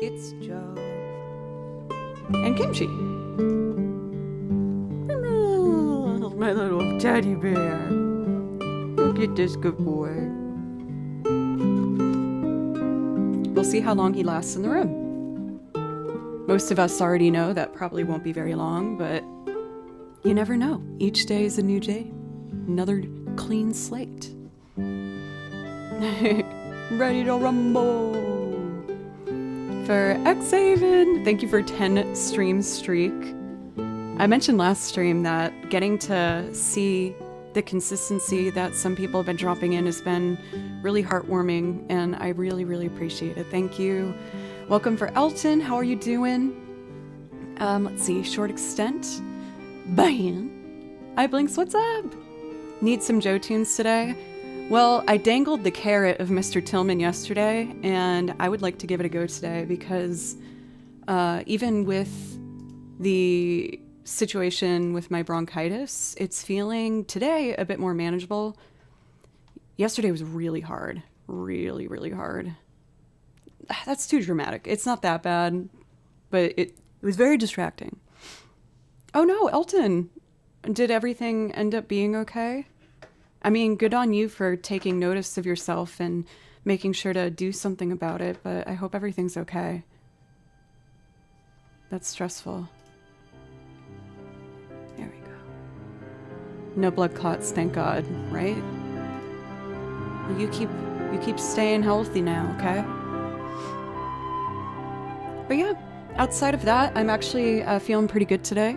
It's Joe. And Kimchi. Oh, my little teddy bear. Look at this good boy. We'll see how long he lasts in the room. Most of us already know that probably won't be very long, but you never know. Each day is a new day. Another clean slate. Ready to rumble. For Xhaven, thank you for 10 stream streak. I mentioned last stream that getting to see the consistency that some people have been dropping in has been really heartwarming, and I really, really appreciate it. Thank you. Welcome for Elton. How are you doing? Let's see. Short extent. Bam. Hi, Blinks. What's up? Need some Joe tunes today? Well, I dangled the carrot of Mr. Tillman yesterday, and I would like to give it a go today because even with the situation with my bronchitis, it's feeling today a bit more manageable. Yesterday was really hard. Really, really hard. that's too dramatic. It's not that bad, but it was very distracting. Oh no, Elton. Did everything end up being okay? I mean, good on you for taking notice of yourself and making sure to do something about it, but I hope everything's okay. That's stressful. There we go. No blood clots, thank God, right? Well, you keep staying healthy now, okay? But yeah, outside of that, I'm actually feeling pretty good today.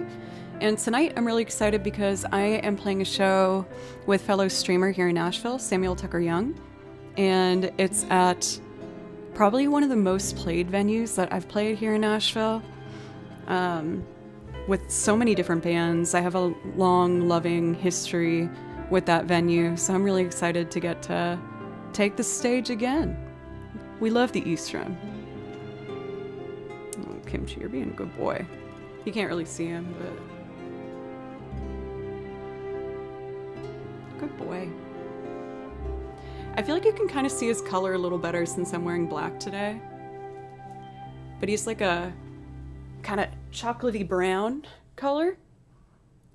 And tonight I'm really excited because I am playing a show with fellow streamer here in Nashville, Samuel Tucker Young. And it's at probably one of the most played venues that I've played here in Nashville. With so many different bands. I have a long, loving history with that venue. So I'm really excited to get to take the stage again. We love the East Run. Oh, Kimchi, you're being a good boy. You can't really see him, but... Good boy. I feel like you can kind of see his color a little better since I'm wearing black today. But he's like a kind of chocolatey brown color.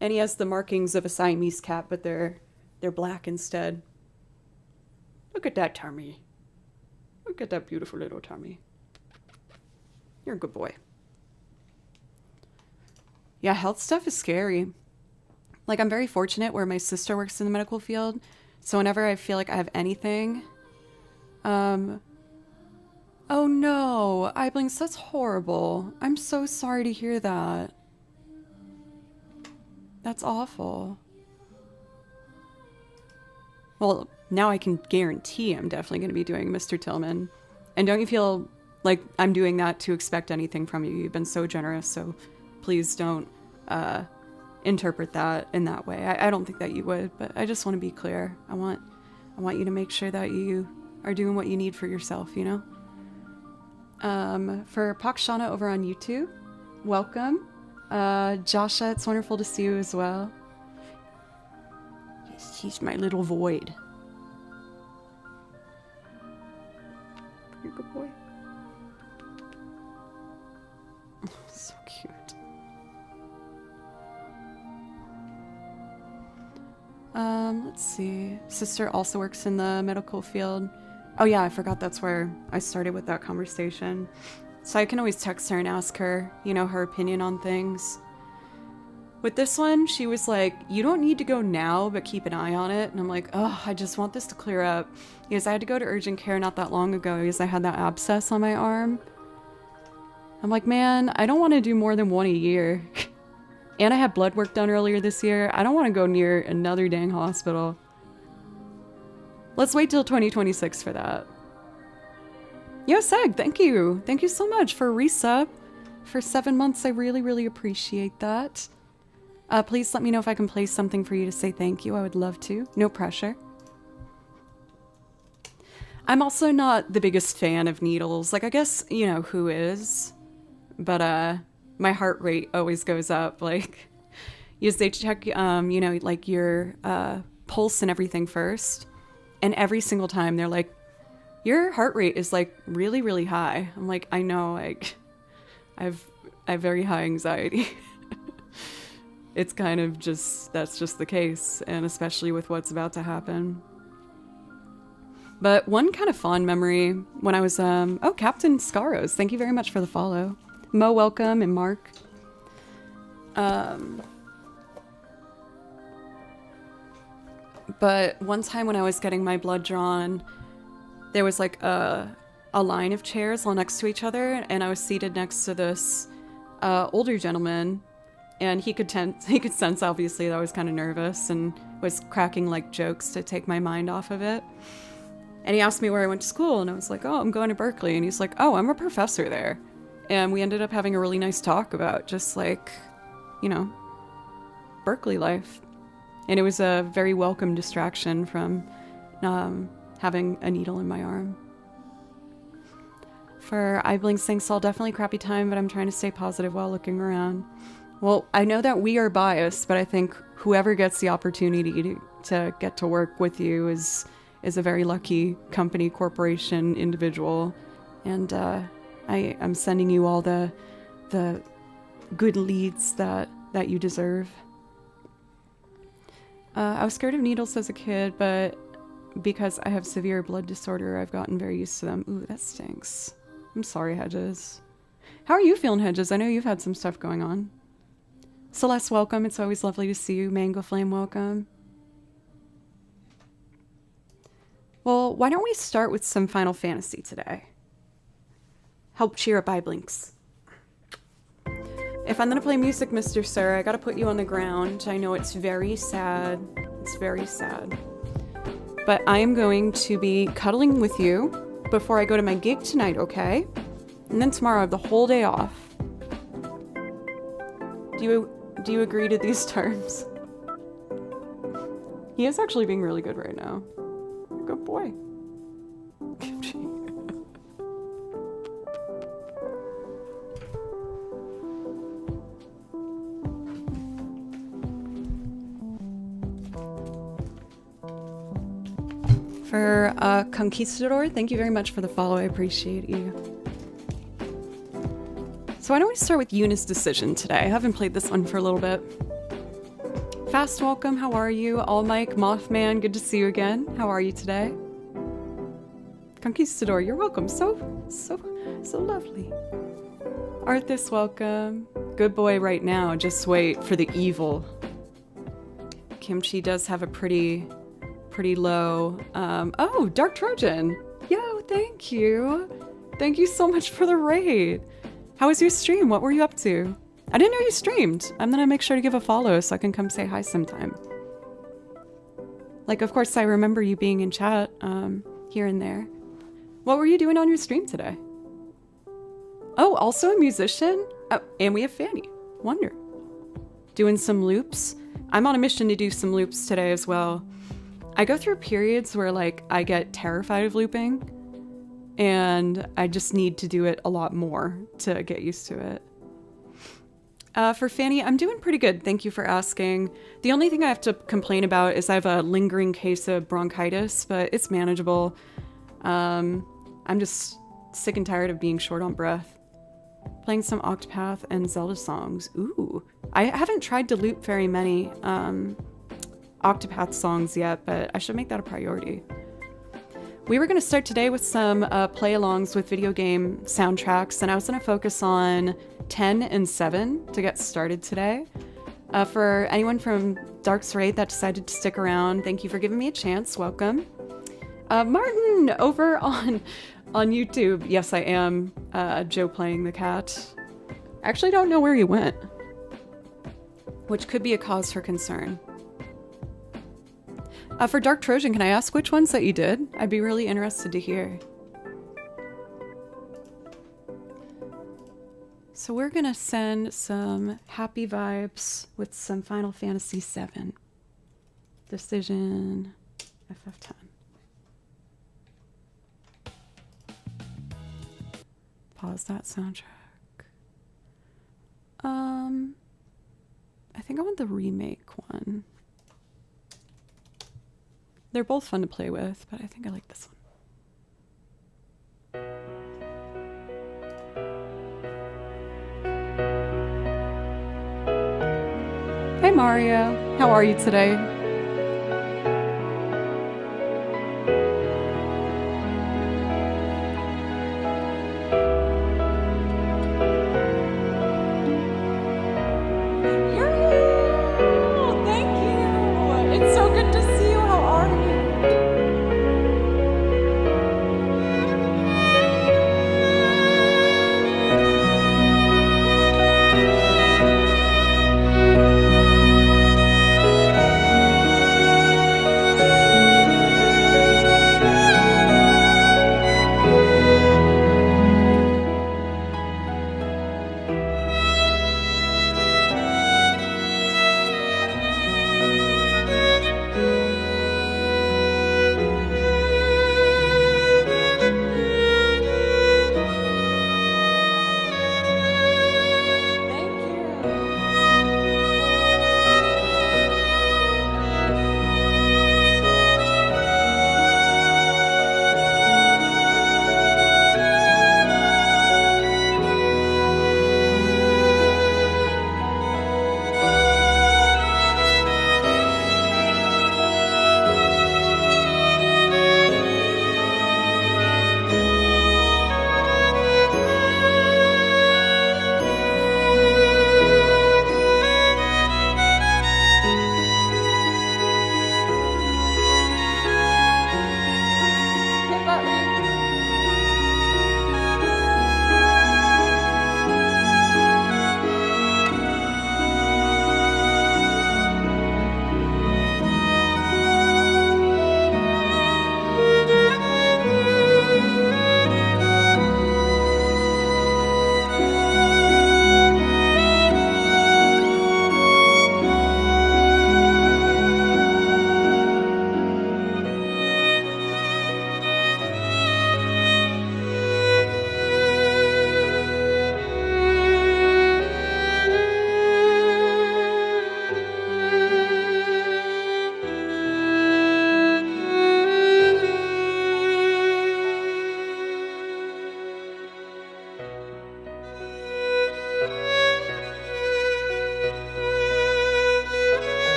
And he has the markings of a Siamese cat, but they're black instead. Look at that tummy. Look at that beautiful little tummy. You're a good boy. Yeah, health stuff is scary. Like, I'm very fortunate where my sister works in the medical field. So whenever I feel like I have anything, oh no, Iblinks, that's horrible. I'm so sorry to hear that. That's awful. Well, now I can guarantee I'm definitely going to be doing Mr. Tillman. And don't you feel like I'm doing that to expect anything from you. You've been so generous, so please don't interpret that in that way. I don't think that you would, but I just want to be clear. I want you to make sure that you are doing what you need for yourself, you know? For Pakshana over on YouTube, welcome. Joshua, it's wonderful to see you as well. Yes, he's my little void. You're a good boy. So cute. Let's see. Sister also works in the medical field. Oh yeah, I forgot that's where I started with that conversation. So I can always text her and ask her, you know, her opinion on things. With this one, she was like, you don't need to go now, but keep an eye on it. And I'm like, oh, I just want this to clear up. Because I had to go to urgent care not that long ago because I had that abscess on my arm. I'm like, man, I don't want to do more than one a year. And I had blood work done earlier this year. I don't want to go near another dang hospital. Let's wait till 2026 for that. Yo, Seg, thank you. Thank you so much for a resub. For 7 months, I really, really appreciate that. Please let me know if I can play something for you to say thank you. I would love to. No pressure. I'm also not the biggest fan of needles. Like, I guess, you know, who is? But, my heart rate always goes up. Like, yes, they check, you know, like your, pulse and everything first. And every single time they're like, your heart rate is like really, really high. I'm like, I know, like, I have very high anxiety. It's kind of just, that's just the case. And especially with what's about to happen. But one kind of fond memory when I was, oh, Captain Scaros, thank you very much for the follow. Mo, welcome, and Mark. But one time when I was getting my blood drawn, there was like a line of chairs all next to each other, and I was seated next to this older gentleman, and he could sense obviously that I was kind of nervous and was cracking like jokes to take my mind off of it. And he asked me where I went to school, and I was like, oh, I'm going to Berkeley. And he's like, oh, I'm a professor there. And we ended up having a really nice talk about just like, you know, Berkeley life. And it was a very welcome distraction from having a needle in my arm. For Iblinks, thanks, all definitely crappy time, but I'm trying to stay positive while looking around. Well, I know that we are biased, but I think whoever gets the opportunity to get to work with you is a very lucky company, corporation, individual. And I'm sending you all the good leads that you deserve. I was scared of needles as a kid, but because I have severe blood disorder, I've gotten very used to them. Ooh, that stinks. I'm sorry, Hedges. How are you feeling, Hedges? I know you've had some stuff going on. Celeste, welcome. It's always lovely to see you. Mango Flame, welcome. Well, why don't we start with some Final Fantasy today? Help cheer up Blinks. If I'm gonna play music, Mr. Sir, I gotta put you on the ground. I know it's very sad. It's very sad. But I am going to be cuddling with you before I go to my gig tonight, okay? And then tomorrow I have the whole day off. Do you agree to these terms? He is actually being really good right now. Good boy. For Conquistador, thank you very much for the follow. I appreciate you. So why don't we start with Eunice Decision today? I haven't played this one for a little bit. Fast welcome, how are you? All Mike, Mothman, good to see you again. How are you today? Conquistador, you're welcome. So lovely. Arthas, welcome. Good boy right now, just wait for the evil. Kimchi does have a pretty low. Oh, Dark Trojan. Yo, thank you. Thank you so much for the raid. How was your stream? What were you up to? I didn't know you streamed. I'm gonna make sure to give a follow so I can come say hi sometime. Like, of course, I remember you being in chat here and there. What were you doing on your stream today? Oh, also a musician? Oh, and we have Fanny. Wonder. Doing some loops. I'm on a mission to do some loops today as well. I go through periods where, like, I get terrified of looping, and I just need to do it a lot more to get used to it. For Fanny, I'm doing pretty good. Thank you for asking. The only thing I have to complain about is I have a lingering case of bronchitis, but it's manageable. I'm just sick and tired of being short on breath. Playing some Octopath and Zelda songs. Ooh. I haven't tried to loop very many Octopath songs yet, but I should make that a priority. We were going to start today with some play-alongs with video game soundtracks, and I was going to focus on 10 and 7 to get started today. For anyone from Dark's Raid that decided to stick around, thank you for giving me a chance. Welcome. Martin, over on YouTube. Yes, I am Joe playing the cat. I actually don't know where he went, which could be a cause for concern. For Dark Trojan, can I ask which ones that you did? I'd be really interested to hear. So we're gonna send some happy vibes with some Final Fantasy VII. Decision FF10. Pause that soundtrack. I think I want the remake one. They're both fun to play with, but I think I like this one. Hey Mario, how are you today?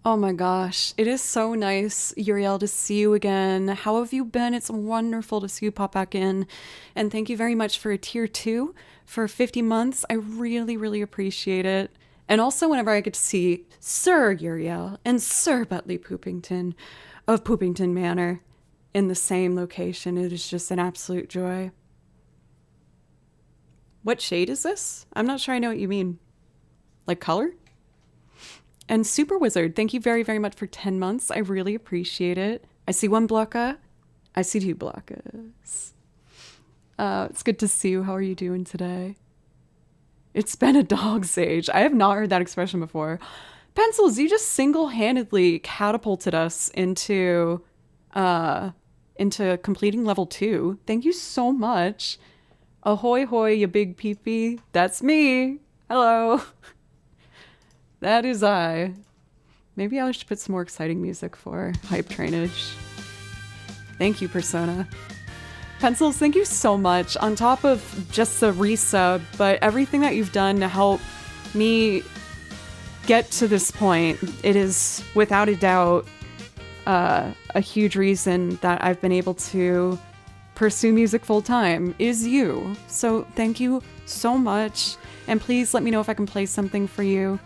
Oh my gosh, it is so nice, Uriel, to see you again. How have you been? It's wonderful to see you pop back in. And thank you very much for a tier 2 for 50 months. I really, really appreciate it. And also, whenever I get to see Sir Uriel and Sir Butley Poopington of Poopington Manor in the same location, it is just an absolute joy. What shade is this? I'm not sure I know what you mean. Like color? And Super Wizard, thank you very, very much for 10 months. I really appreciate it. I see one blocka. I see two blockas. It's good to see you. How are you doing today? It's been a dog's age. I have not heard that expression before. Pencils, you just single-handedly catapulted us into completing level 2. Thank you so much. Ahoy hoy, you big peepee. That's me. Hello. That is I. Maybe I should put some more exciting music for hype trainage. Thank you, Persona. Pencils, thank you so much. On top of just the resub, but everything that you've done to help me get to this point, it is without a doubt a huge reason that I've been able to pursue music full time is you. So thank you so much. And please let me know if I can play something for you.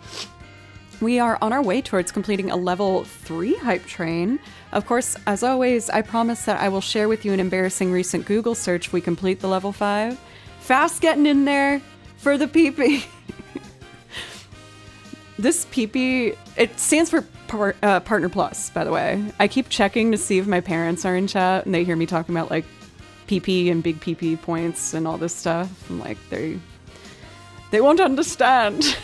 We are on our way towards completing a level 3 hype train. Of course, as always, I promise that I will share with you an embarrassing recent Google search if we complete the level 5. Fast getting in there for the PP. This PP, it stands for Partner Plus, by the way. I keep checking to see if my parents are in chat and they hear me talking about like PP and big PP points and all this stuff. I'm like, they won't understand.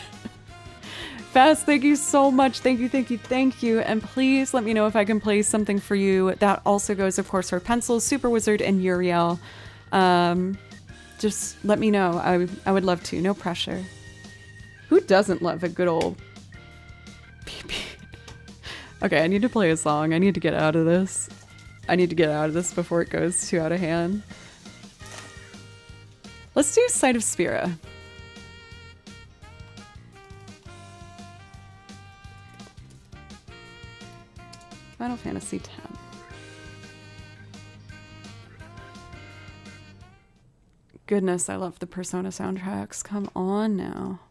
Fast, thank you so much. Thank you, thank you, thank you. And please let me know if I can play something for you. That also goes, of course, for Pencils, Super Wizard, and Uriel. Just let me know. I would love to. No pressure. Who doesn't love a good old PP? Okay, I need to play a song. I need to get out of this. I need to get out of this before it goes too out of hand. Let's do Sight of Spira. Final Fantasy X. Goodness, I love the Persona soundtracks. Come on now.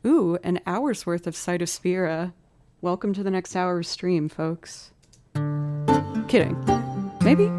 Ooh, an hour's worth of Sight of Spira. Welcome to the next hour of stream, folks. Kidding. Maybe?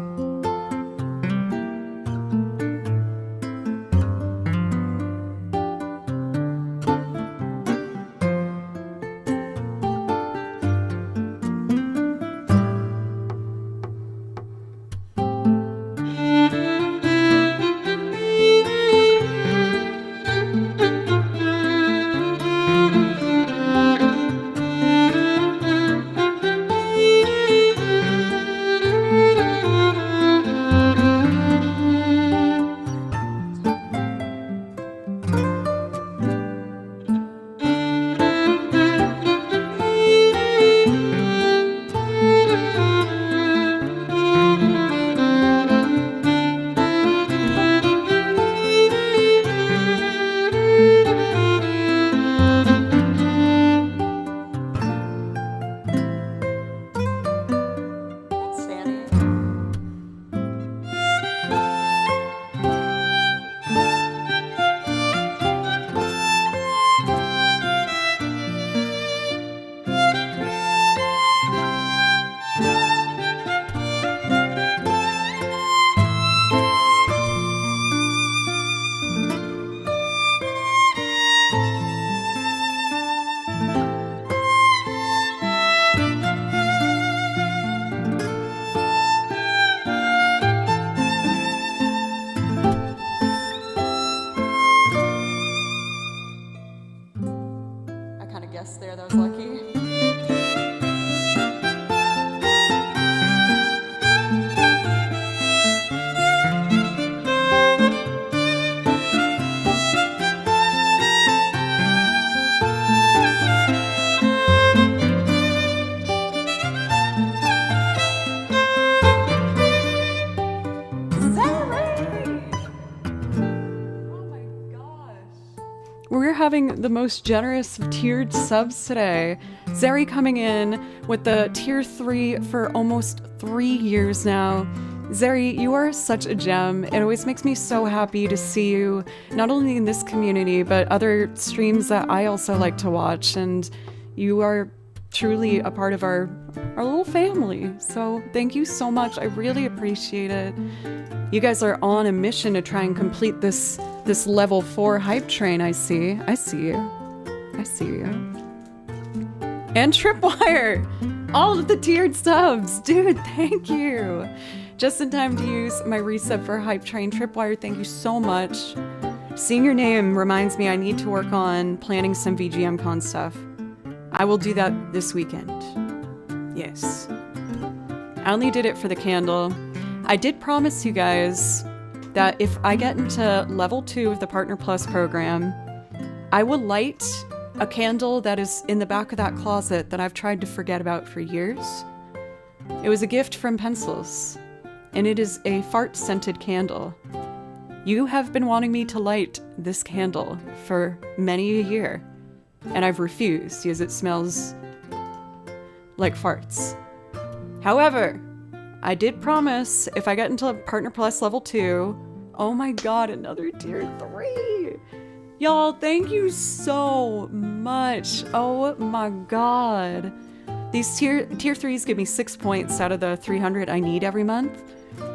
We're having the most generous of tiered subs today. Zeri coming in with the tier 3 for almost 3 years now. Zeri, you are such a gem. It always makes me so happy to see you, not only in this community, but other streams that I also like to watch. And you are truly a part of our little family. So thank you so much. I really appreciate it. You guys are on a mission to try and complete this level 4 hype train. I see you. I see you. And Tripwire! All of the tiered subs! Dude, thank you! Just in time to use my reset for hype train. Tripwire, thank you so much. Seeing your name reminds me I need to work on planning some VGM con stuff. I will do that this weekend. Yes. I only did it for the candle. I did promise you guys that if I get into level 2 of the Partner Plus program, I will light a candle that is in the back of that closet that I've tried to forget about for years. It was a gift from Pencils, and it is a fart-scented candle. You have been wanting me to light this candle for many a year, and I've refused because it smells like farts. However, I did promise if I get into Partner Plus level 2, oh my god, another tier 3! Y'all, thank you so much. Oh my god. These tier 3s give me 6 points out of the 300 I need every month,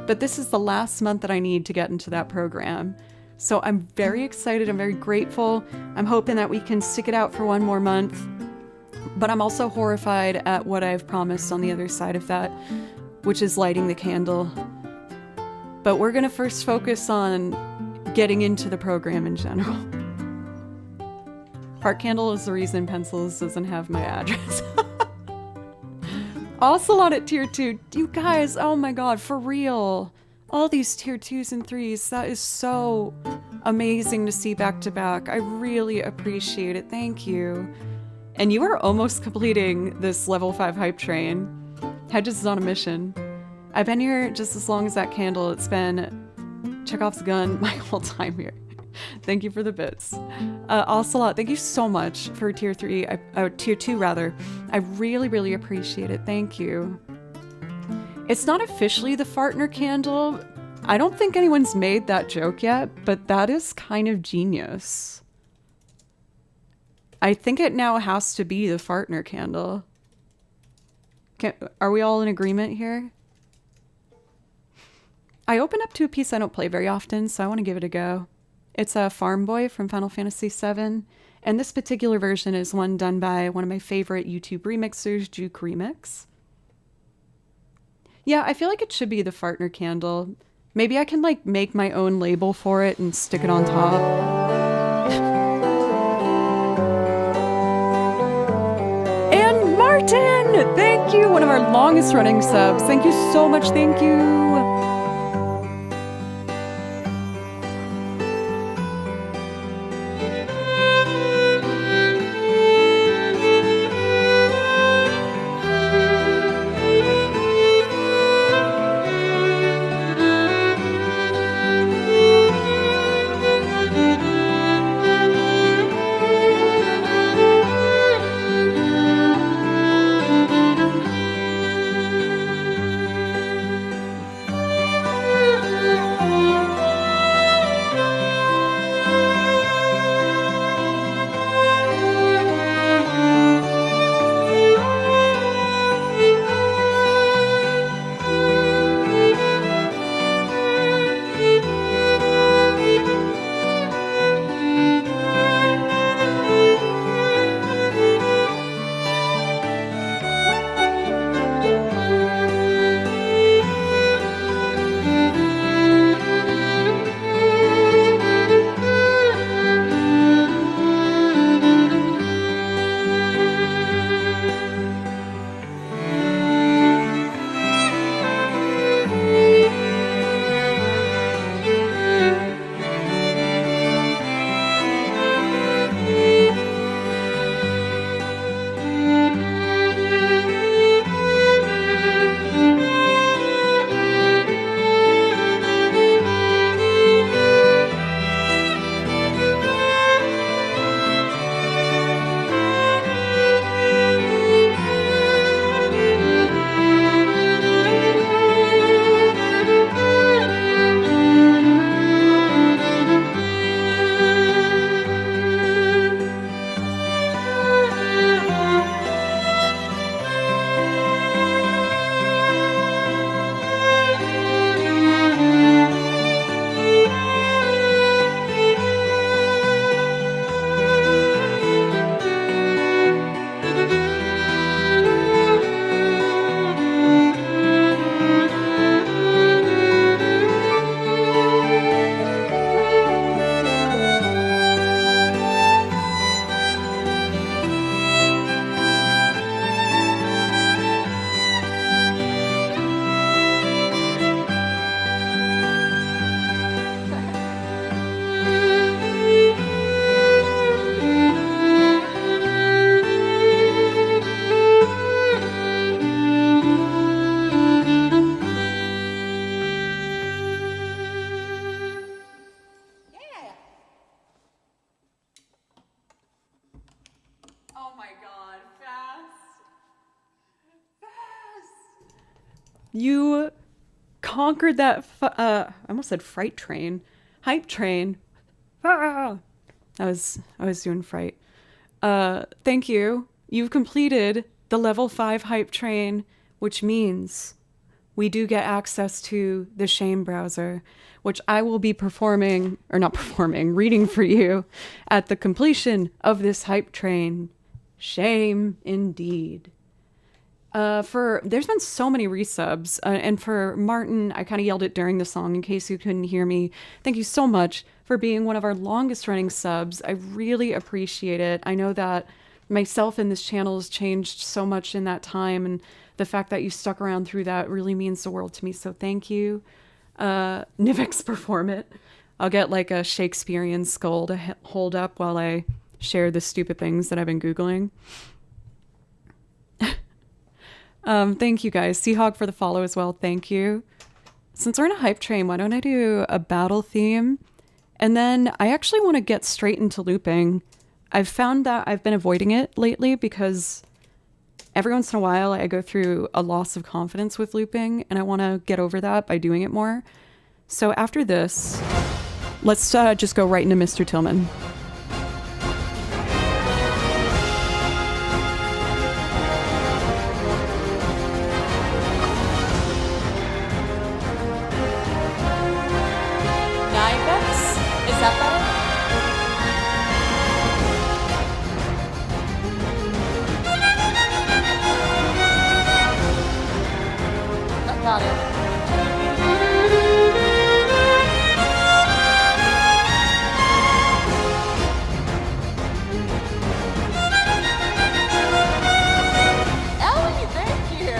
but this is the last month that I need to get into that program. So I'm very excited, I'm very grateful. I'm hoping that we can stick it out for one more month, but I'm also horrified at what I've promised on the other side of that, which is lighting the candle. But we're gonna first focus on getting into the program in general. Heart Candle is the reason Pencils doesn't have my address. Ocelot at tier 2. You guys, oh my god, for real. All these tier 2s and 3s, that is so amazing to see back to back. I really appreciate it. Thank you. And you are almost completing this level 5 hype train. Hedges is on a mission. I've been here just as long as that candle. It's been Chekhov's gun my whole time here. Thank you for the bits. Ocelot, thank you so much for tier 3, tier 2 rather. I really, really appreciate it. Thank you. It's not officially the Fartner candle. I don't think anyone's made that joke yet, but that is kind of genius. I think it now has to be the Fartner candle. Are we all in agreement here? I open up to a piece I don't play very often, so I want to give it a go. It's a Farm Boy from Final Fantasy VII, and this particular version is one done by one of my favorite YouTube remixers, Juke Remix. Yeah, I feel like it should be the Fartner candle. Maybe I can like make my own label for it and stick it on top. And Martin! Thank you! One of our longest running subs. Thank you so much, thank you! Oh my god, fast. Fast. You conquered that, I almost said fright train. Hype train. Ah! I was doing fright. Thank you. You've completed the level 5 hype train, which means we do get access to the Shame browser, which I will be reading for you at the completion of this hype train. Shame indeed. There's been so many resubs, and for Martin, I kind of yelled it during the song in case you couldn't hear me. Thank you so much for being one of our longest running subs. I really appreciate it. I know that myself and this channel has changed so much in that time, and the fact that you stuck around through that really means the world to me, so thank you. Nivix perform it. I'll get like a Shakespearean skull to hold up while I share the stupid things that I've been Googling. Thank you guys. Seahawk for the follow as well. Thank you. Since we're in a hype train, why don't I do a battle theme? And then I actually want to get straight into looping. I've found that I've been avoiding it lately because every once in a while I go through a loss of confidence with looping, and I want to get over that by doing it more. So after this, let's just go right into Mr. Tillman. Is that better? Got it. Ellie, thank you.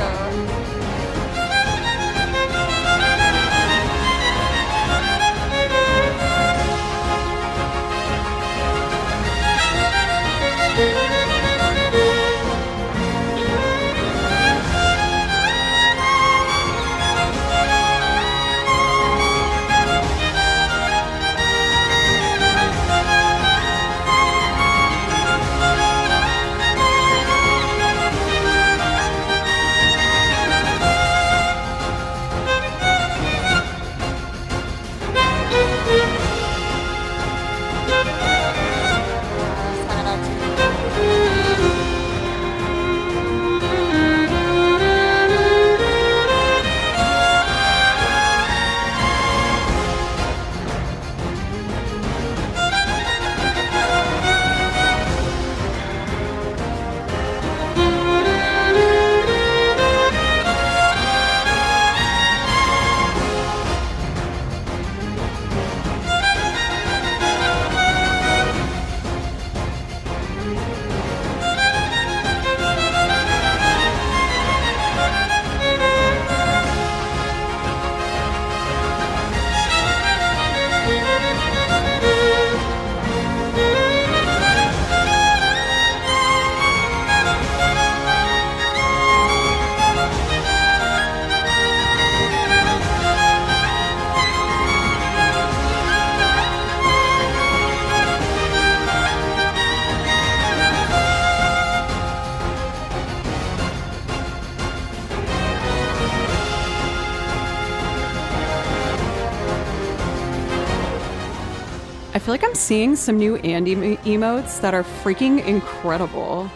I feel like I'm seeing some new Andy emotes that are freaking incredible.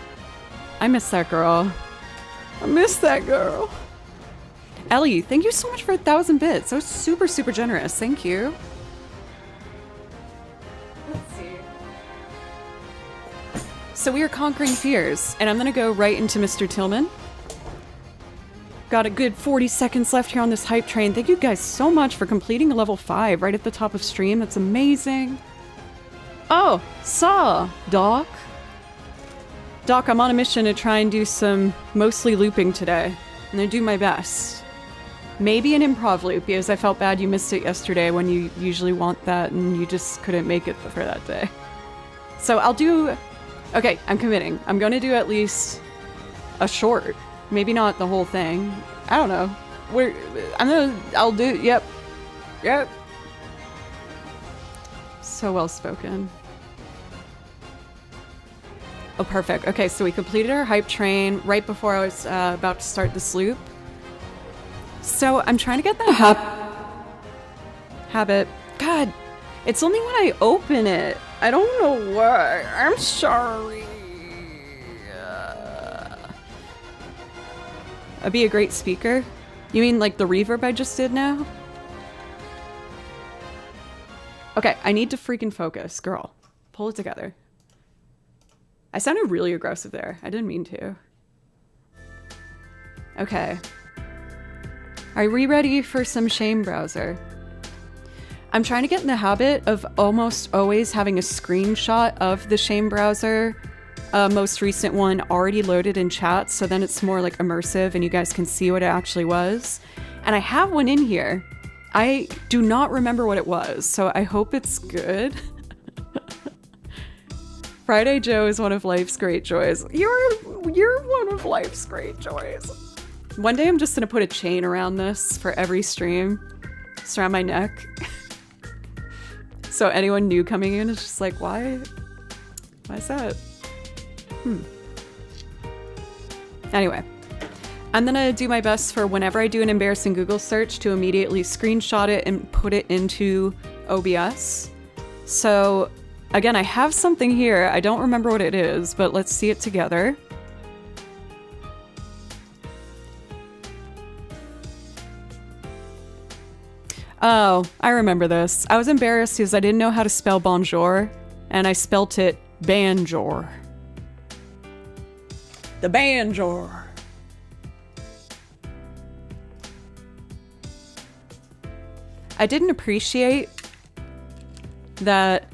I miss that girl. I miss that girl. Ellie, thank you so much for 1,000 bits. That was super, super generous. Thank you. Let's see. So we are conquering fears, and I'm gonna go right into Mr. Tillman. Got a good 40 seconds left here on this hype train. Thank you guys so much for completing a level 5 right at the top of stream. That's amazing. Oh, Doc. Doc, I'm on a mission to try and do some mostly looping today. I'm gonna do my best. Maybe an improv loop, because I felt bad you missed it yesterday when you usually want that and you just couldn't make it for that day. So I'll do... Okay, I'm committing. I'm gonna do at least a short. Maybe not the whole thing. I don't know. I'll do... Yep. So well spoken. Oh, perfect. Okay, so we completed our hype train right before I was about to start this loop. So I'm trying to get the habit. God, it's only when I open it. I don't know why. I'm sorry. I'd be a great speaker. You mean like the reverb I just did now? Okay, I need to freaking focus. Girl, pull it together. I sounded really aggressive there. I didn't mean to. Okay. Are we ready for some shame browser? I'm trying to get in the habit of almost always having a screenshot of the shame browser, most recent one already loaded in chat, so then it's more like immersive and you guys can see what it actually was. And I have one in here. I do not remember what it was, so I hope it's good. Friday Joe is one of life's great joys. You're one of life's great joys. One day I'm just gonna put a chain around this for every stream, just around my neck. So anyone new coming in is just like, why is that? Anyway, I'm gonna do my best for whenever I do an embarrassing Google search to immediately screenshot it and put it into OBS. So again, I have something here. I don't remember what it is, but let's see it together. Oh, I remember this. I was embarrassed because I didn't know how to spell bonjour, and I spelt it banjor. The banjor. I didn't appreciate that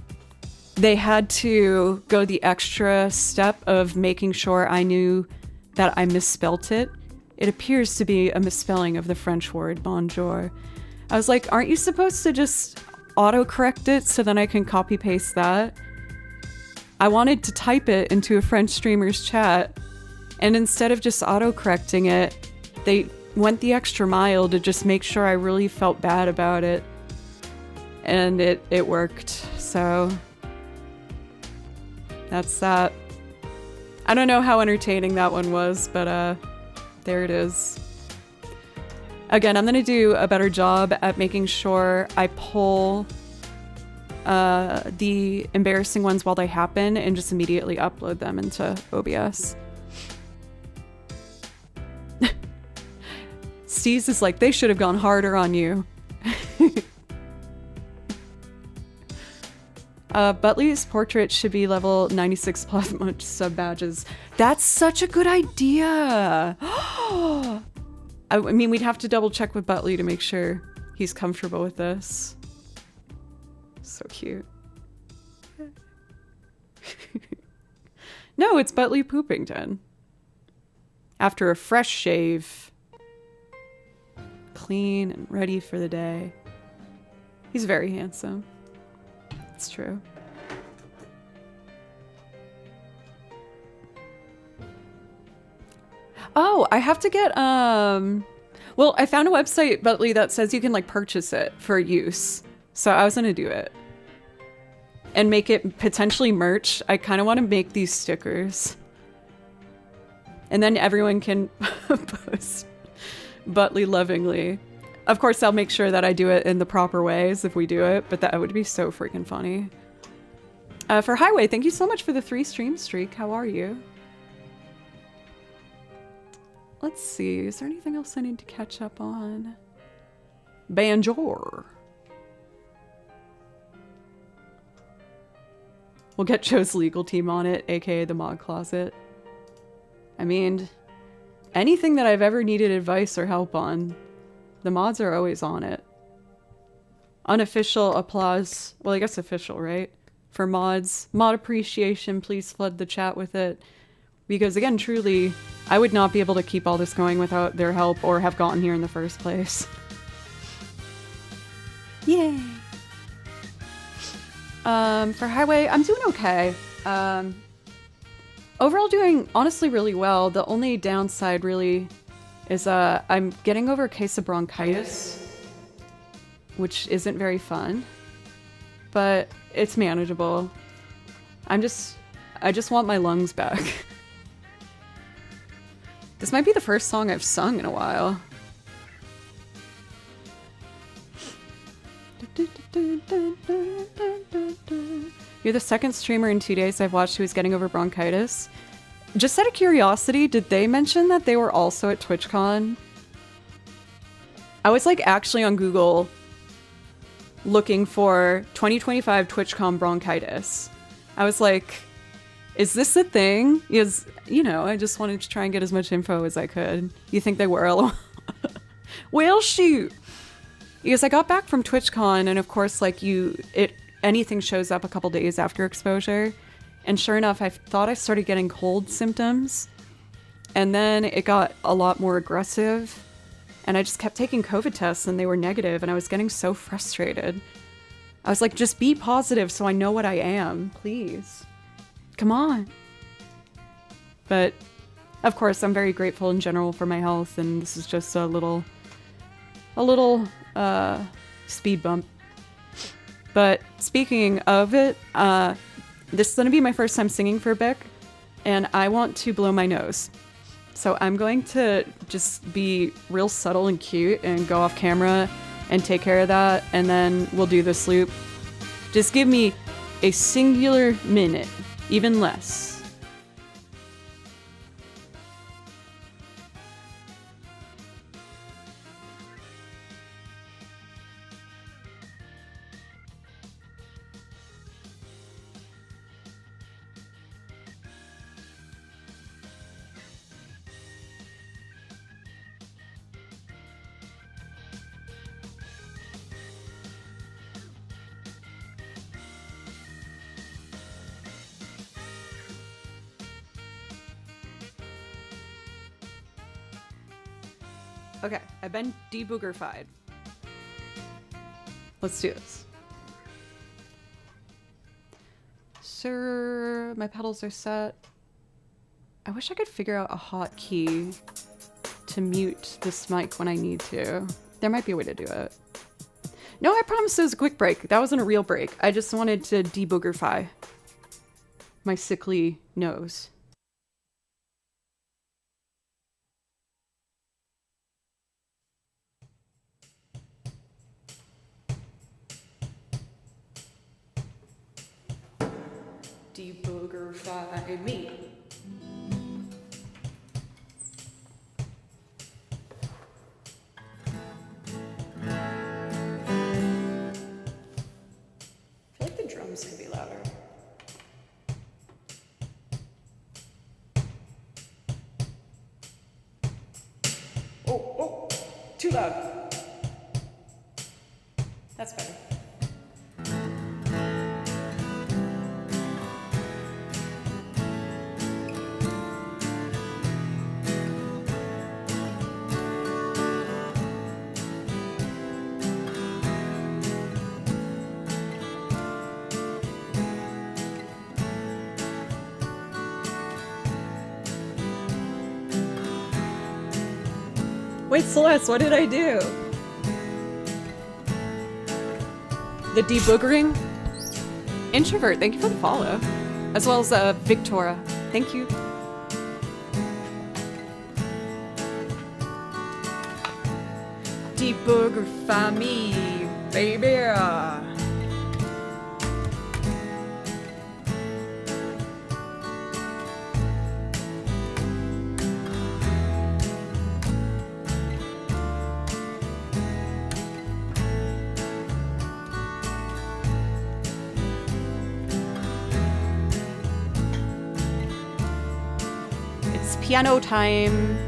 they had to go the extra step of making sure I knew that I misspelt it. It appears to be a misspelling of the French word bonjour. I was like, aren't you supposed to just autocorrect it so then I can copy paste that? I wanted to type it into a French streamer's chat, and instead of just autocorrecting it, they went the extra mile to just make sure I really felt bad about it. And it worked, so that's that. I don't know how entertaining that one was, but there it is. Again, I'm gonna do a better job at making sure I pull the embarrassing ones while they happen and just immediately upload them into OBS. Steez is like, they should have gone harder on you. Butley's portrait should be level 96 plus much sub badges. That's such a good idea. I mean, we'd have to double check with Butley to make sure he's comfortable with this. So cute. No, it's Butley Poopington. After a fresh shave. Clean and ready for the day. He's very handsome. It's true. Oh, I have to get, well, I found a website, Butley, that says you can, like, purchase it for use. So I was gonna do it. And make it potentially merch. I kind of want to make these stickers. And then everyone can post Butley lovingly. Of course, I'll make sure that I do it in the proper ways if we do it, but that would be so freaking funny. For Highway, thank you so much for the 3 stream streak. How are you? Let's see, is there anything else I need to catch up on? Banjor. We'll get Joe's legal team on it, aka the mod closet. I mean, anything that I've ever needed advice or help on, the mods are always on it. Unofficial applause, well, I guess official, right? For mods. Mod appreciation, please flood the chat with it. Because again, truly, I would not be able to keep all this going without their help or have gotten here in the first place. Yay! For Highway, I'm doing okay. Overall doing, honestly, really well. The only downside, really, is I'm getting over a case of bronchitis, which isn't very fun, but it's manageable. I'm just I just want my lungs back. This might be the first song I've sung in a while. You're the second streamer in 2 days I've watched who is getting over bronchitis. Just out of curiosity, did they mention that they were also at TwitchCon? I was like actually on Google looking for 2025 TwitchCon bronchitis. I was like, is this a thing? Because, you know, I just wanted to try and get as much info as I could. You think they were? Well, shoot. Because I got back from TwitchCon, and of course, like anything shows up a couple days after exposure. And sure enough, I thought I started getting cold symptoms. And then it got a lot more aggressive. And I just kept taking COVID tests and they were negative, and I was getting so frustrated. I was like, just be positive so I know what I am, please. Come on. But of course, I'm very grateful in general for my health, and this is just a little speed bump. But speaking of it, this is going to be my first time singing for a bit, and I want to blow my nose. So I'm going to just be real subtle and cute and go off camera and take care of that, and then we'll do this loop. Just give me a singular minute, even less. Okay, I've been deboogerfied. Let's do this. Sir, my pedals are set. I wish I could figure out a hotkey to mute this mic when I need to. There might be a way to do it. No, I promised it was a quick break. That wasn't a real break. I just wanted to deboogerfy my sickly nose. Deboogerfy me. I feel like the drums could be louder. Oh, too loud. That's better. Wait, Celeste, what did I do? The deboogering? Introvert, thank you for the follow. As well as Victoria, thank you. Deboogerfy me, baby. Piano time.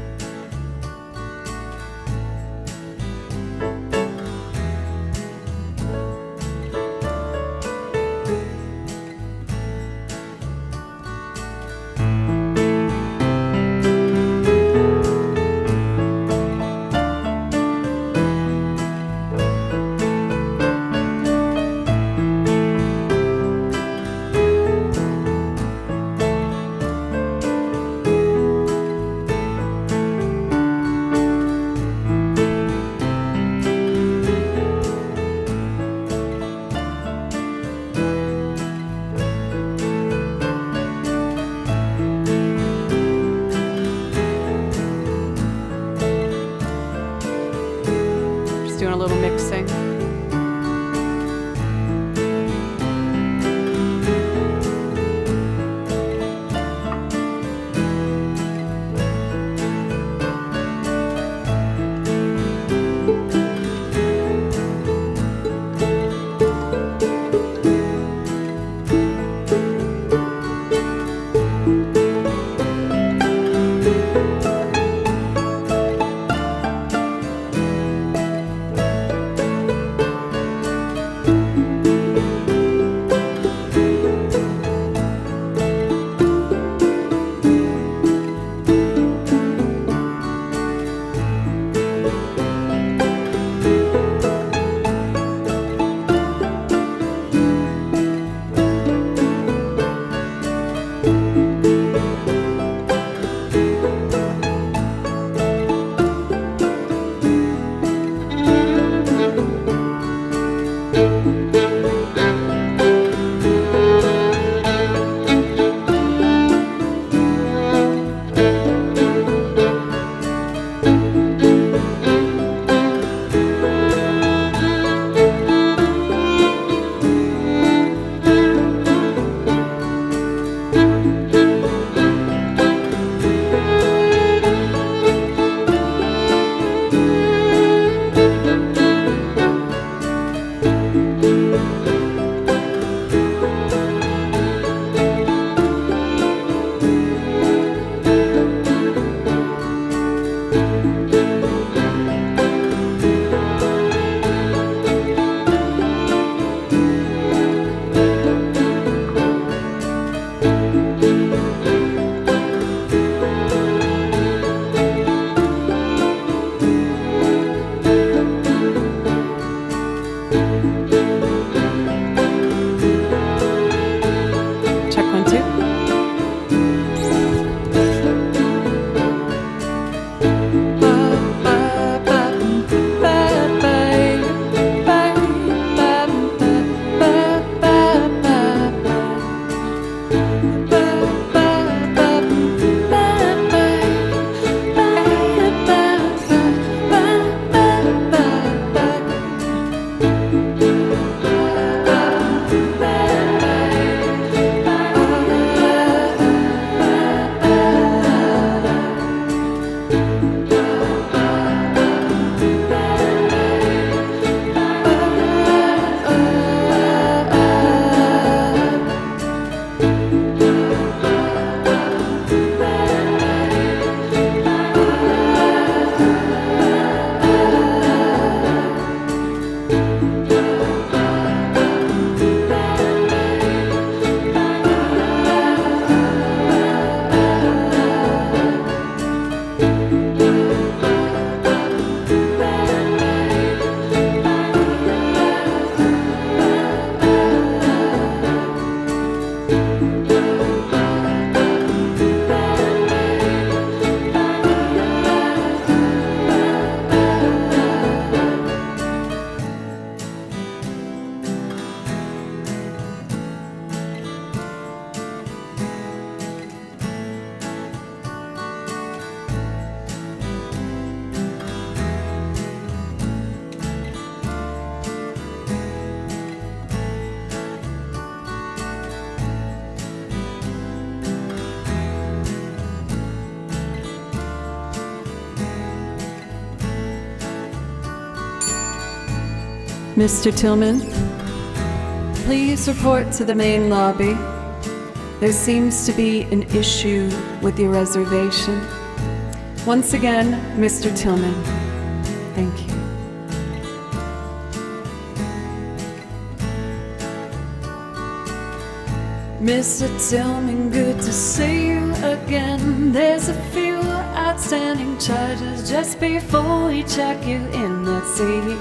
Mr. Tillman, please report to the main lobby. There seems to be an issue with your reservation. Once again, Mr. Tillman, thank you. Mr. Tillman, good to see you again. There's a few outstanding charges just before we check you in. Let's see,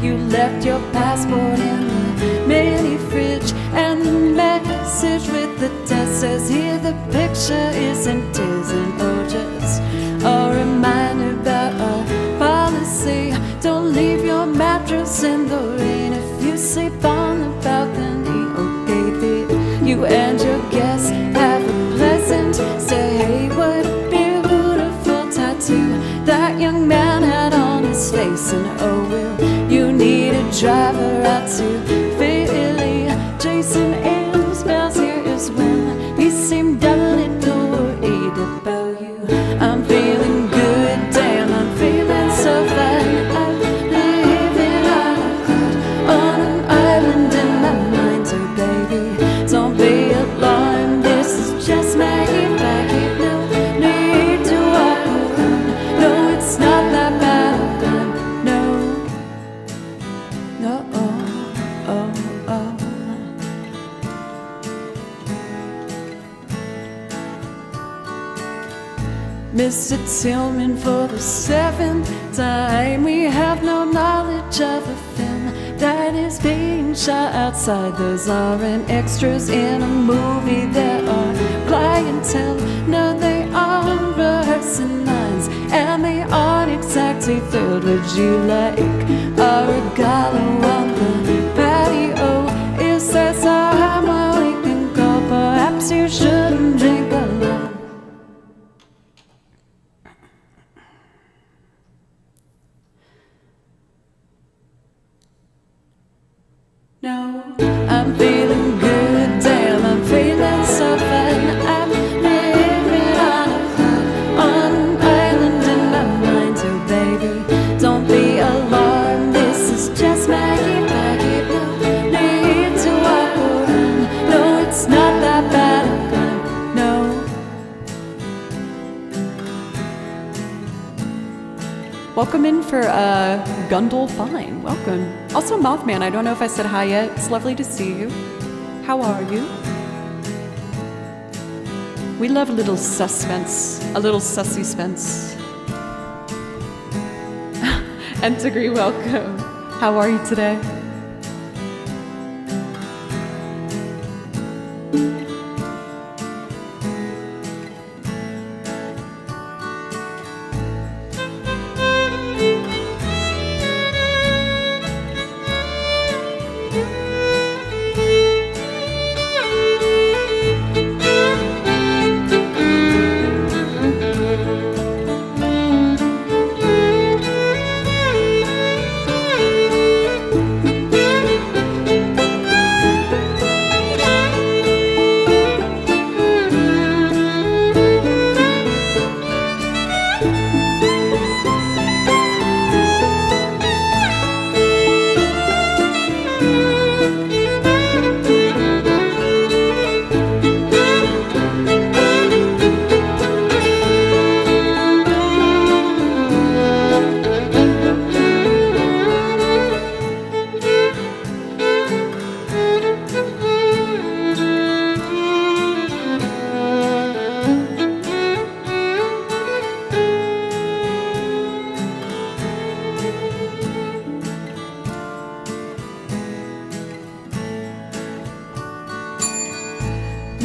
you left your passport in the mini fridge, and the message with the test says here the picture isn't his. And oh, just a reminder about our policy: don't leave your mattress in the rain if you sleep on the balcony. Okay, dear, you and your guests have a pleasant stay. Hey, what a beautiful tattoo that young man had on his face. And oh, will you need a driver out to Philly? Jason Ames bells here is when he seemed doubly worried about you. I'm feeling good, damn, I'm feeling so fine. I'm living on a cloud on an island in my mind. So baby, don't be alarmed, this is just Maggie. No need to walk around. No, it's not that bad of time. No, no, oh, oh. Mr. Tillman, for the 7th time, we have no knowledge of a film that is being shot outside. Those aren't extras in a movie, there are clientele. No, they aren't rehearsing lines, and they aren't exactly thrilled. Would you like a regalo on the patio? Is there somewhere we can go? Perhaps you shouldn't drink alone. No, I'm feeling good, damn, I'm feeling so fine. I'm living on a cloud on an island in my mind. So baby, don't be alarmed, this is just Maggie. No need to walk around. No, it's not that bad of time. No. Welcome in for Gundle Fine. Welcome. Also, Mothman, I don't know if I said hi yet. It's lovely to see you. How are you? We love a little suspense, a little sussy spence. And Degree, welcome. How are you today?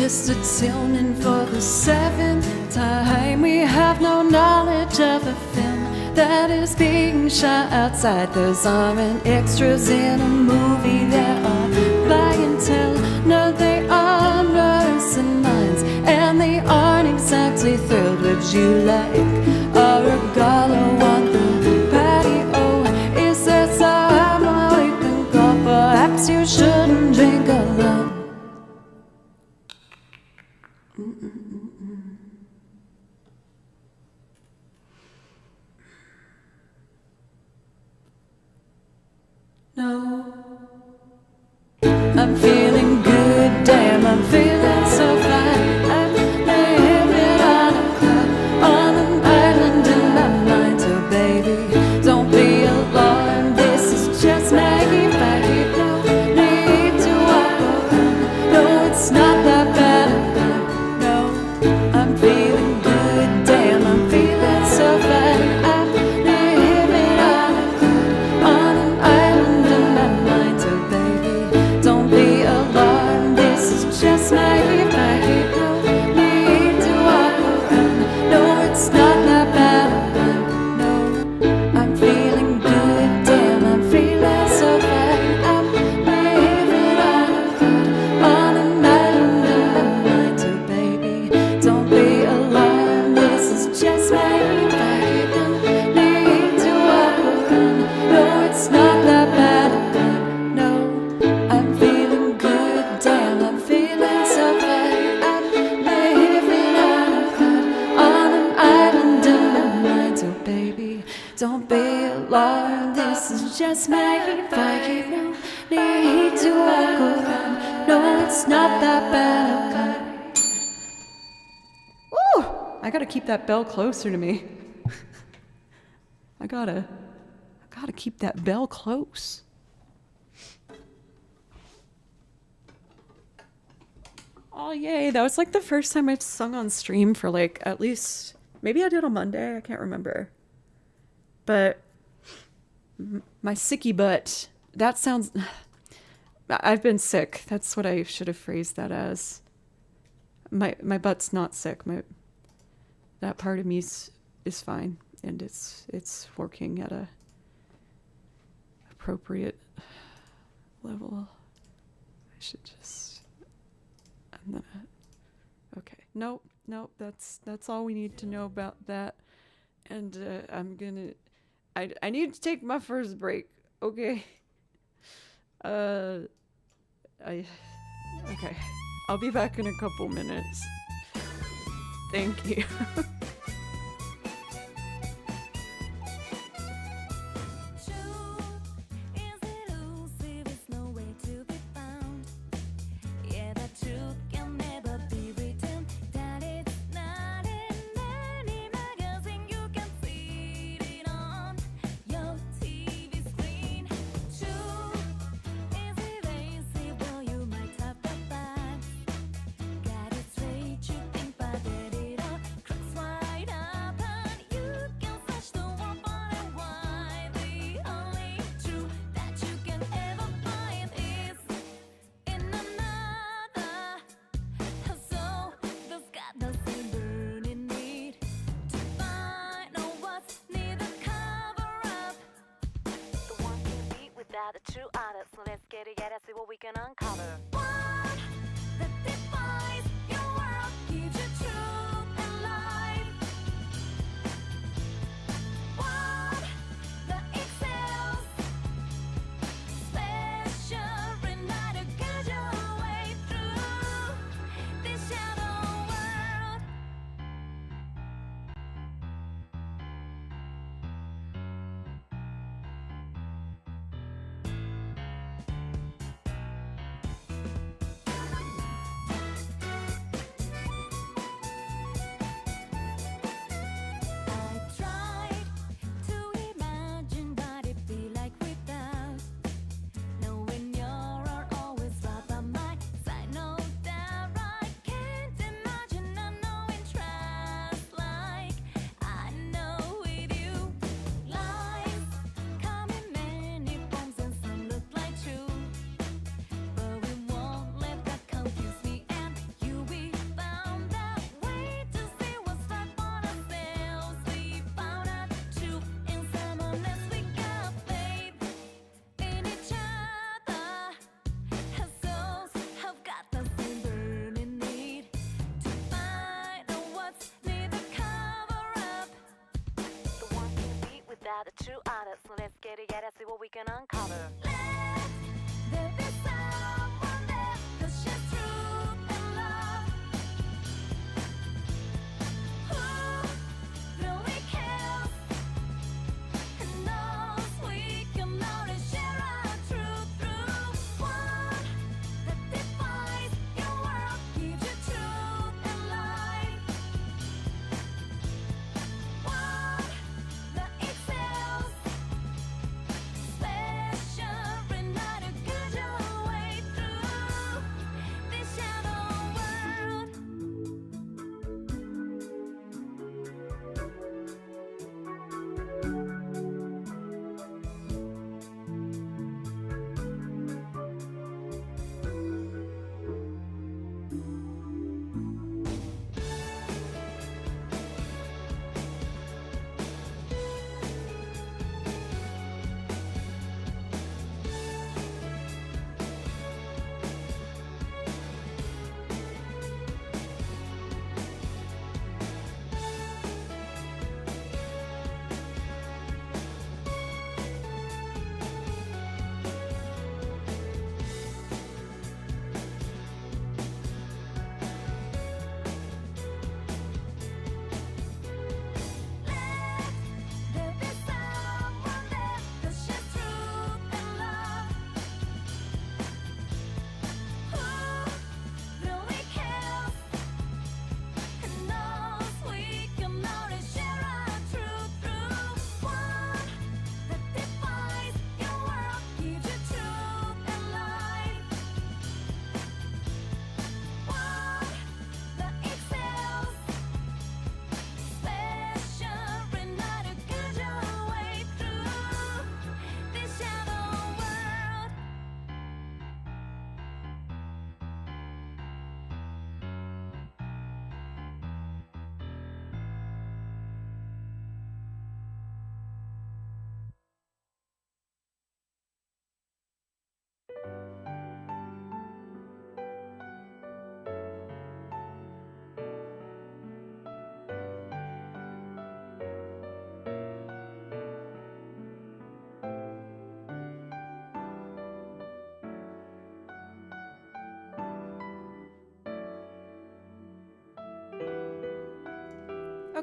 Mr. Tillman, for the 7th time, we have no knowledge of a film that is being shot outside. Those aren't extras in a movie, there are clientele. No, they aren't rehearsing lines, and they aren't exactly thrilled. Would you like a regalo on the patio? Is there somewhere we can go? Perhaps you shouldn't drink alone. No. Don't be alarmed, this is just my fight. No need to walk around. No, it's not that bad. Woo! I gotta keep that bell closer to me. I gotta keep that bell close. Oh, yay. That was like the first time I've sung on stream for like at least, maybe I did on Monday. I can't remember. But my sicky butt, that sounds, I've been sick. That's what I should have phrased that as. My butt's not sick. That part of me is fine. And it's working at a appropriate level. I should just, I'm gonna, okay. Nope, that's all we need to know about that. And I need to take my first break, okay? Okay. I'll be back in a couple minutes. Thank you. The true artist, so let's get together, see what we can uncover. One that defines your world, gives you truth and life. One that excels, special enough to guide your way through this shadow world. The true artist, so let's get together, see what we can uncover. Let there be someone there that shares truth and love. Who really cares and knows we can only share our truth through one that defines your world, gives you truth and life. One that excels, special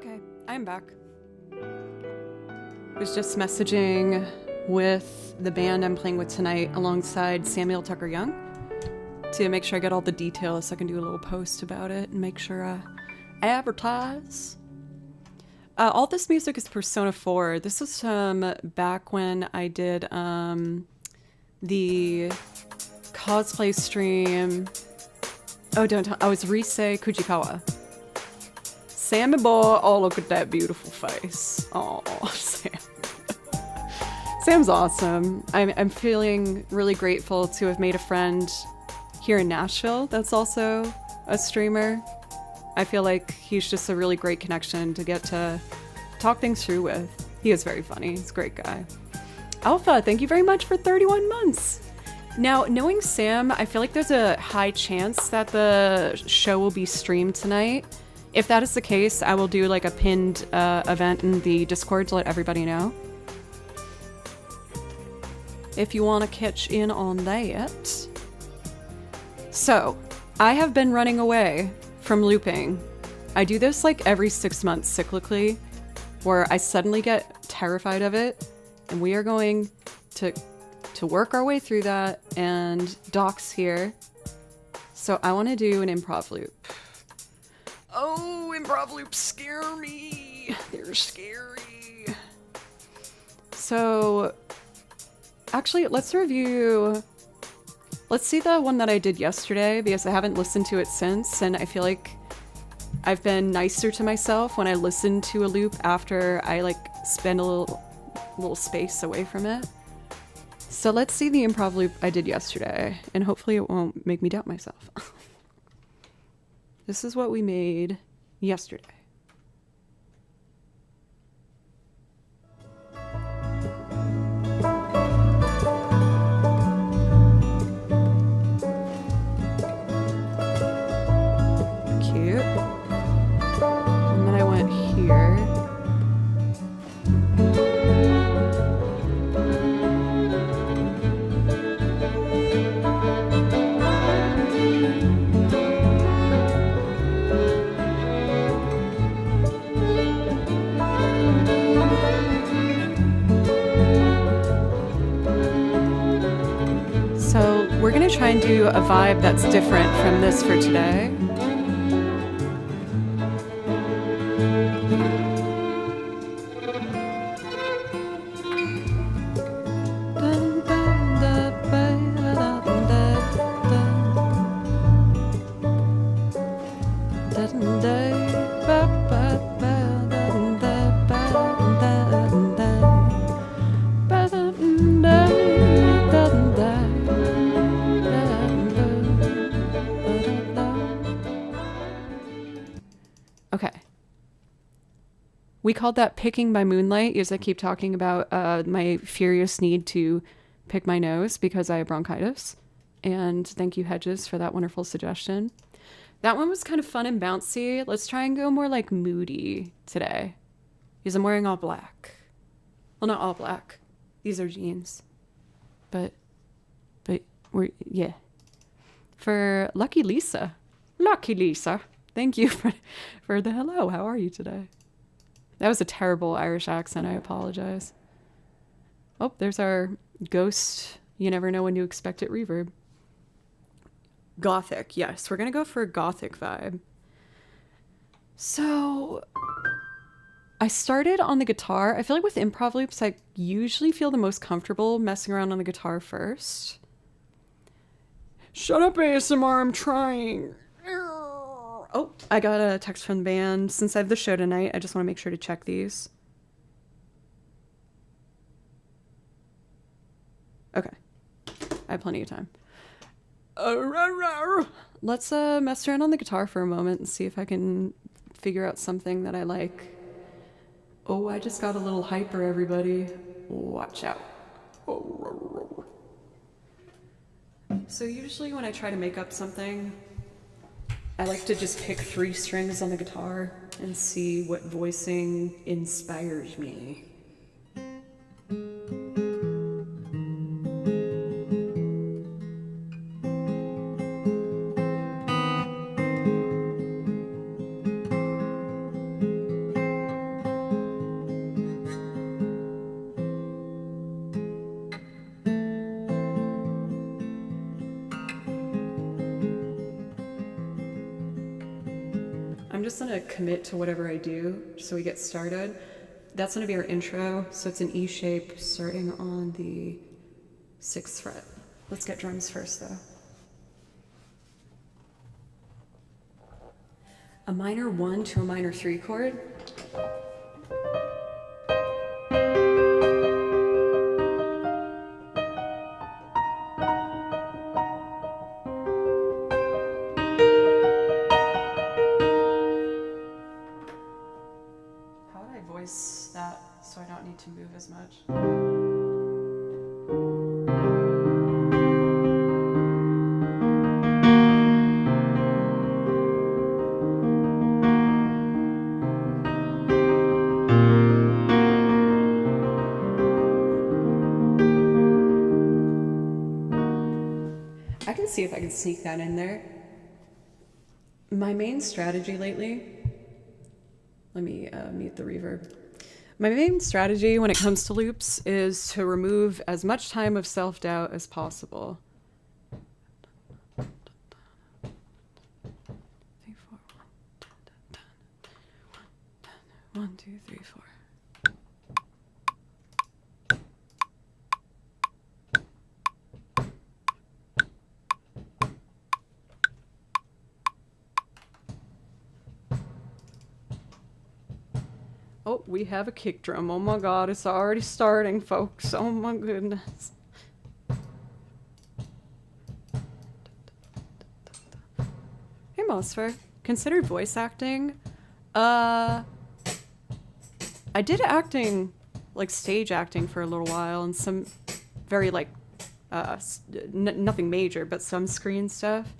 Okay, I'm back. Was just messaging with the band I'm playing with tonight alongside Samuel Tucker Young to make sure I get all the details so I can do a little post about it and make sure I advertise. All this music is Persona 4. This was back when I did the cosplay stream. Oh, don't tell. I was Rise Kujikawa. Sammy boy, oh, look at that beautiful face. Oh, Sam. Sam's awesome. I'm feeling really grateful to have made a friend here in Nashville that's also a streamer. I feel like he's just a really great connection to get to talk things through with. He is very funny. He's a great guy. Alpha, thank you very much for 31 months. Now, knowing Sam, I feel like there's a high chance that the show will be streamed tonight. If that is the case, I will do like a pinned event in the Discord to let everybody know. If you want to catch in on that. So, I have been running away from looping. I do this like every 6 months cyclically, where I suddenly get terrified of it, and we are going to work our way through that, and Doc's here. So I want to do an improv loop. Oh, improv loops scare me. They're scary. So, actually, let's see the one that I did yesterday, because I haven't listened to it since, and I feel like I've been nicer to myself when I listen to a loop after I like spend a little space away from it. So let's see the improv loop I did yesterday, and hopefully it won't make me doubt myself. This is what we made yesterday. Cute. And then I went here. So we're gonna try and do a vibe that's different from this for today. Okay. We called that picking by moonlight, as I keep talking about my furious need to pick my nose because I have bronchitis. And thank you, Hedges, for that wonderful suggestion. That one was kind of fun and bouncy. Let's try and go more like moody today, because I'm wearing all black. Well, not all black. These are jeans. But yeah. For Lucky Lisa. Lucky Lisa. Thank you for the hello. How are you today? That was a terrible Irish accent. I apologize. Oh, there's our ghost. You never know when you expect it reverb. Gothic. Yes, we're going to go for a gothic vibe. So I started on the guitar. I feel like with improv loops, I usually feel the most comfortable messing around on the guitar first. Shut up, ASMR. I'm trying. Oh, I got a text from the band. Since I have the show tonight, I just want to make sure to check these. Okay. I have plenty of time. Let's mess around on the guitar for a moment and see if I can figure out something that I like. Oh, I just got a little hyper, everybody. Watch out. So usually when I try to make up something, I like to just pick 3 strings on the guitar and see what voicing inspires me. just gonna commit to whatever I do so we get started. That's gonna be our intro, so it's an E shape starting on the 6th fret. Let's get drums first though. A minor 1 to a minor 3 chord. How would I voice that so I don't need to move as much? I can see if I can sneak that in there. My main strategy lately, let me mute the reverb. My main strategy when it comes to loops is to remove as much time of self-doubt as possible. 3, 4, 1, 2, 3, 4. Oh, we have a kick drum. Oh my god, it's already starting, folks. Oh my goodness. Hey, Mosfer. Considered voice acting? I did acting, like stage acting for a little while, and some very, like, nothing major, but some screen stuff.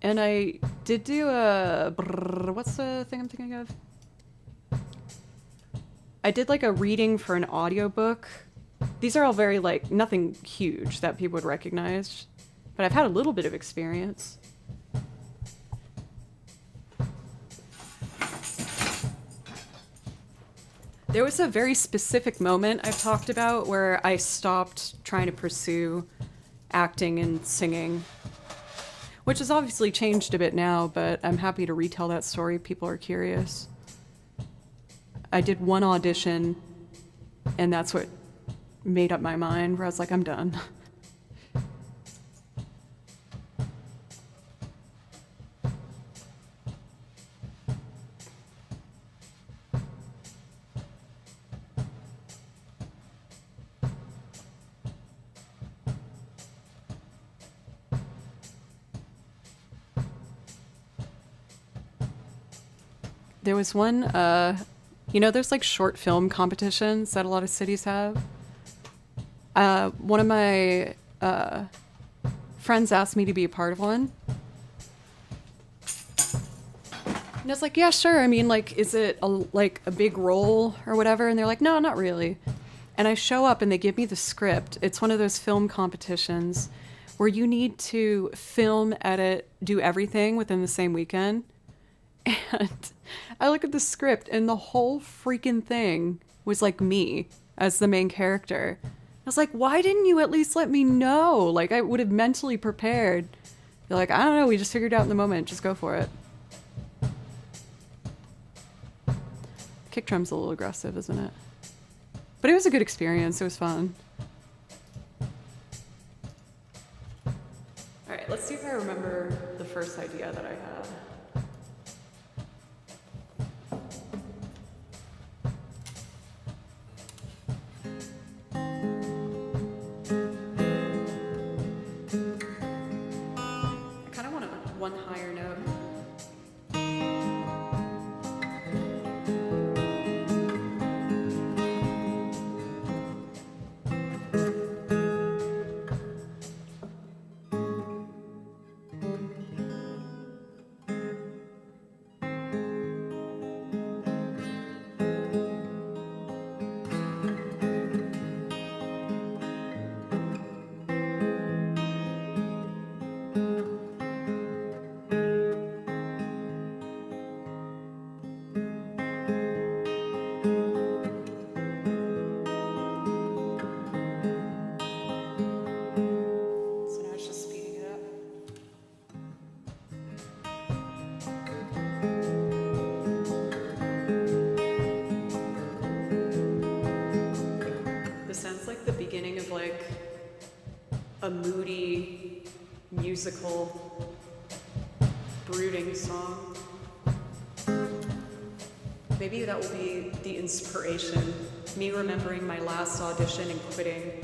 And I did do a... What's the thing I'm thinking of? I did like a reading for an audiobook. These are all very like, nothing huge that people would recognize. But I've had a little bit of experience. There was a very specific moment I've talked about where I stopped trying to pursue acting and singing. Which has obviously changed a bit now, but I'm happy to retell that story if people are curious. I did one audition, and that's what made up my mind, where I was like, I'm done. There was one, you know, there's like short film competitions that a lot of cities have. One of my friends asked me to be a part of one. And I was like, yeah, sure. I mean, like, is it like a big role or whatever? And they're like, no, not really. And I show up and they give me the script. It's one of those film competitions where you need to film, edit, do everything within the same weekend. And I look at the script and the whole freaking thing was like me as the main character. I was like, why didn't you at least let me know? Like, I would have mentally prepared. They're like, I don't know, we just figured it out in the moment. Just go for it. Kick drum's a little aggressive, isn't it? But it was a good experience. It was fun. All right, let's see if I remember the first idea that I had. One higher note. a moody, musical, brooding song. Maybe that will be the inspiration, me remembering my last audition and quitting.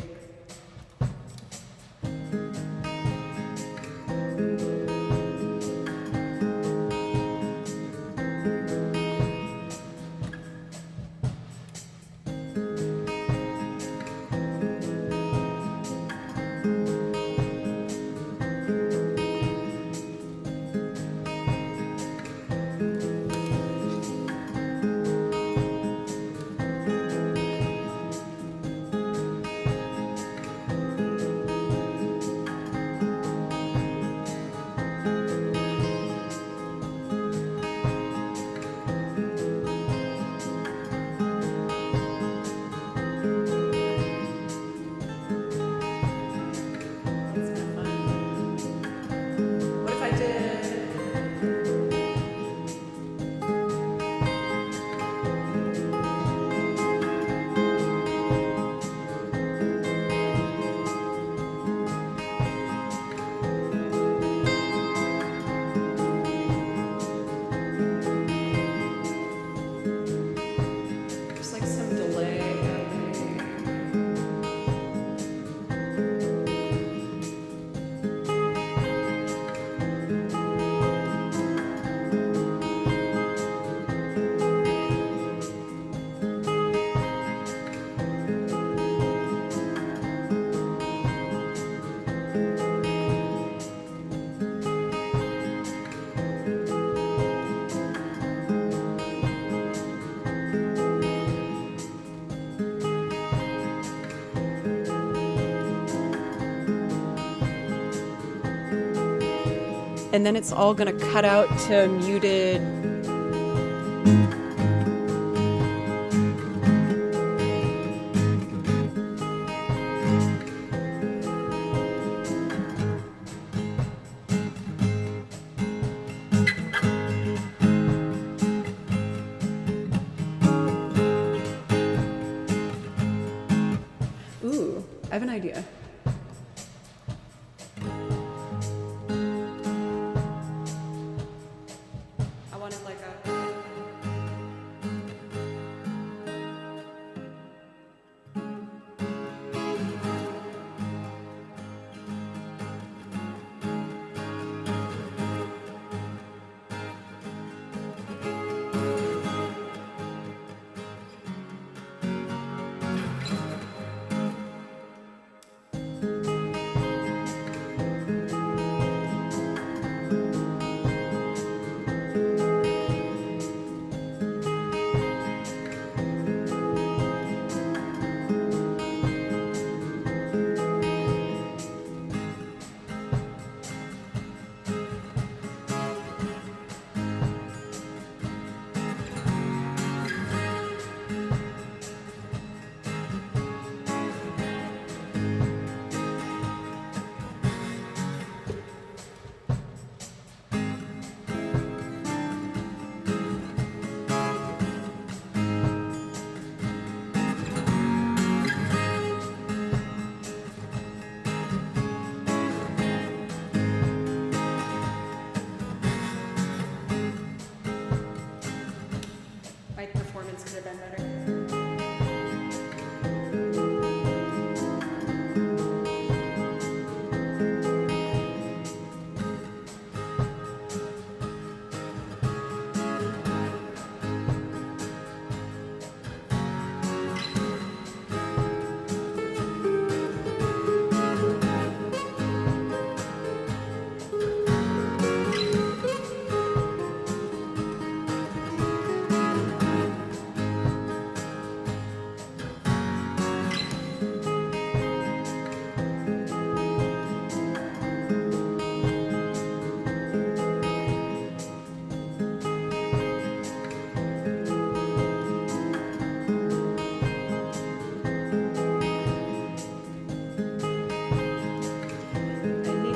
And then it's all gonna cut out to muted. Ooh, I have an idea. I wanted like a... My performance could have been better.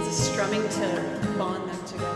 Strumming to bond them together.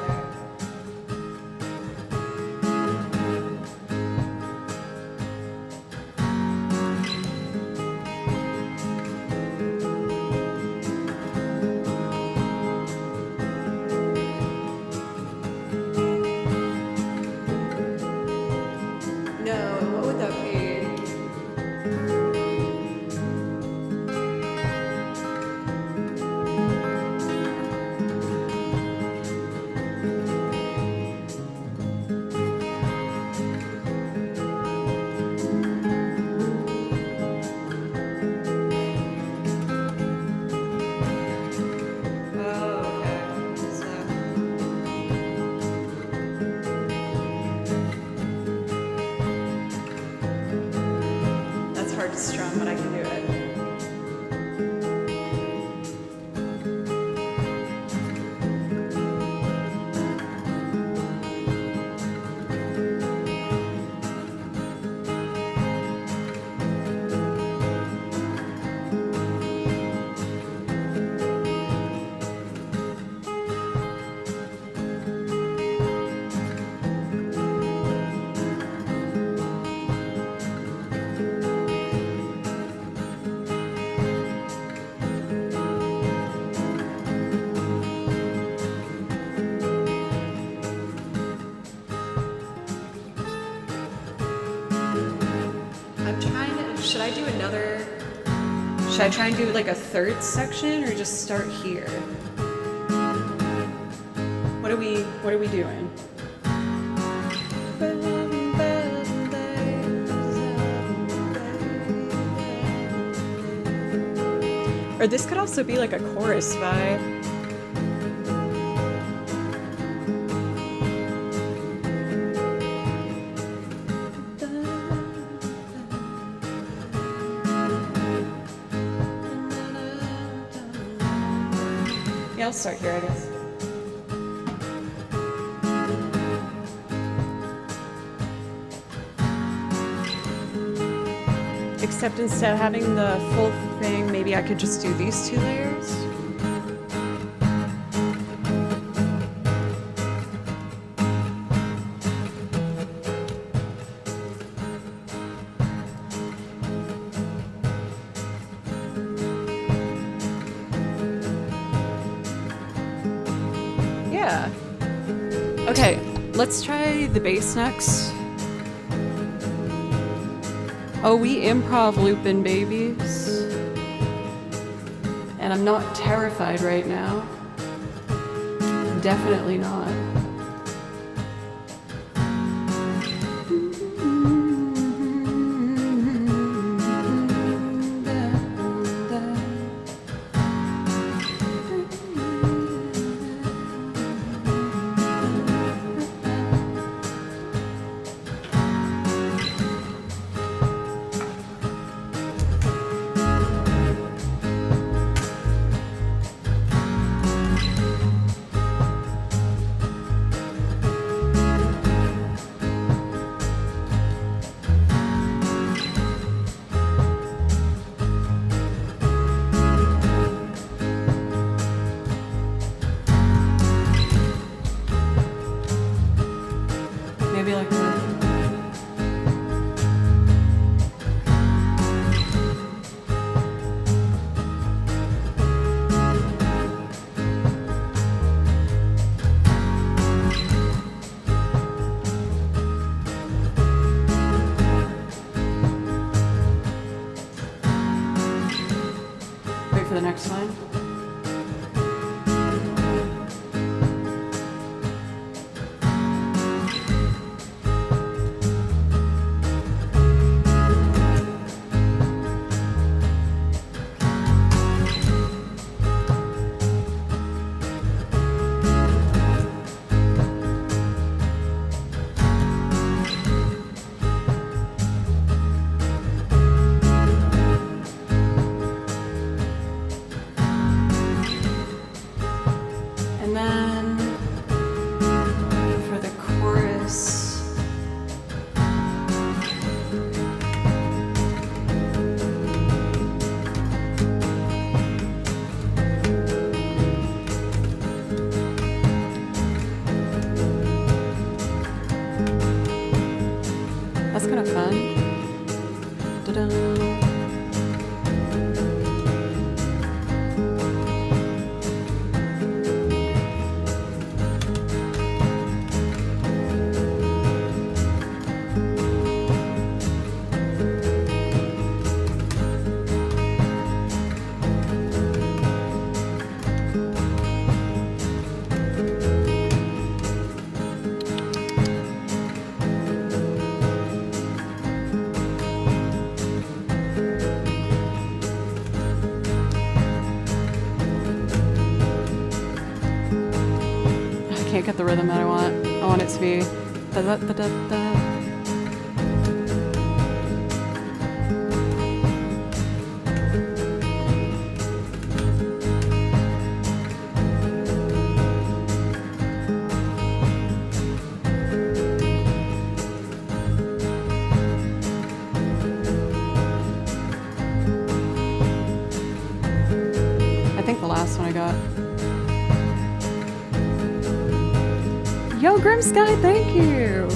strum, but I can do it. Should I do another? Should I try and do like a third section or just start here? What are we doing? Or this could also be like a chorus vibe. Yeah, I'll start here, I guess. Except instead of having the full thing, maybe I could just do these 2 layers. Yeah. Okay, let's try the bass next. Oh, we improv looping, babies. And I'm not terrified right now. Definitely not. Maybe like that. Wait for the next line. And then for the chorus, that's kind of fun. Da-da. I can't get the rhythm that I want. I want it to be da da da da da. that. Yo, Grim Sky, thank you.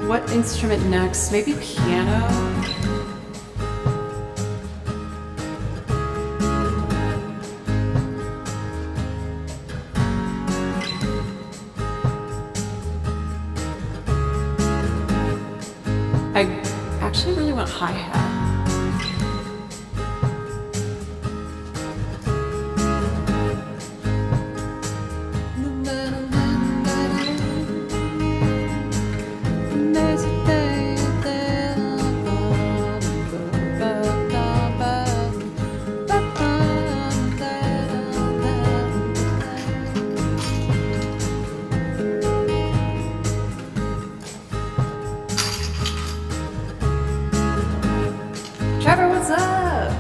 What instrument next? Maybe piano? I actually really want hi-hat. Trevor, what's up?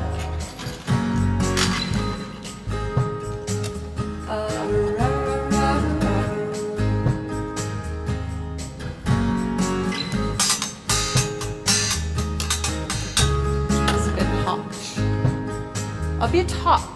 It's a bit hot. A bit hot.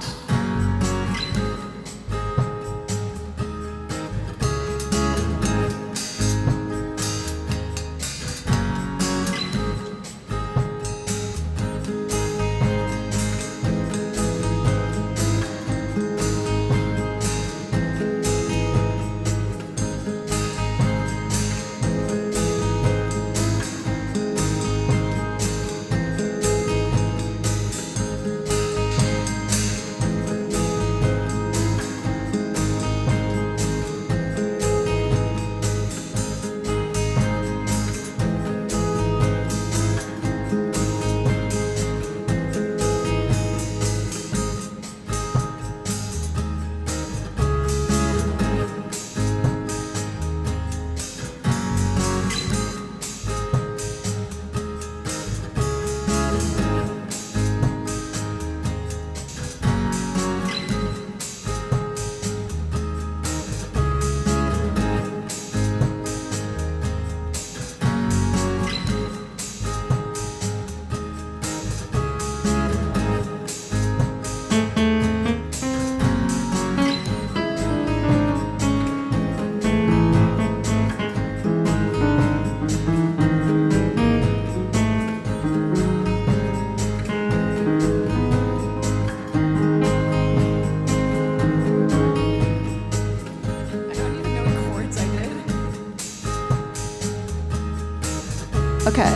Okay,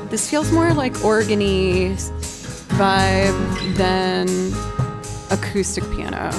this feels more like organ-y vibe than acoustic piano.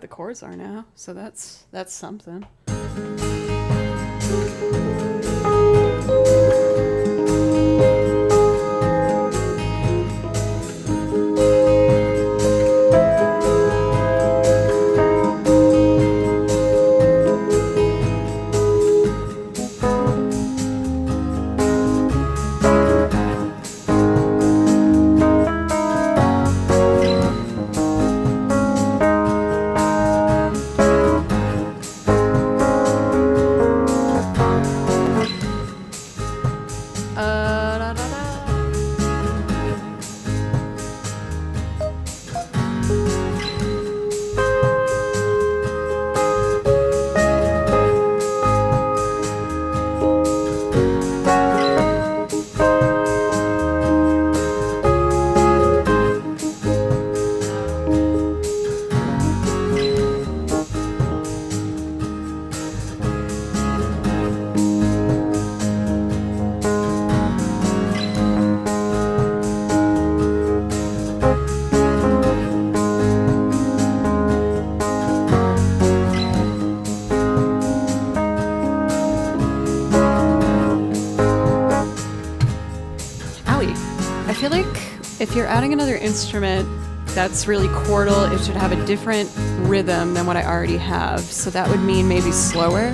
The chords are now, so that's something. I feel like if you're adding another instrument that's really chordal, it should have a different rhythm than what I already have. So that would mean maybe slower.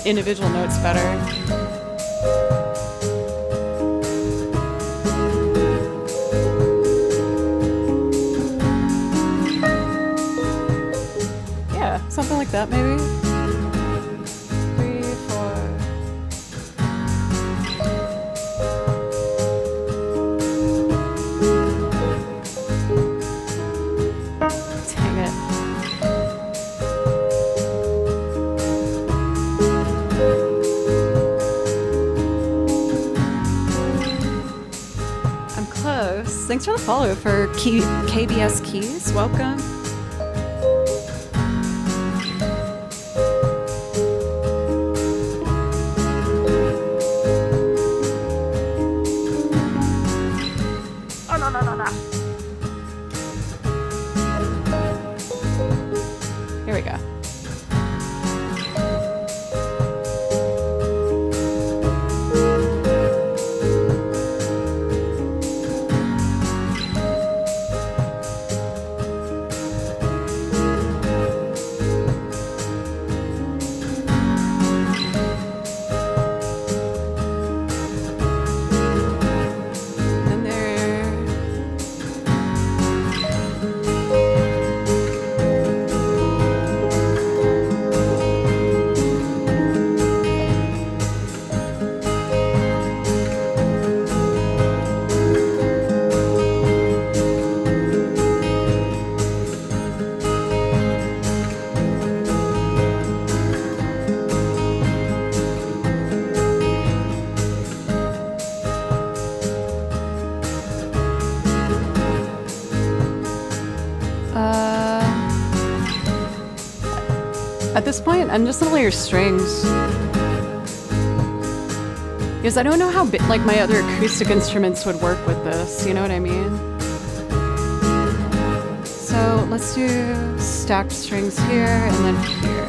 Individual notes better. Yeah, something like that maybe. 3, 4. Dang it. Thanks for the follow for KBS Keys. Welcome. Oh, no. Here we go. At this point, I'm just gonna layer strings. Because I don't know how like my other acoustic instruments would work with this, you know what I mean? So let's do stacked strings here and then here.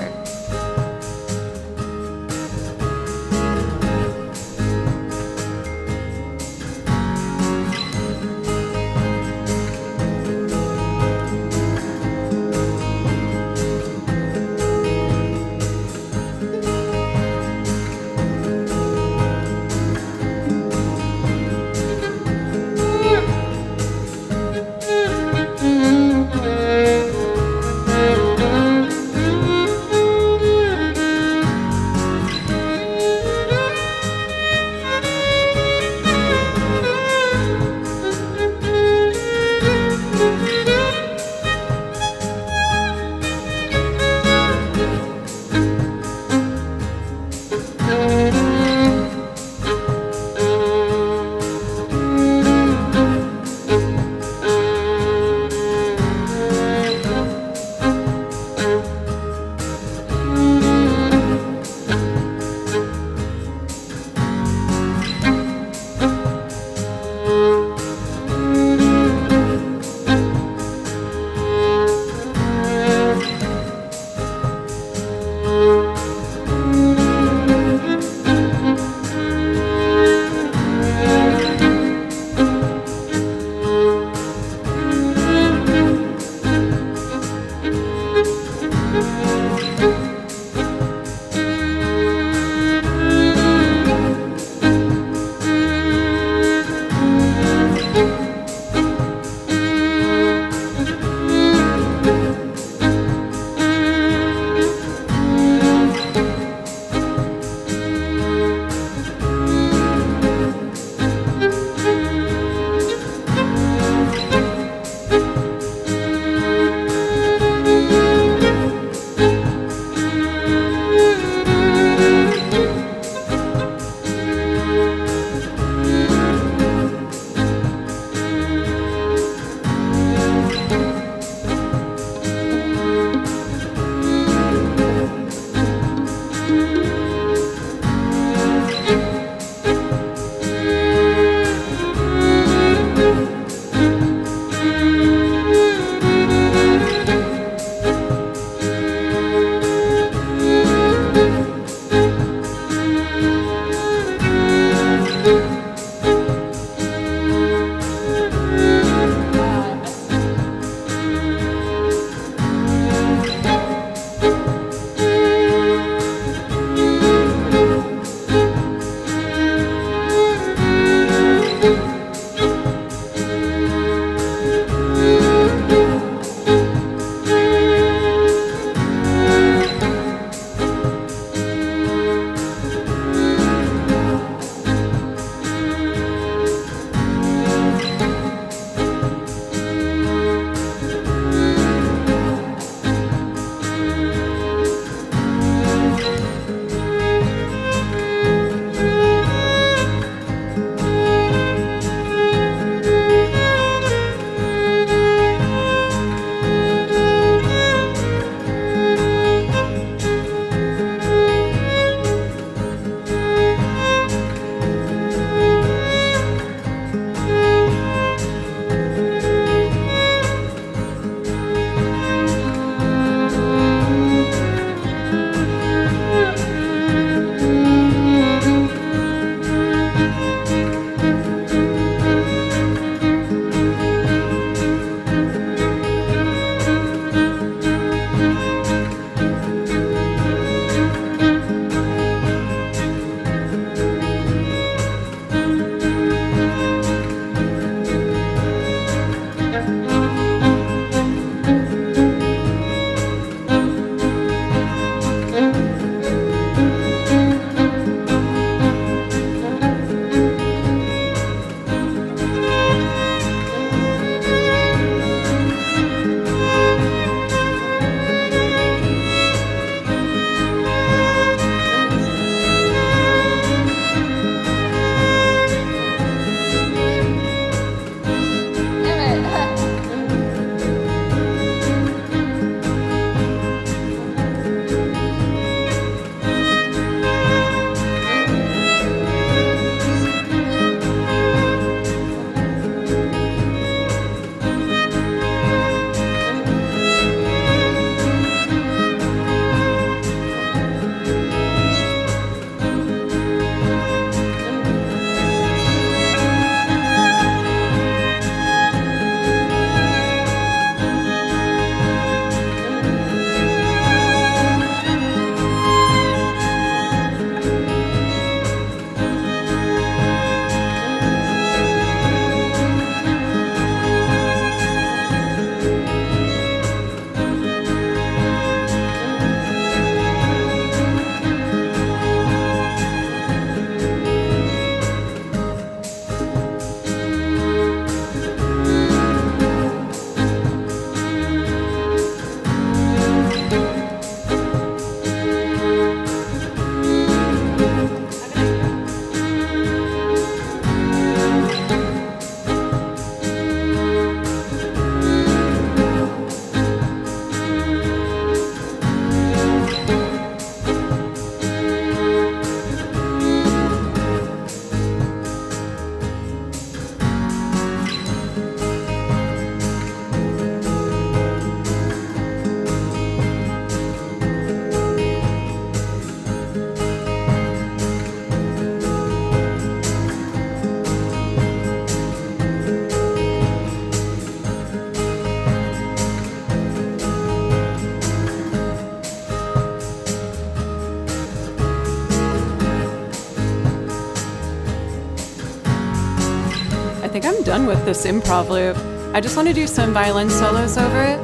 think I'm done with this improv loop. I just want to do some violin solos over it.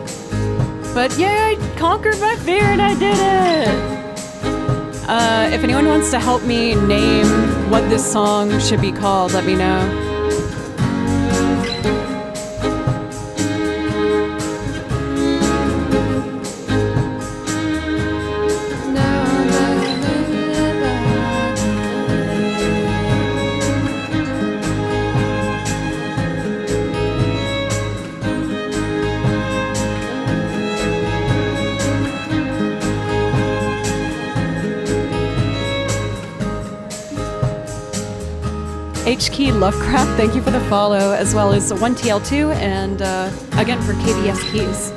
But yeah, I conquered my fear and I did it! If anyone wants to help me name what this song should be called, let me know. HKey Lovecraft, thank you for the follow, as well as 1TL2 and again for KBS Keys.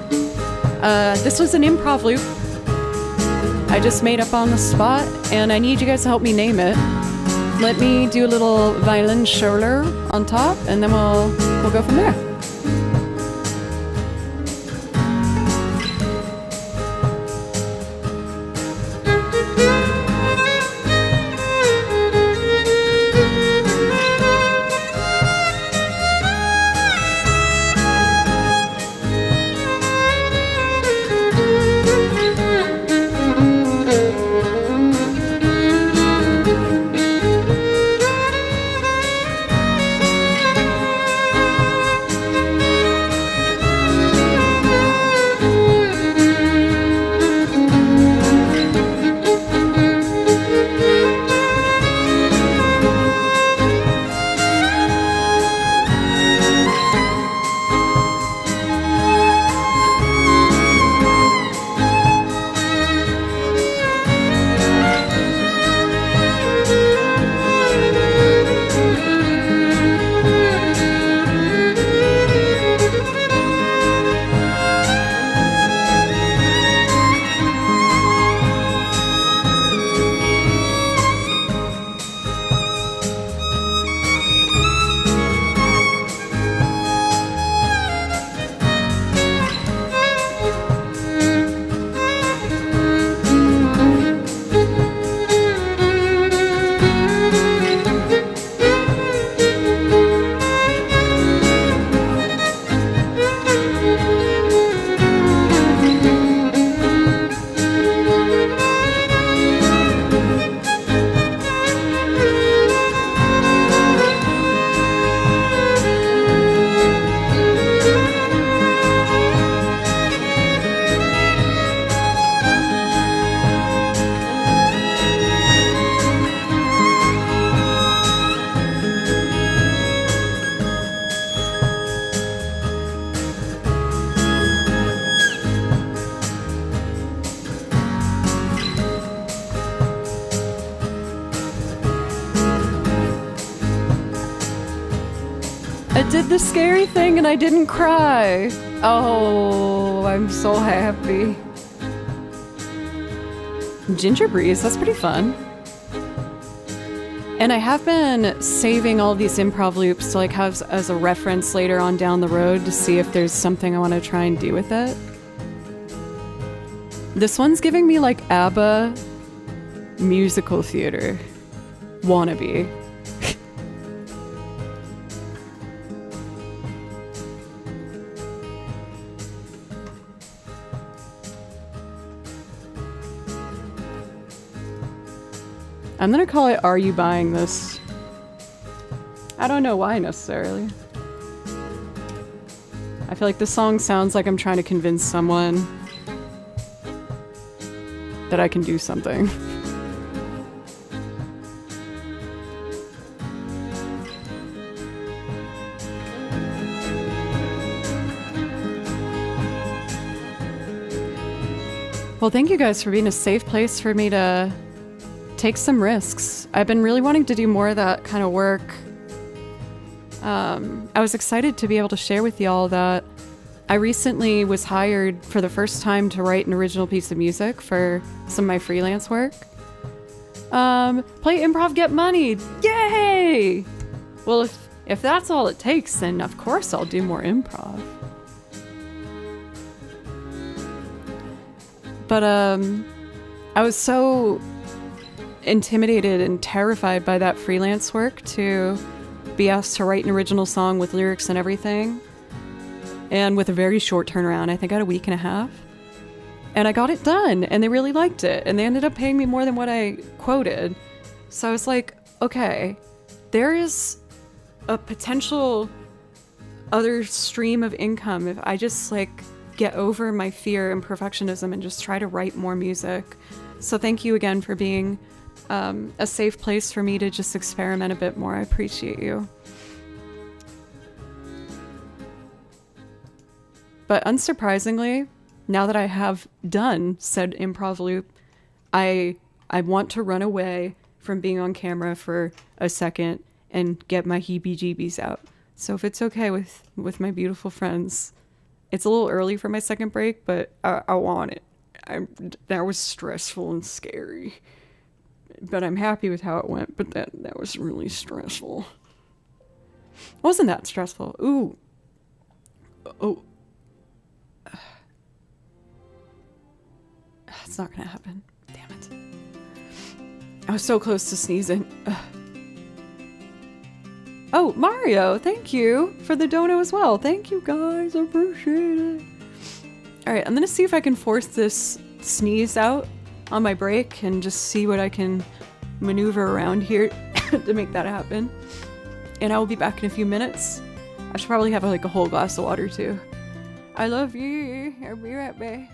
This was an improv loop I just made up on the spot, and I need you guys to help me name it. Let me do a little violin solo on top, and then we'll go from there. I did the scary thing and I didn't cry. Oh, I'm so happy. Ginger Breeze, that's pretty fun. And I have been saving all these improv loops to like have as a reference later on down the road to see if there's something I want to try and do with it. This one's giving me like ABBA musical theater wannabe. I'm gonna call it Are You Buying This? I don't know why necessarily. I feel like this song sounds like I'm trying to convince someone that I can do something. Well, thank you guys for being a safe place for me to take some risks. I've been really wanting to do more of that kind of work. I was excited to be able to share with y'all that I recently was hired for the first time to write an original piece of music for some of my freelance work. Play improv, get money! Yay! Well, if that's all it takes, then of course I'll do more improv. But I was so intimidated and terrified by that freelance work to be asked to write an original song with lyrics and everything. And with a very short turnaround, I think I had a week and a half. And I got it done, and they really liked it. And they ended up paying me more than what I quoted. So I was like, okay, there is a potential other stream of income if I just like get over my fear and perfectionism and just try to write more music. So thank you again for being a safe place for me to just experiment a bit more. I appreciate you. But unsurprisingly, now that I have done said improv loop, I want to run away from being on camera for a second and get my heebie-jeebies out. So if it's okay with my beautiful friends, it's a little early for my second break, but I want it. That was stressful and scary. But I'm happy with how it went, but that was really stressful. It wasn't that stressful. Ooh. Oh. It's not gonna happen. Damn it. I was so close to sneezing. Ugh. Oh, Mario, thank you for the dono as well. Thank you guys, I appreciate it. Alright, I'm gonna see if I can force this sneeze out on my break and just see what I can maneuver around here to make that happen. And I will be back in a few minutes. I should probably have like a whole glass of water too. I love you. I'll be right back.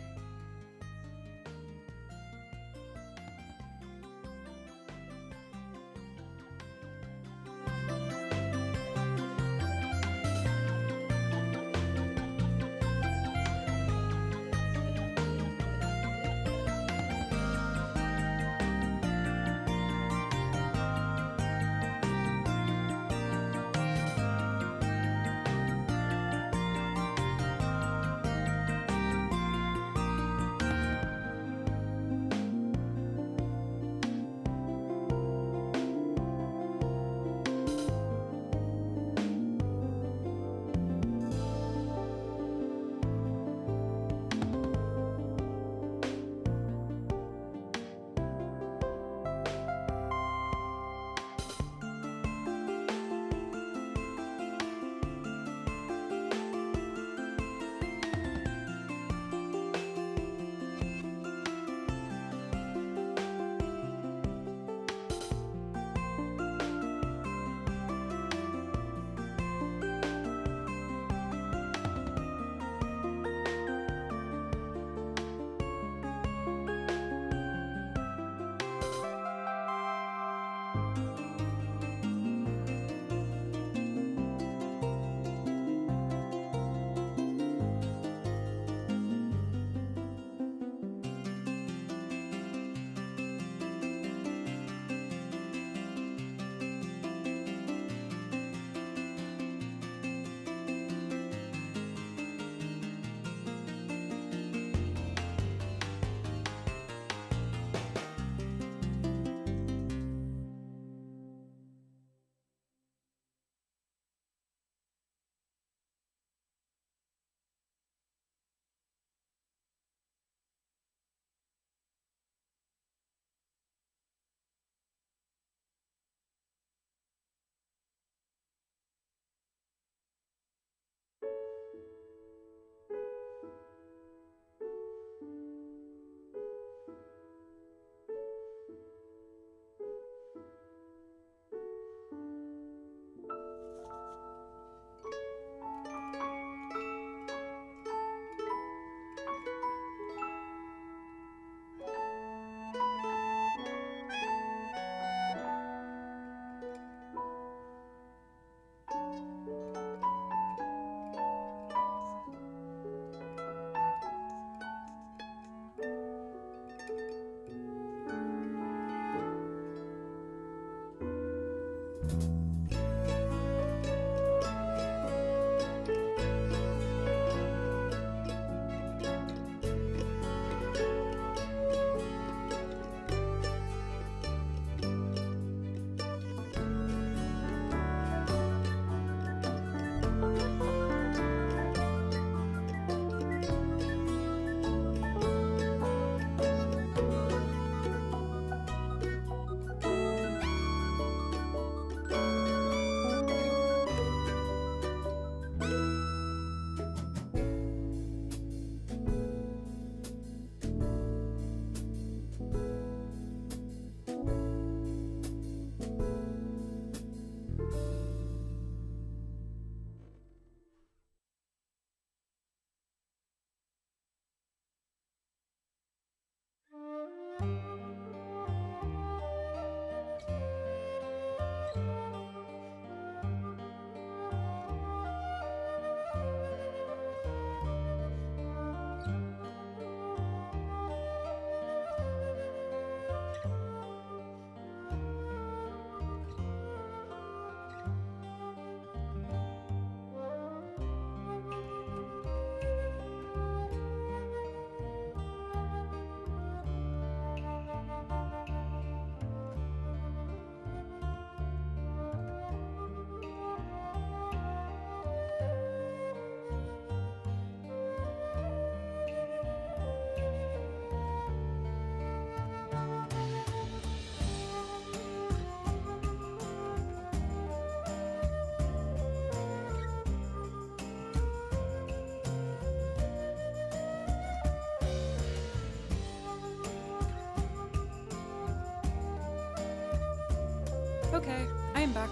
Okay, I am back.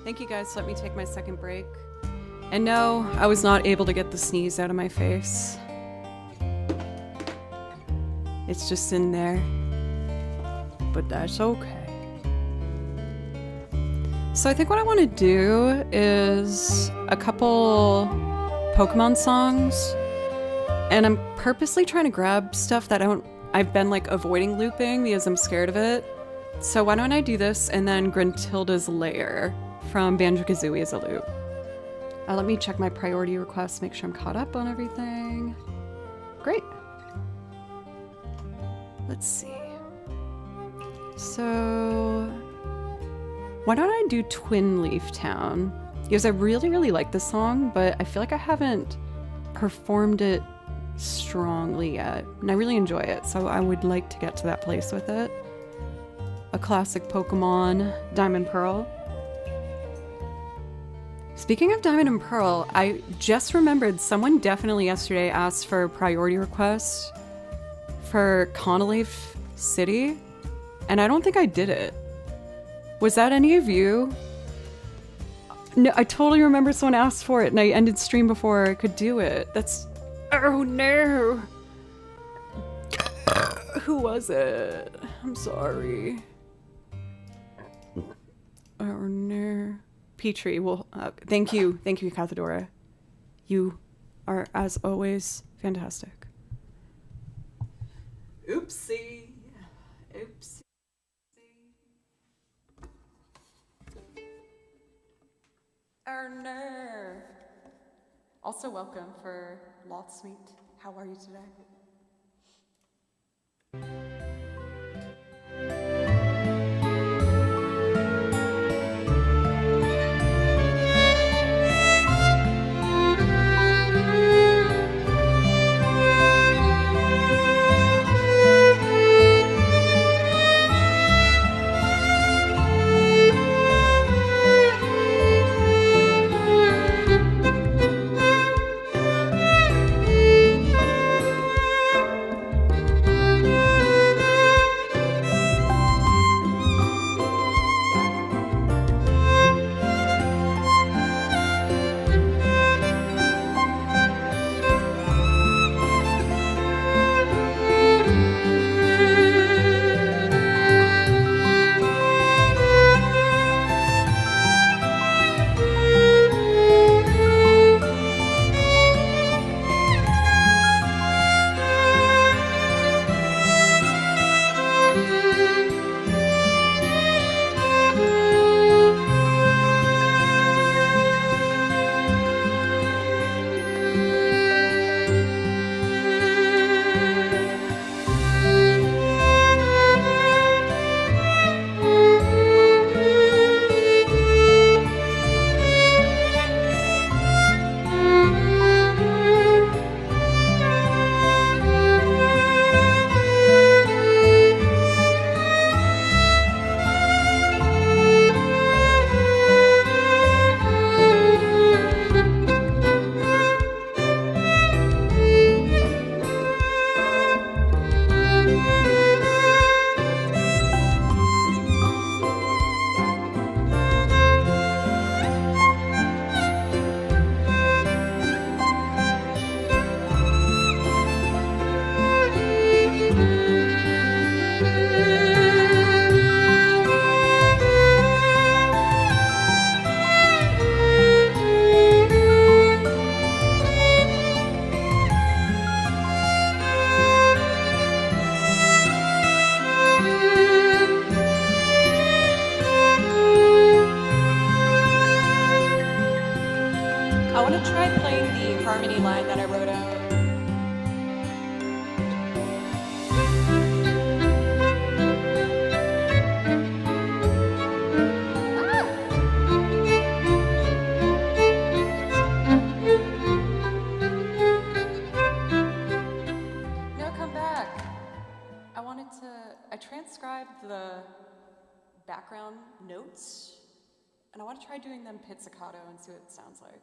Thank you guys. Let me take my second break. And no, I was not able to get the sneeze out of my face. It's just in there. But that's okay. So I think what I want to do is a couple Pokemon songs. And I'm purposely trying to grab stuff that I've been like avoiding looping because I'm scared of it. So why don't I do this and then Gruntilda's Lair from Banjo-Kazooie as a loop. Let me check my priority requests, make sure I'm caught up on everything. Great. Let's see. So why don't I do Twin Leaf Town? Because I really, really like this song, but I feel like I haven't performed it strongly yet. And I really enjoy it, so I would like to get to that place with it. A classic Pokemon, Diamond Pearl. Speaking of Diamond and Pearl, I just remembered someone definitely yesterday asked for a priority request for Conolith City, and I don't think I did it. Was that any of you? No, I totally remember someone asked for it and I ended stream before I could do it. That's... Oh no! Who was it? I'm sorry. Oh no. Petrie, well, thank you, Cathedora. You are, as always, fantastic. Oopsie. Oopsie. Oh no. Also welcome for Loth Sweet. How are you today? I want to try playing the harmony line that I wrote out. No, come back. I transcribed the background notes, and I want to try doing them pizzicato and see what it sounds like.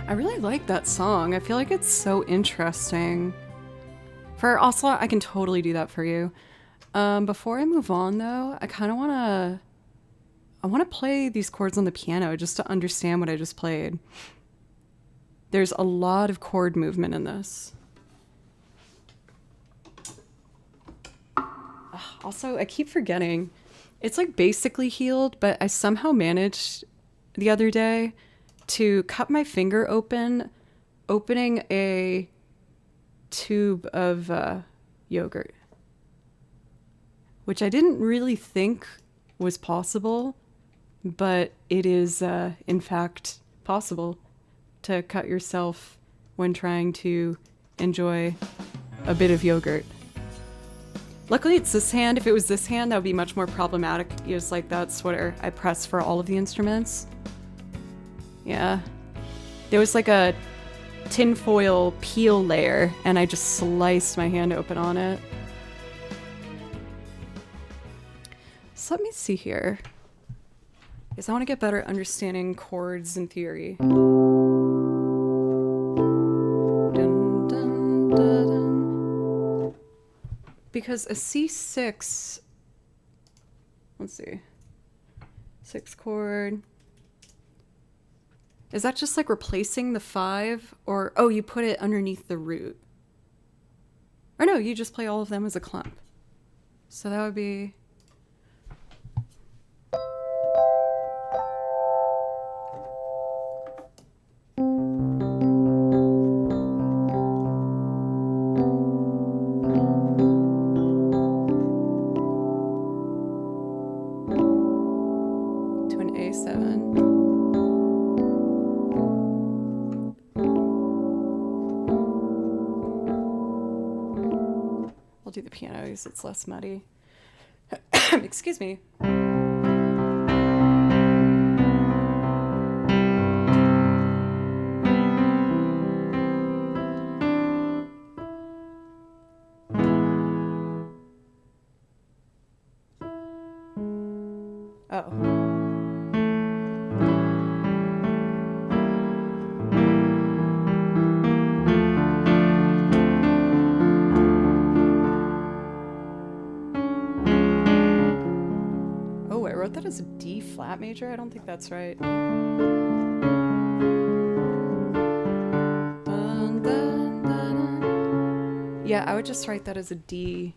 I really like that song. I feel like it's so interesting. For Ocelot, I can totally do that for you. Before I move on, though, I want to play these chords on the piano just to understand what I just played. There's a lot of chord movement in this. Also, I keep forgetting. It's like basically healed, but I somehow managed the other day to cut my finger open, opening a tube of yogurt, which I didn't really think was possible, but it is in fact possible to cut yourself when trying to enjoy a bit of yogurt. Luckily it's this hand. If it was this hand, that would be much more problematic. It's like that's what I press for all of the instruments. Yeah. There was like a tinfoil peel layer, and I just sliced my hand open on it. So let me see here. Because I want to get better understanding chords in theory. Dun, dun, dun, dun. Because a C6, let's see, 6 chord. Is that just like replacing the 5? Or, oh, you put it underneath the root. Or no, you just play all of them as a clump. So that would be... I'll do the piano because it's less muddy. Excuse me. Oh. Oh, I wrote that as a D flat major? I don't think that's right. Dun, dun, dun, dun. Yeah, I would just write that as a D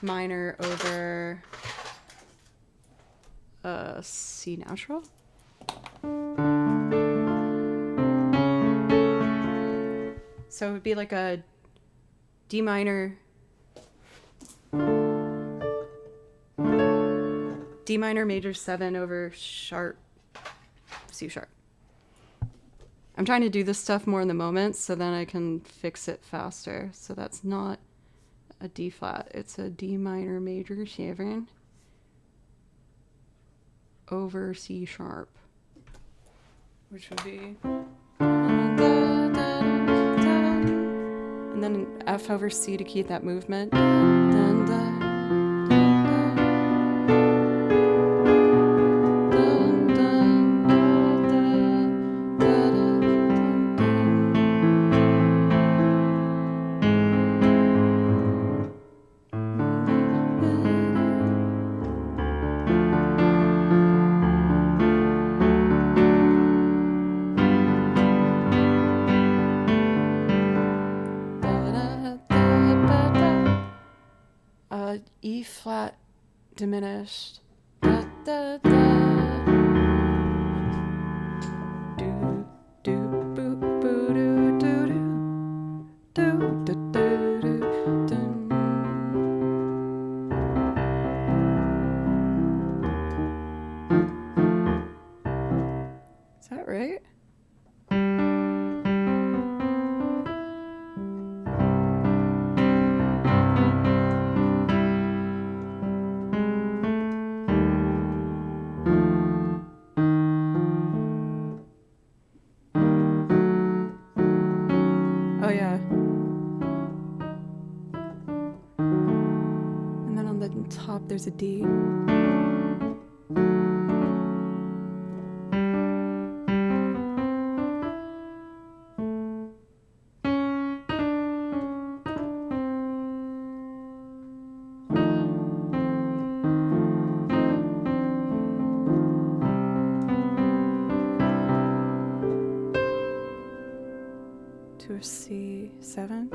minor over C natural. So it would be like a D minor, D minor major 7 over sharp, C sharp. I'm trying to do this stuff more in the moment so then I can fix it faster. So that's not a D flat, it's a D minor major 7 over C sharp, which would be, and then an F over C to keep that movement. Dun, dun, dun, dun, dun, dun, dun, E flat diminished. Da, da, da. Do, do, boo, boo, do, do, do, do, do, do, do, dum. Is that right? Oh yeah. And then on the top there's a D. To a C7.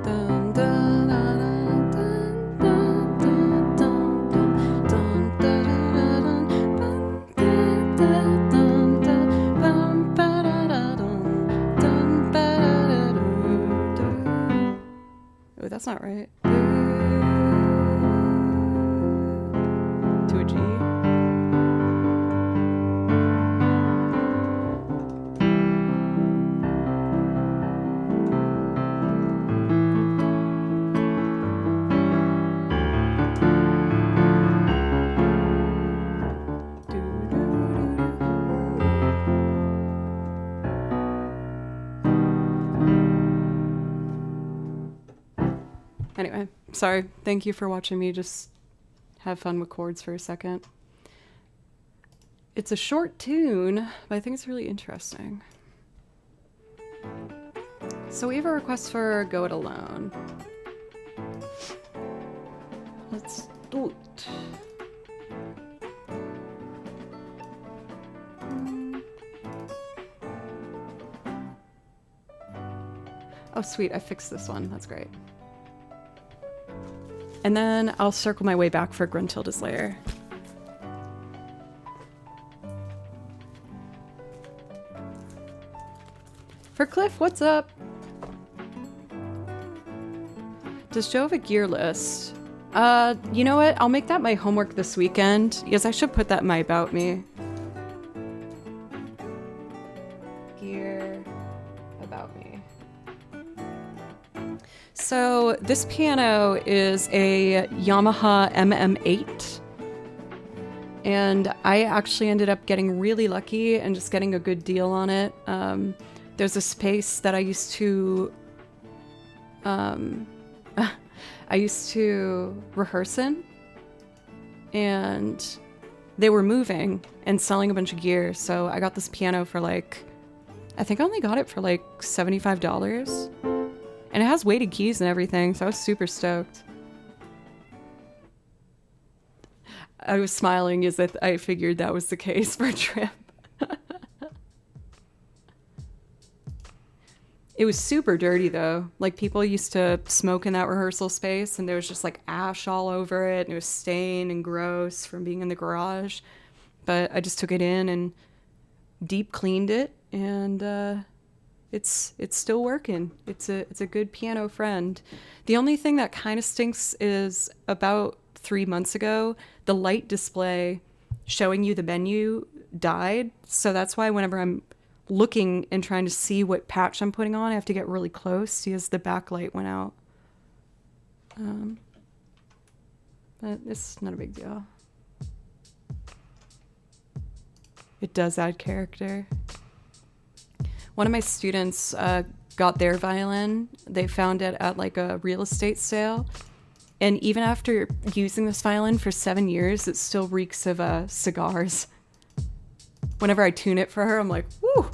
Dun, dun, dun, dun, dun, dun, dun, dun, dun, dun, dun, dun, bum, ba-da-da-dum, dum, ba-da-da-doo-doo. Oh, that's not right. To a G. Anyway, sorry. Thank you for watching me just have fun with chords for a second. It's a short tune, but I think it's really interesting. So we have a request for Go It Alone. Let's do it. Oh, sweet. I fixed this one. That's great. And then I'll circle my way back for Gruntilda's Lair. For Cliff, what's up? Does Joe have a gear list? You know what? I'll make that my homework this weekend. Yes, I should put that in my About Me. Gear About Me. So this piano is a Yamaha MM8. And I actually ended up getting really lucky and just getting a good deal on it. There's a space that I used to rehearse in, and they were moving and selling a bunch of gear. So I got this piano for like, I think I only got it for like $75. And it has weighted keys and everything, so I was super stoked. I was smiling as if I figured that was the case for a trip. It was super dirty though. Like people used to smoke in that rehearsal space and there was just like ash all over it and it was stained and gross from being in the garage. But I just took it in and deep cleaned it and it's still working. It's a good piano friend. The only thing that kind of stinks is about 3 months ago, the light display showing you the menu died. So that's why whenever I'm looking and trying to see what patch I'm putting on, I have to get really close because the backlight went out. But it's not a big deal. It does add character. One of my students got their violin. They found it at like a real estate sale. And even after using this violin for 7 years, it still reeks of cigars. Whenever I tune it for her, I'm like, woo,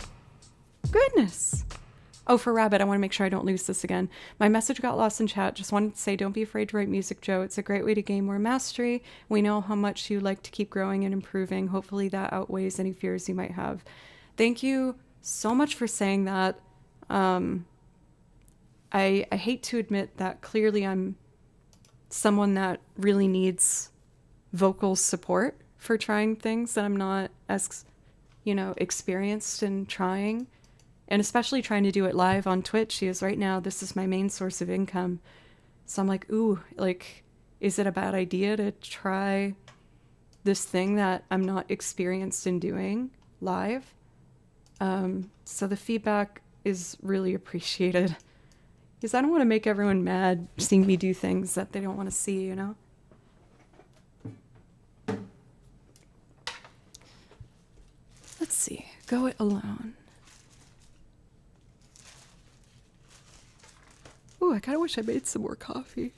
goodness. Oh, for Rabbit, I want to make sure I don't lose this again. My message got lost in chat. Just wanted to say, don't be afraid to write music, Joe. It's a great way to gain more mastery. We know how much you like to keep growing and improving. Hopefully that outweighs any fears you might have. Thank you so much for saying that. I hate to admit that clearly I'm someone that really needs vocal support for trying things that I'm not as, experienced in trying, and especially trying to do it live on Twitch. Because right now this is my main source of income. So I'm like, ooh, like, is it a bad idea to try this thing that I'm not experienced in doing live? So the feedback is really appreciated. Because I don't want to make everyone mad seeing me do things that they don't want to see, Let's see. Go it alone. Ooh, I kind of wish I made some more coffee.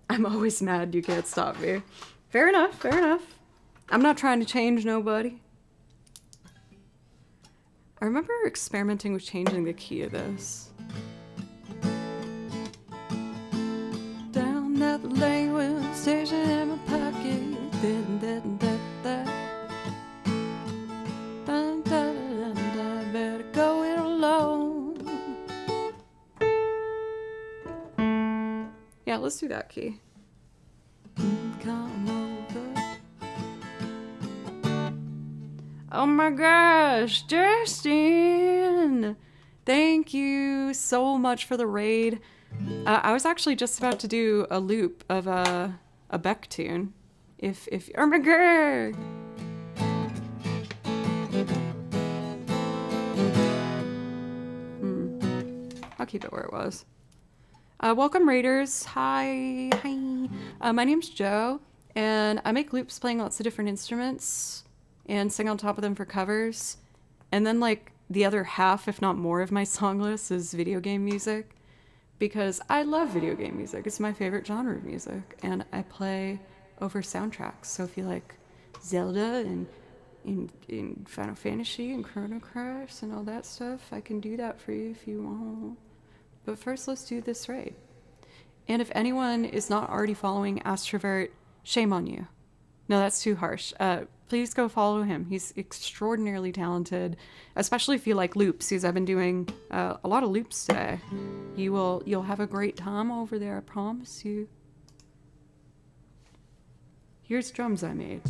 I'm always mad you can't stop me. Fair enough, fair enough. I'm not trying to change nobody. I remember experimenting with changing the key of this. Down at the lane with station in my pocket. Better go it alone. Yeah, let's do that key. Come over. Oh my gosh, Justin! Thank you so much for the raid. I was actually just about to do a loop of a Beck tune. If oh my god! I'll keep it where it was. Welcome raiders. Hi. My name's Joe, and I make loops playing lots of different instruments and sing on top of them for covers. And then like the other half, if not more, of my song list is video game music, because I love video game music. It's my favorite genre of music, and I play over soundtracks. So if you like Zelda and in Final Fantasy and Chrono Cross and all that stuff, I can do that for you if you want. But first, let's do this raid. And if anyone is not already following Astrovert, shame on you. No, that's too harsh. Please go follow him. He's extraordinarily talented, especially if you like loops, because I've been doing a lot of loops today. You'll have a great time over there, I promise you. Here's drums I made.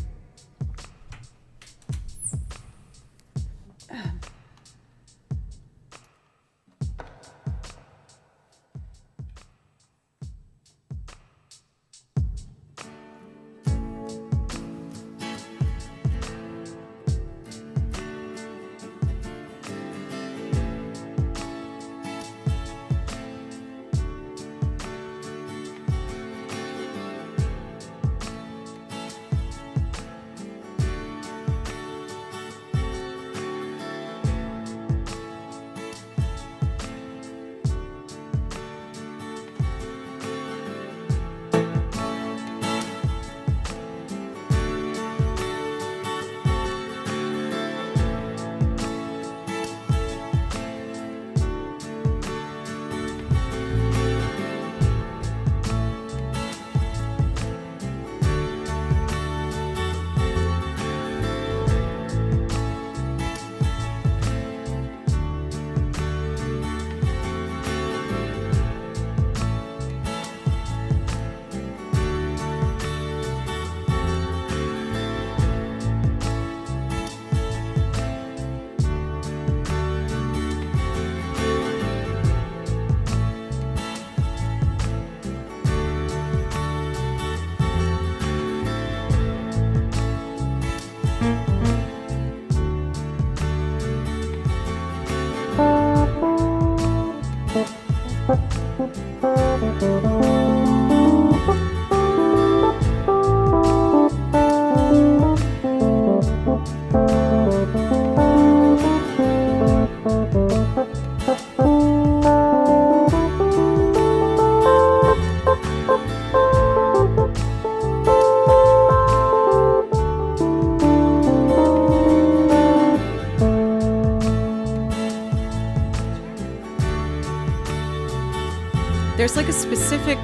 There's like a specific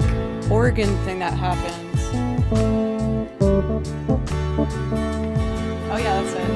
organ thing that happens. Oh yeah, that's it.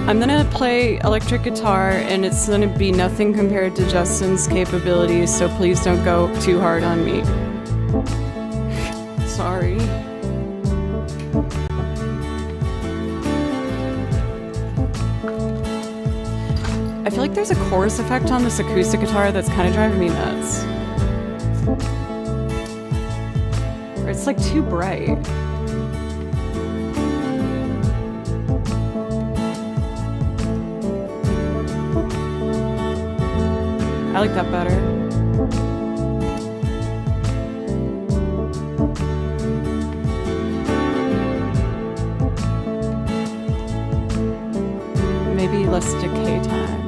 I'm gonna play electric guitar, and it's gonna be nothing compared to Justin's capabilities, so please don't go too hard on me. Sorry. I feel like there's a chorus effect on this acoustic guitar that's kind of driving me nuts. Or it's like too bright. I like that better. Maybe less decay time.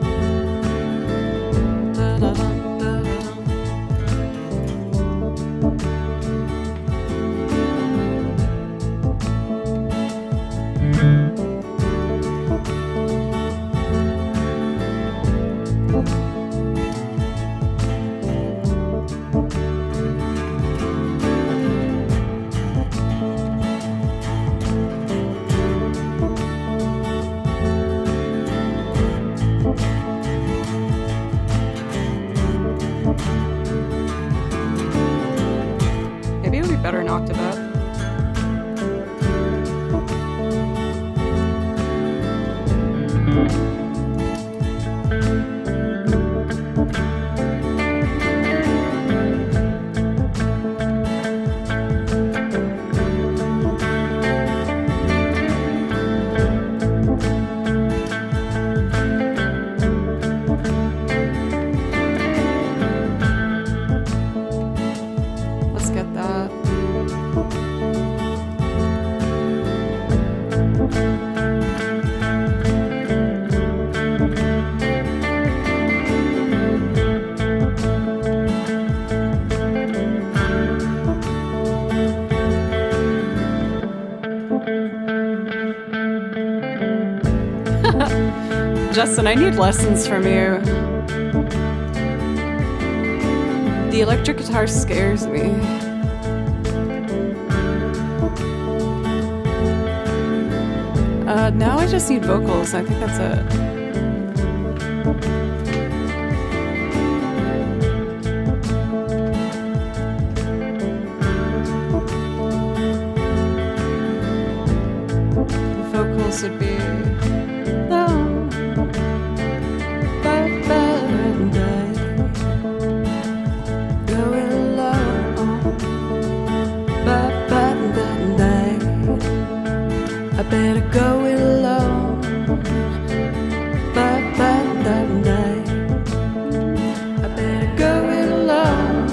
Maybe it would be better an octave up. Let's get that. Justin, I need lessons from you. The electric guitar scares me. Now I just need vocals. I think that's it. Vocals would be. I better go it alone. I better go it alone. I better go it alone.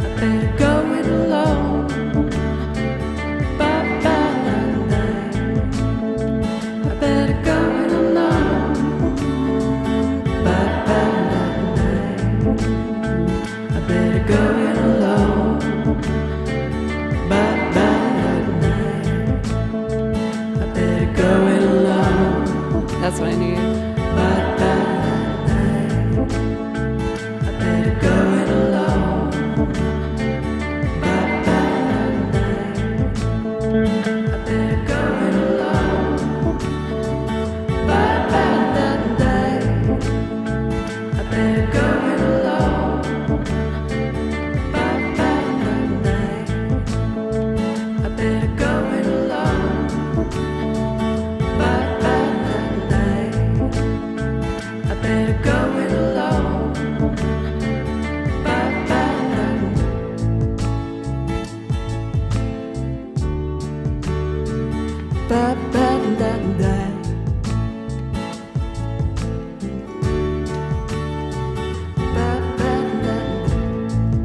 I better go it alone. I better go it alone. That's what I need. I better go it alone. I better go it alone. I better go it alone. I better go it alone.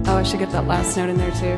Oh, I should get that last note in there too.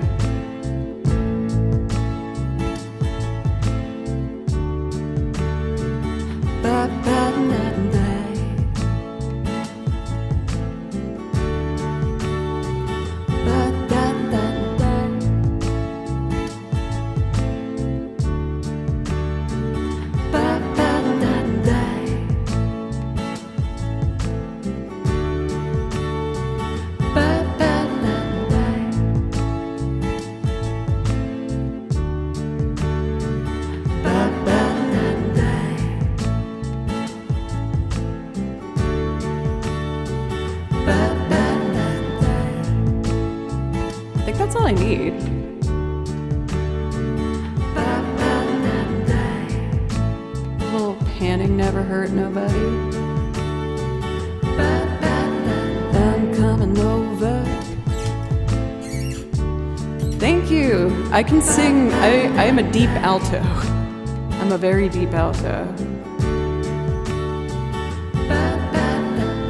I think that's all I need. A little panning never hurt nobody. I'm coming over. Thank you. I can sing. I am a deep alto. I'm a very deep alto.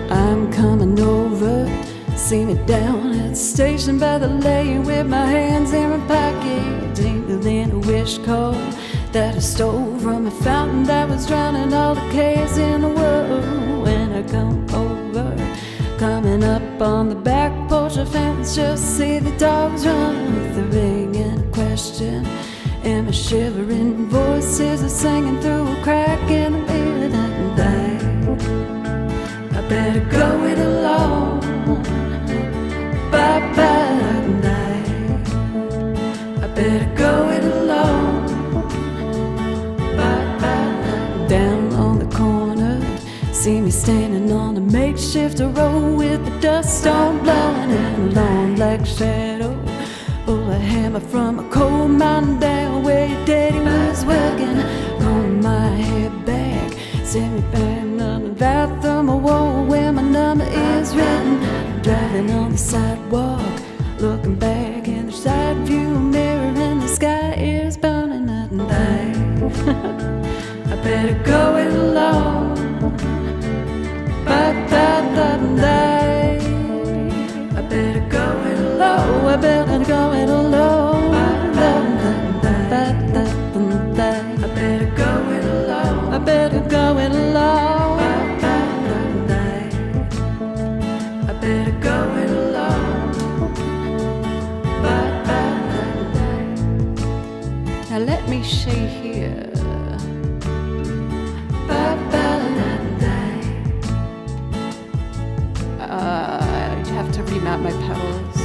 I'm coming over. See me down at the station by the lane with my hands in my pocket, jingling a wish card that I stole from a fountain that was drowning all the chaos in the world. When I come over, coming up on the back porch, I fence just see the dogs run with a ring and a question, and my shivering voices are singing through a crack in the midnight. I better go it alone. I better go it alone. Down on the corner, see me standing on a makeshift road with the dust storm blowing and a long black shadow. Pull a hammer from a coal mine down where your daddy was working. Comb my hair back, send me back on the bathroom wall where my number is written. Driving on the sidewalk, looking back in the side view mirror, and the sky is burning at night. I better go it alone. I better go it alone. I better go it alone. I better go it alone. I better go it alone. I better go it alone. Now let me see here. I have to remount my pedals.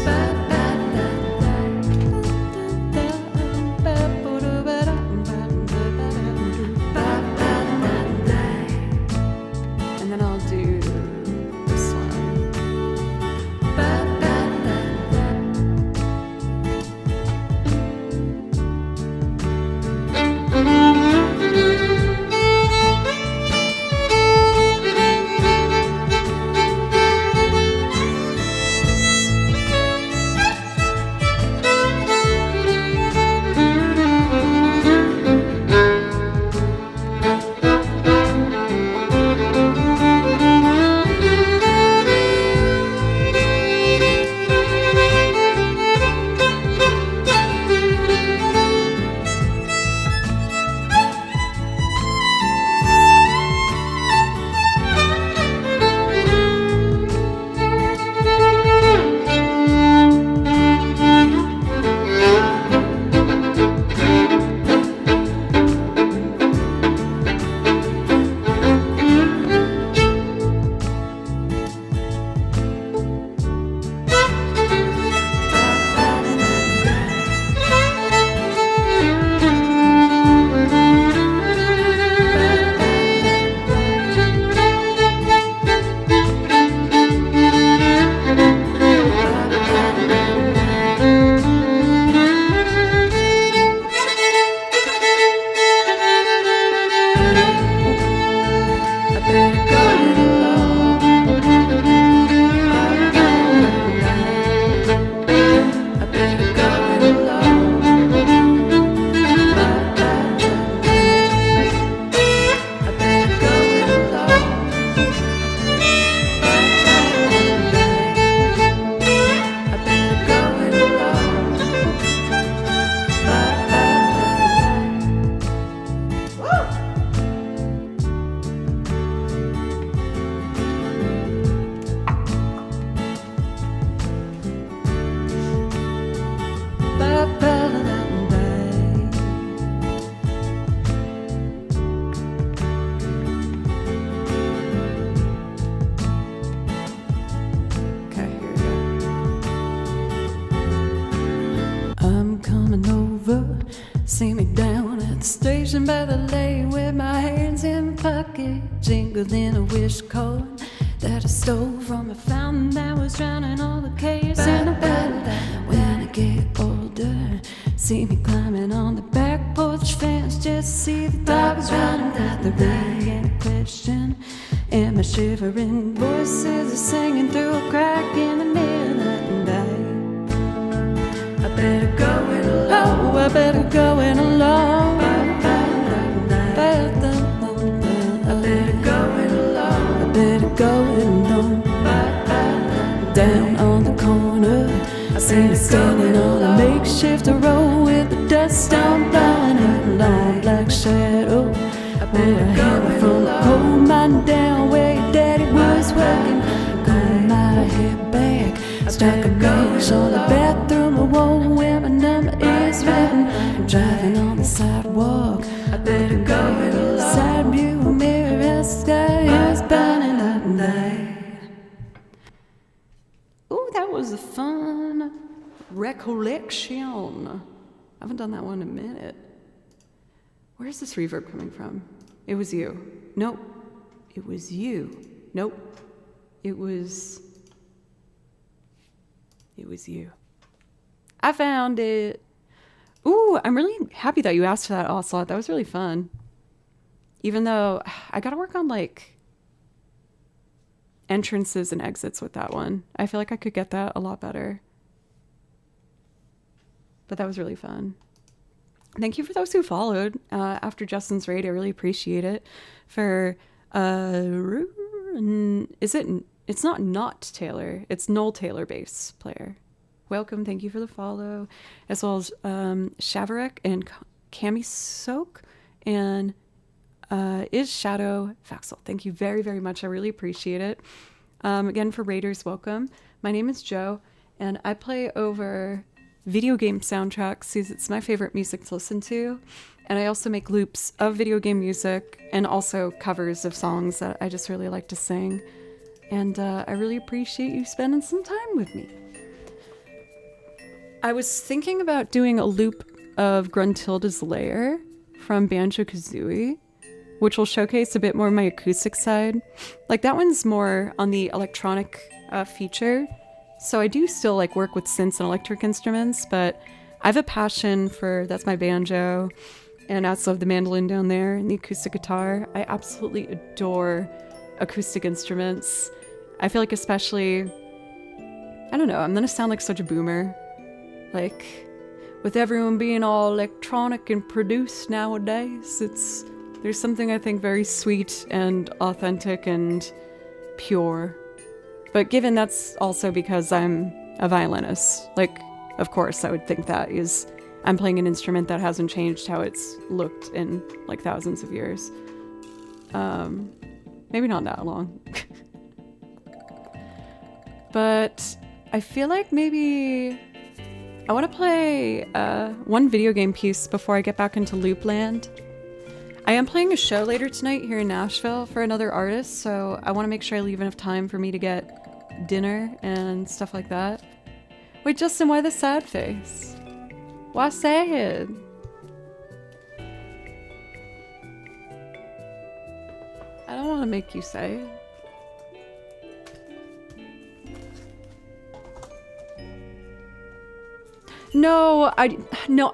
Sitting by the lake with my hands in my pocket, jingling a wish coin that I stole from a fountain that was drowning all the chaos in the battle. When I get older, see me climbing on the back porch fence, just see the dogs running without the rain and question. And my shivering voices are singing through a crack in the midnight night. I better go it alone. Oh, I better go it alone. I better go it alone. I better go it alone. Down on the corner, I see her standing on a makeshift road with the dust storm blowing her long black shadow. I better go from the coal mine down where your daddy was working. Comb my hair back, strike a match on the bathroom wall where my number is written. Driving on the sidewalk, I better go it alone. Side view mirror as the sky is burning at night. Ooh, that was a fun recollection. I haven't done that one in a minute. Where's this reverb coming from? It was you. Nope. It was you. Nope. It was you. I found it. Ooh, I'm really happy that you asked for that, Ocelot. That was really fun. Even though I gotta work on like entrances and exits with that one. I feel like I could get that a lot better. But that was really fun. Thank you for those who followed after Justin's raid. I really appreciate it. For it's not Taylor, it's Noel Taylor bass player. Welcome, thank you for the follow, as well as Shavarek and Cami Soak and Is Shadow Faxel. Thank you very, very much. I really appreciate it. Again, for raiders, welcome. My name is Joe, and I play over video game soundtracks because it's my favorite music to listen to. And I also make loops of video game music and also covers of songs that I just really like to sing. And I really appreciate you spending some time with me. I was thinking about doing a loop of Gruntilda's Lair from Banjo-Kazooie, which will showcase a bit more of my acoustic side. Like that one's more on the electronic feature. So I do still like work with synths and electric instruments, but I have a passion for, that's my banjo, and I also have the mandolin down there and the acoustic guitar. I absolutely adore acoustic instruments. I feel like especially, I don't know, I'm gonna sound like such a boomer. Like, with everyone being all electronic and produced nowadays, there's something I think very sweet and authentic and pure. But given that's also because I'm a violinist, like, of course I would think that is, I'm playing an instrument that hasn't changed how it's looked in like thousands of years. Maybe not that long. But I feel like maybe I want to play one video game piece before I get back into Loopland. I am playing a show later tonight here in Nashville for another artist, so I want to make sure I leave enough time for me to get dinner and stuff like that. Wait, Justin, why the sad face? Why sad? I don't want to make you sad. No, I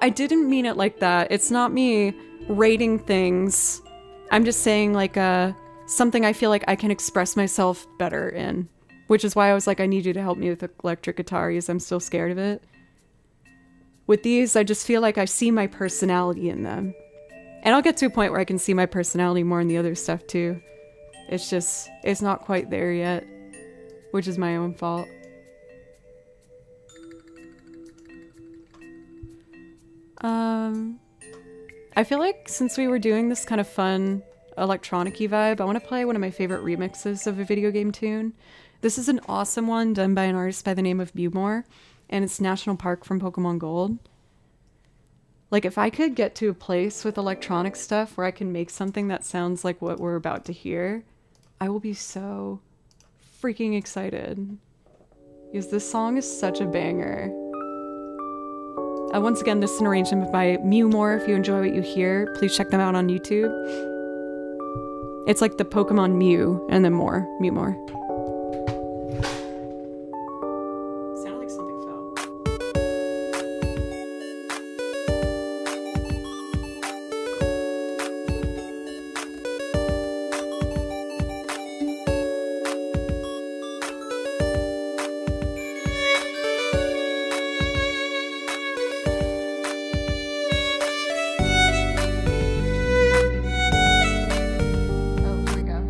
didn't mean it like that. It's not me rating things. I'm just saying like something I feel like I can express myself better in. Which is why I was like, I need you to help me with the electric guitar because I'm still scared of it. With these, I just feel like I see my personality in them. And I'll get to a point where I can see my personality more in the other stuff too. It's just, it's not quite there yet. Which is my own fault. I feel like since we were doing this kind of fun electronic-y vibe, I want to play one of my favorite remixes of a video game tune. This is an awesome one done by an artist by the name of Bumore, and it's National Park from Pokemon Gold. Like, if I could get to a place with electronic stuff where I can make something that sounds like what we're about to hear, I will be so freaking excited. Because this song is such a banger. Once again, this is an arrangement by Mew More. If you enjoy what you hear, please check them out on YouTube. It's like the Pokemon Mew and then more. Mew More. Sounded like something fell. Oh, here we go.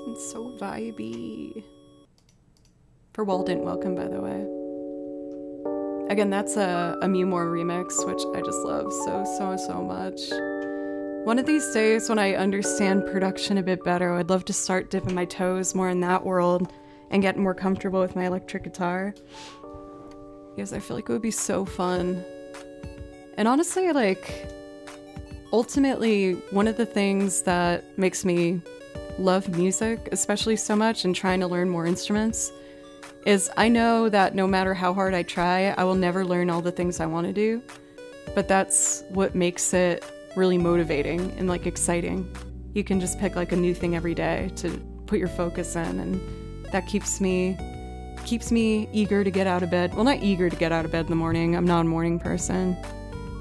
It's so vibey. For Walden, welcome, by the way. Again, that's a Mew More remix, which I just love so much. One of these days, when I understand production a bit better, I'd love to start dipping my toes more in that world and get more comfortable with my electric guitar. Because I feel like it would be so fun. And honestly, like, ultimately, one of the things that makes me love music, especially so much, and trying to learn more instruments, is I know that no matter how hard I try, I will never learn all the things I want to do. But that's what makes it really motivating and like exciting. You can just pick like a new thing every day to put your focus in, and that keeps me eager to get out of bed. Well, not eager to get out of bed in the morning. I'm not a morning person.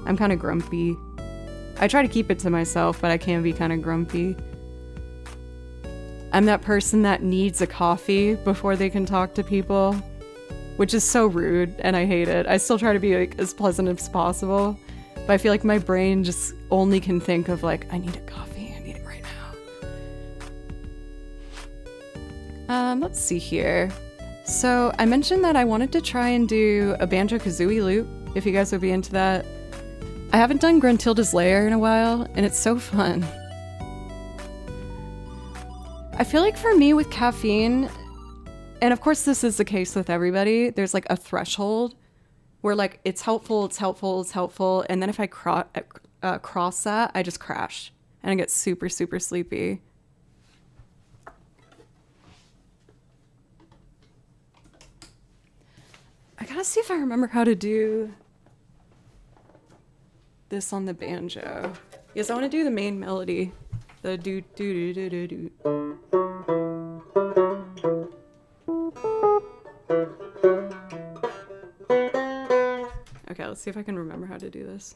I'm kind of grumpy. I try to keep it to myself, but I can be kind of grumpy. I'm that person that needs a coffee before they can talk to people, which is so rude, and I hate it. I still try to be like as pleasant as possible, but I feel like my brain just only can think of like, I need a coffee, I need it right now. Let's see here. So I mentioned that I wanted to try and do a Banjo-Kazooie loop, if you guys would be into that. I haven't done Gruntilda's Lair in a while, and it's so fun. I feel like for me with caffeine, and of course this is the case with everybody, there's like a threshold where like it's helpful, and then if I cross that, I just crash and I get super, super sleepy. I gotta see if I remember how to do this on the banjo. Yes, I want to do the main melody. The do do do do do do. Okay, let's see if I can remember how to do this.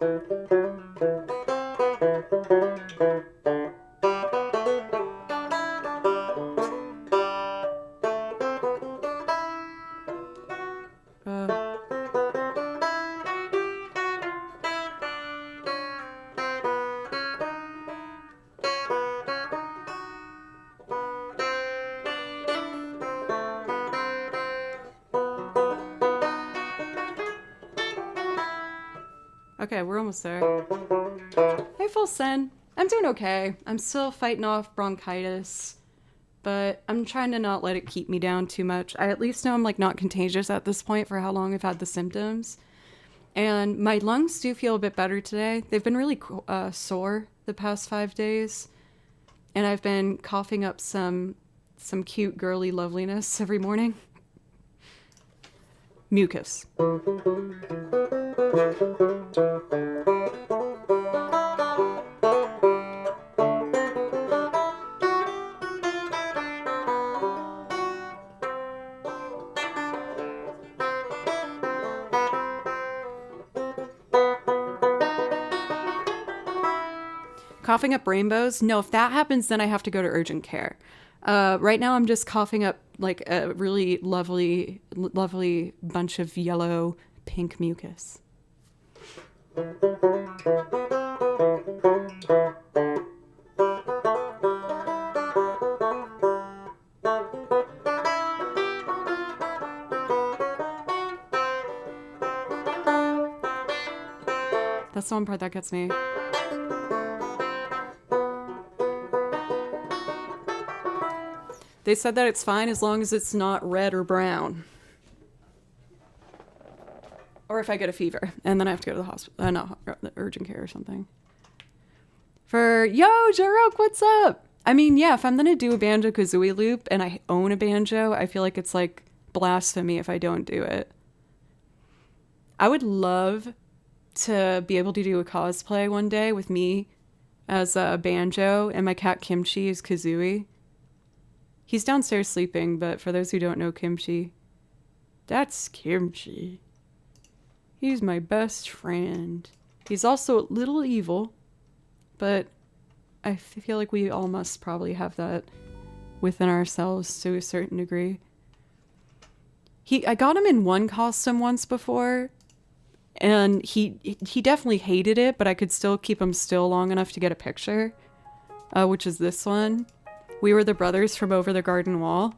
Okay, we're almost there. Hey, Full Sen. I'm doing okay. I'm still fighting off bronchitis, but I'm trying to not let it keep me down too much. I at least know I'm like not contagious at this point for how long I've had the symptoms. And my lungs do feel a bit better today. They've been really sore the past 5 days. And I've been coughing up some cute girly loveliness every morning. Mucus. Coughing up rainbows? No, if that happens, then I have to go to urgent care. Right now I'm just coughing up like a really lovely bunch of yellow pink mucus. That's the one part that gets me. They said that it's fine as long as it's not red or brown. Or if I get a fever, and then I have to go to the hospital, no, the urgent care or something. Yo, Jarok, what's up? I mean, yeah, if I'm gonna do a Banjo-Kazooie loop and I own a banjo, I feel like it's like blasphemy if I don't do it. I would love to be able to do a cosplay one day with me as a banjo and my cat Kimchi is Kazooie. He's downstairs sleeping, but for those who don't know Kimchi, that's Kimchi. He's my best friend. He's also a little evil, but I feel like we all must probably have that within ourselves to a certain degree. I got him in one costume once before, and he definitely hated it, but I could still keep him still long enough to get a picture, which is this one. We were the brothers from Over the Garden Wall.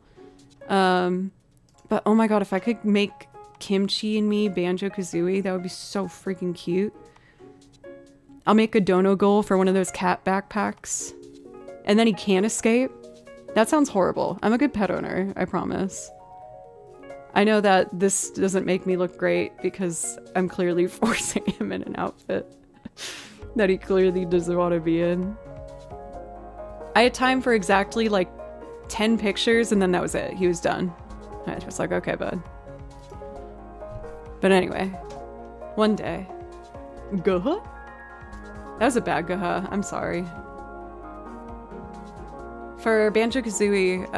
But oh my god, if I could make Kimchi and me Banjo-Kazooie, that would be so freaking cute. I'll make a dono goal for one of those cat backpacks. And then he can't escape. That sounds horrible. I'm a good pet owner, I promise. I know that this doesn't make me look great because I'm clearly forcing him in an outfit that he clearly doesn't want to be in. I had time for exactly like 10 pictures and then that was it. He was done. I was just like, okay, bud. But anyway, one day. Guh? That was a bad guh. I'm sorry. For Banjo-Kazooie,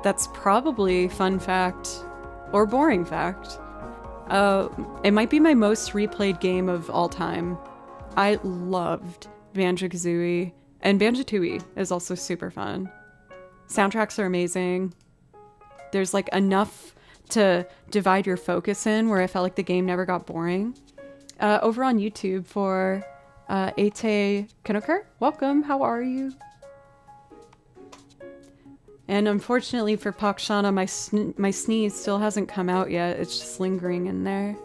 that's probably fun fact or boring fact. It might be my most replayed game of all time. I loved Banjo-Kazooie. And Banjo-Tooie is also super fun. Soundtracks are amazing. There's like enough to divide your focus in where I felt like the game never got boring. Over on YouTube for Ate Kinoker. Welcome, how are you? And unfortunately for Pakshana, my sneeze still hasn't come out yet. It's just lingering in there.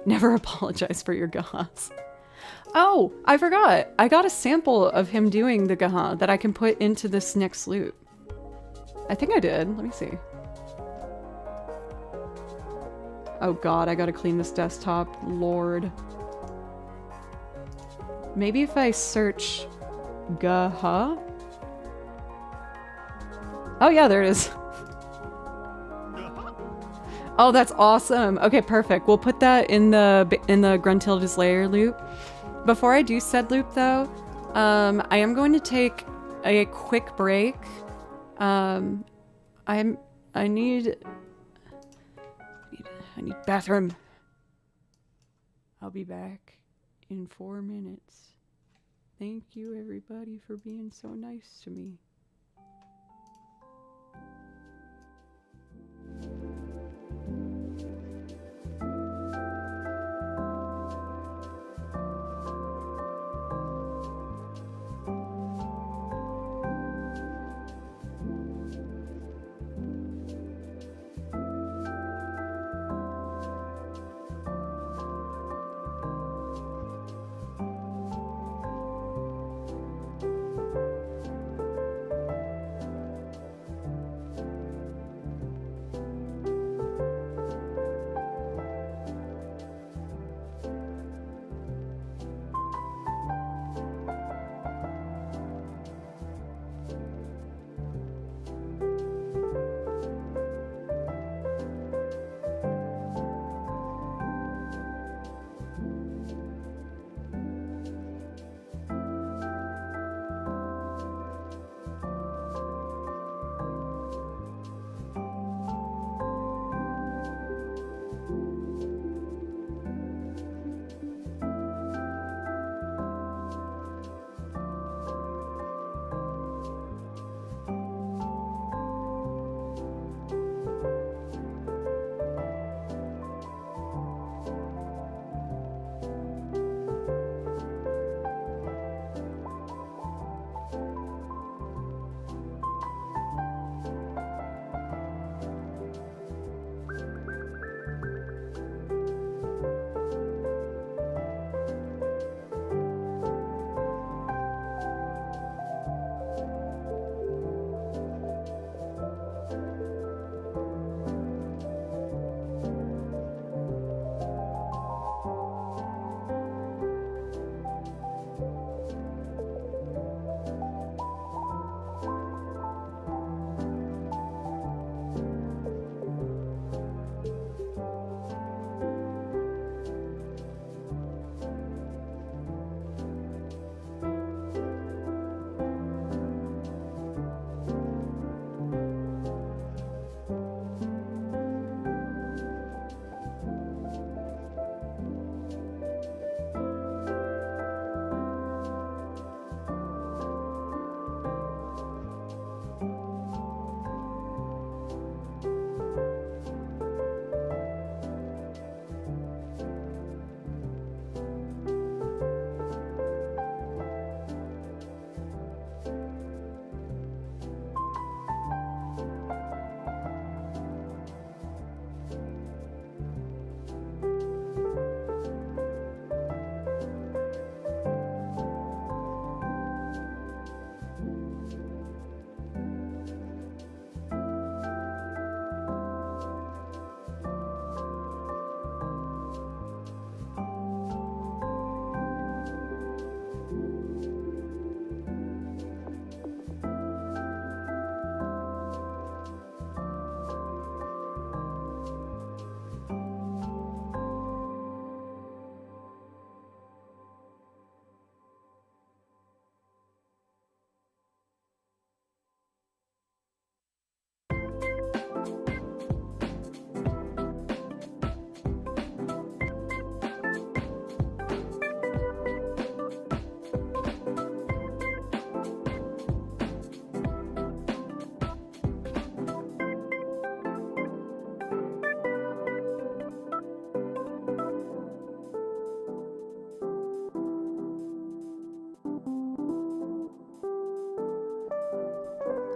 Never apologize for your gahas. Oh, I forgot. I got a sample of him doing the gaha that I can put into this next loop. I think I did. Let me see. Oh god, I gotta clean this desktop. Lord. Maybe if I search gaha? Oh yeah, there it is. Oh, that's awesome. Okay, perfect. We'll put that in the Gruntilda's layer loop. Before I do said loop though, I am going to take a quick break. I need bathroom. I'll be back in 4 minutes. Thank you everybody for being so nice to me.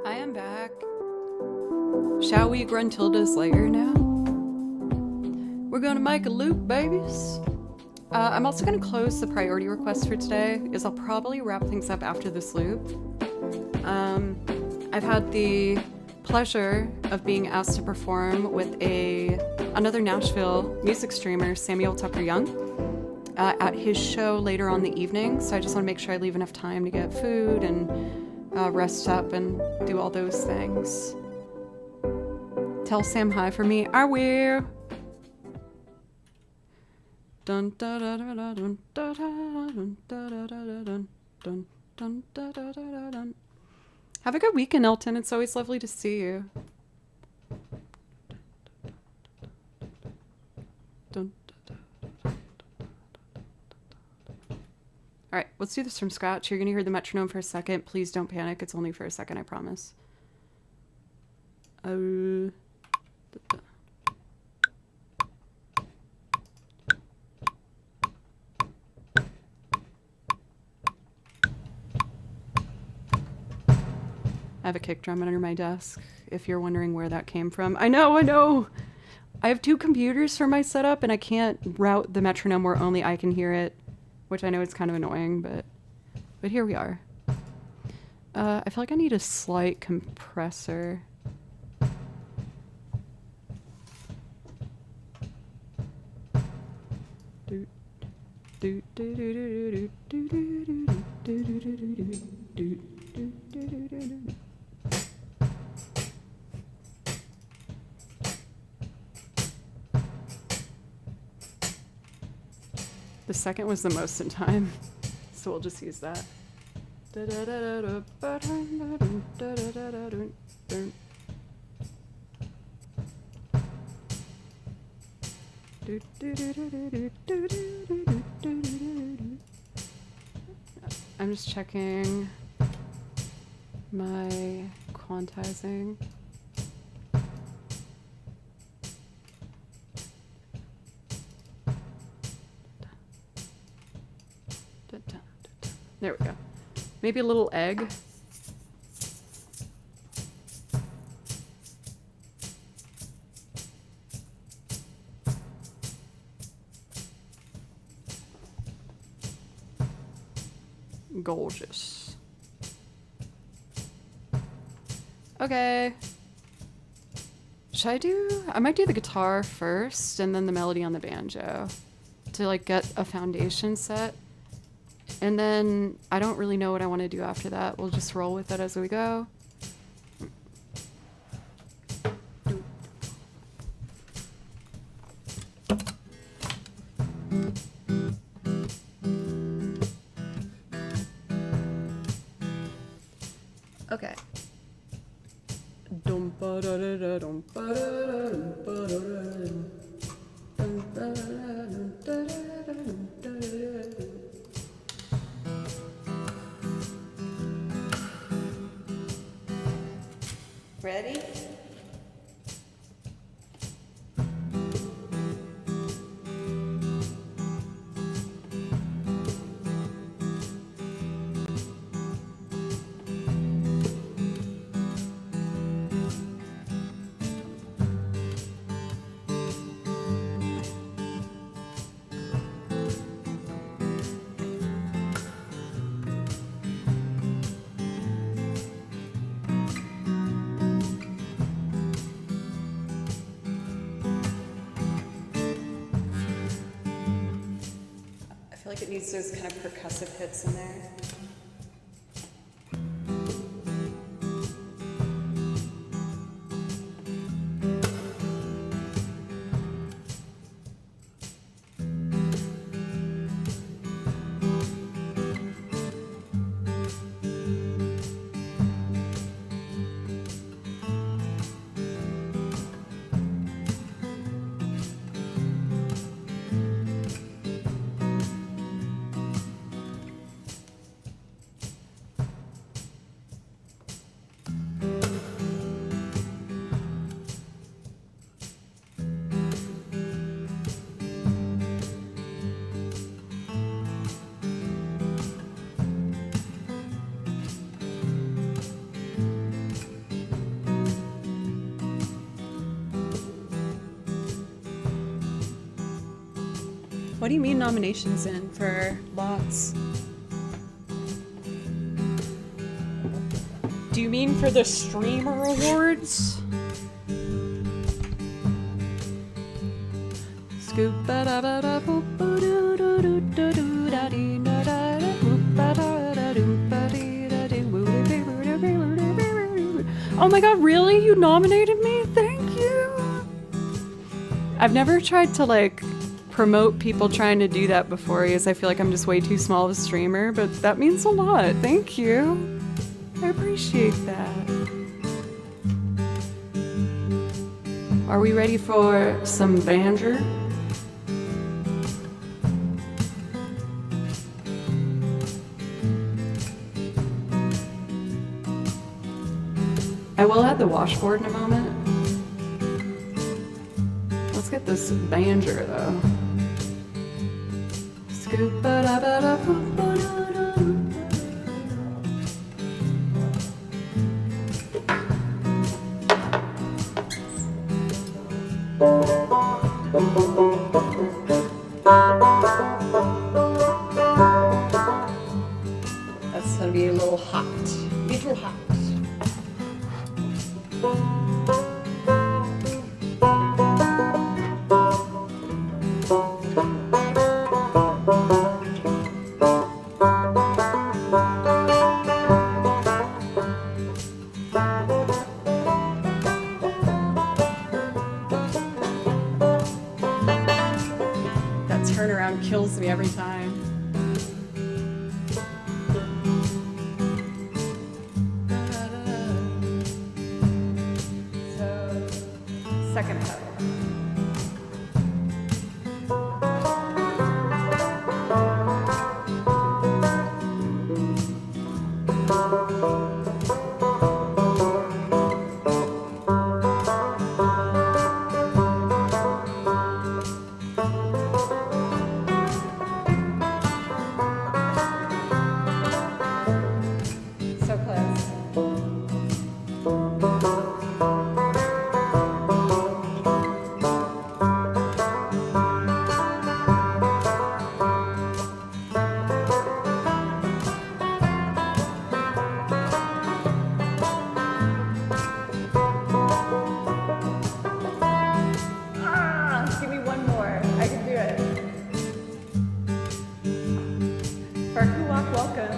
I am back. Shall we Gruntilda's layer now? We're gonna make a loop, babies. I'm also gonna close the priority request for today, is I'll probably wrap things up after this loop. I've had the pleasure of being asked to perform with another Nashville music streamer, Samuel Tucker Young, at his show later on the evening. So I just want to make sure I leave enough time to get food and rest up and do all those things. Tell Sam hi for me. I will. Dun da da da da dun da da dun da da da dun dun dun da da da dun. Have a good weekend, Elton. It's always lovely to see you. Dun, da, da, all right, let's do this from scratch. You're gonna hear the metronome for a second. Please don't panic. It's only for a second, I promise. Da, da. I have a kick drum under my desk, if you're wondering where that came from. I know! I have 2 computers for my setup, and I can't route the metronome where only I can hear it, which I know is kind of annoying, but here we are. I feel like I need a slight compressor. The second was the most in time, so we'll just use that. I'm just checking my quantizing. There we go. Maybe a little egg. Gorgeous. Okay. I might do the guitar first and then the melody on the banjo to like get a foundation set. And then I don't really know what I want to do after that. We'll just roll with it as we go. Okay. Ready? I feel like it needs those kind of percussive hits in there. What do you mean nominations in for lots? Do you mean for the streamer awards? Scoop ba da ba da boop ba doo doo doo doo doo da dee da da da boop ba da da doo ba dee da dee woo dee dee woo dee dee woo dee dee woo dee. Oh my god, really? You nominated me? Thank you! I've never tried to like promote people trying to do that before because I feel like I'm just way too small of a streamer, but that means a lot. Thank you. I appreciate that. Are we ready for some Banger? I will add the washboard in a moment. Let's get this Banger though. Scoop ba da ba da boop ba da da doo. That's gonna be a little hot. Little hot. That turnaround kills me every time. So, second pedal. So close. Give me one more. I can do it. Farkuwak, welcome.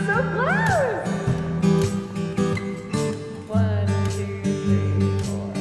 So close! 1, 2, 3, 4.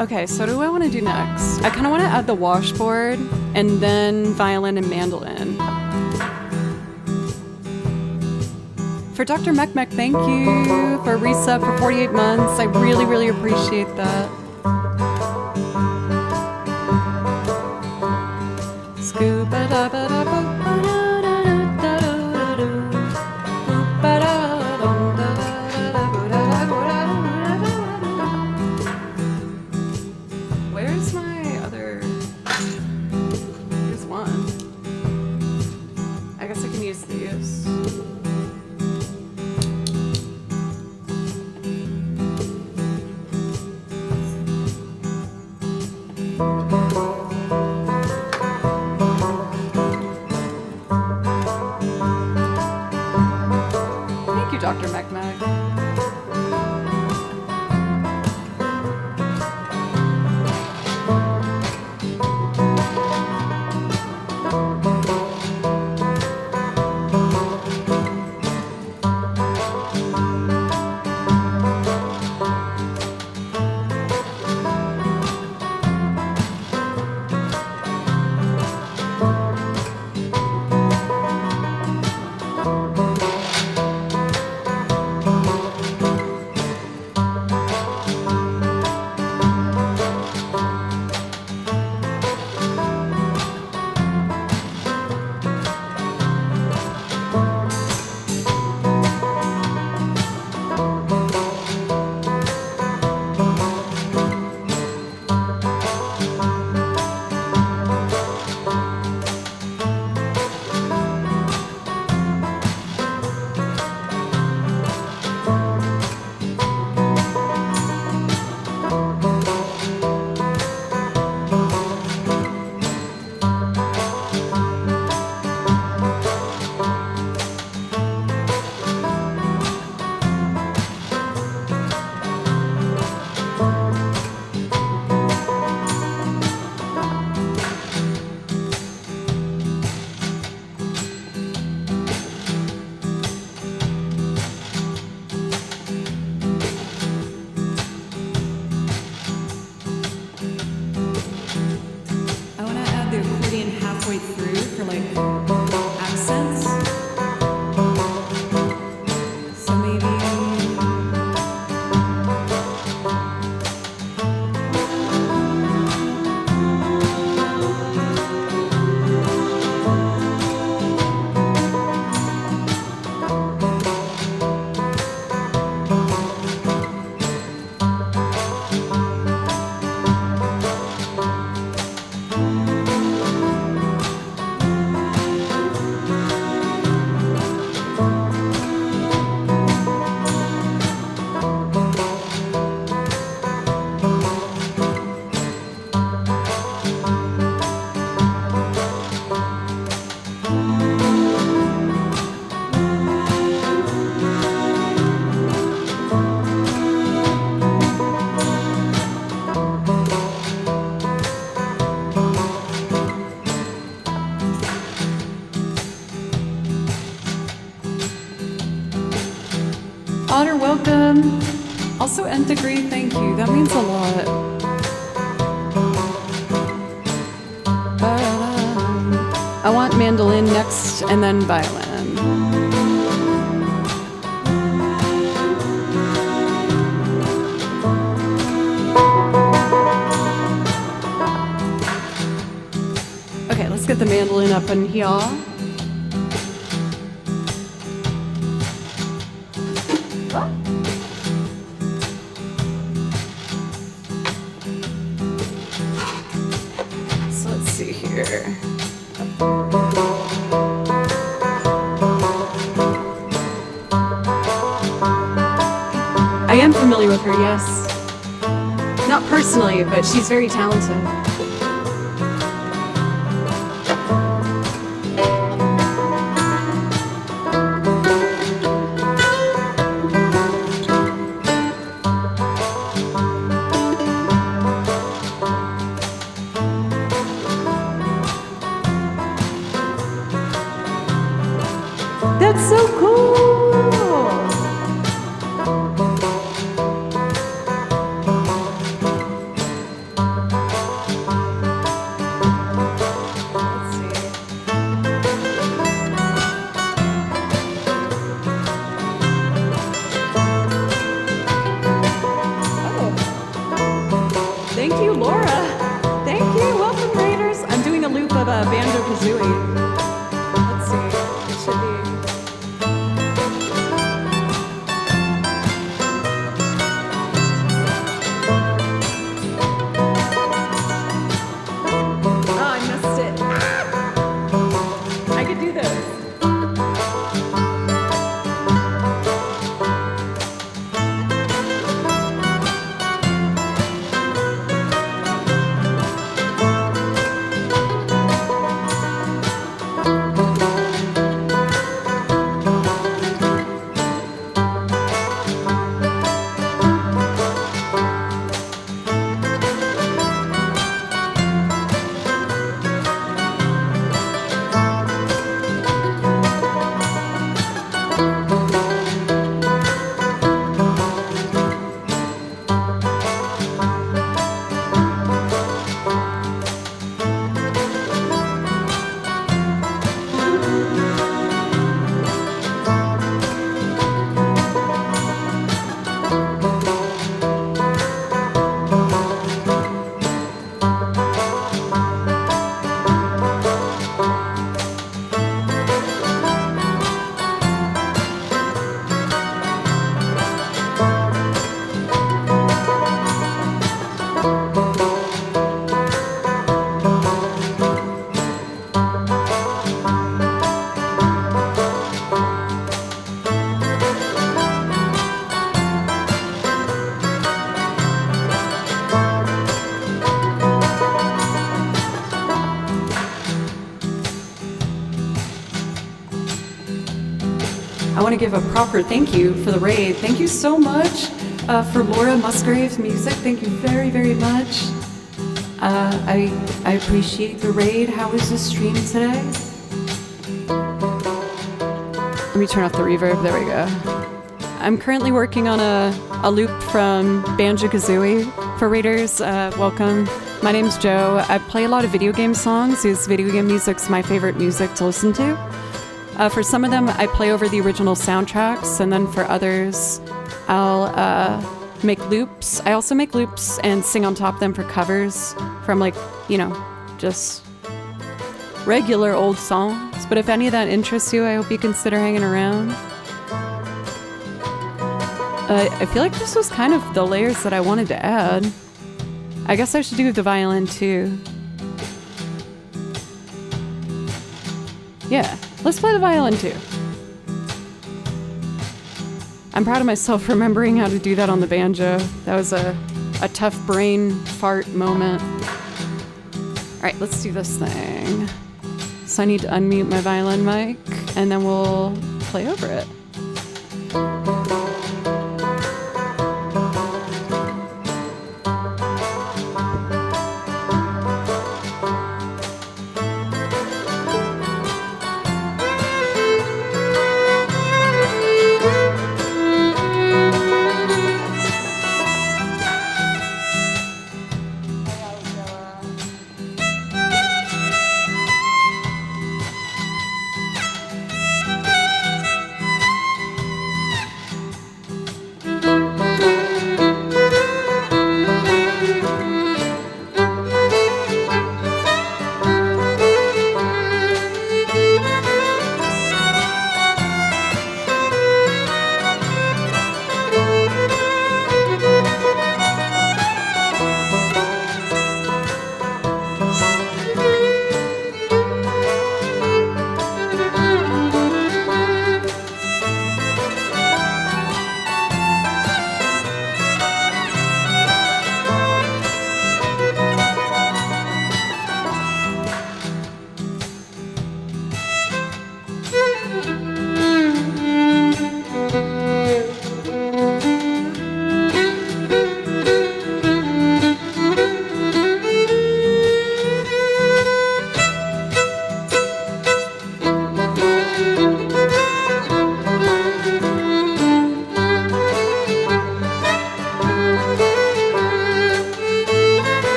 Okay, so what do I want to do next? I kind of want to add the washboard and then violin and mandolin. For Dr. Mekmek, thank you for a resub for 48 months. I really, really appreciate that. Where's my other? Here's one. I guess I can use these. Thank you, Dr. Mekmek. Honor, welcome. Also, Nth Degree, thank you. That means a lot. I want mandolin next and then violin. Okay, let's get the mandolin up in here. So let's see here. I am familiar with her, yes. Not personally, but she's very talented. That's so cool! want to give a proper thank you for the raid. Thank you so much for Laura Musgrave's music. Thank you very, very much. I appreciate the raid. How was the stream today? Let me turn off the reverb. There we go. I'm currently working on a loop from Banjo-Kazooie. For raiders, welcome. My name's Joe. I play a lot of video game songs, because video game music's my favorite music to listen to. For some of them, I play over the original soundtracks, and then for others, I'll make loops. I also make loops and sing on top of them for covers from, like, you know, just regular old songs. But if any of that interests you, I hope you consider hanging around. I feel like this was kind of the layers that I wanted to add. I guess I should do the violin too. Yeah, let's play the violin too. I'm proud of myself for remembering how to do that on the banjo. That was a tough brain fart moment. All right, let's do this thing. So I need to unmute my violin mic, and then we'll play over it.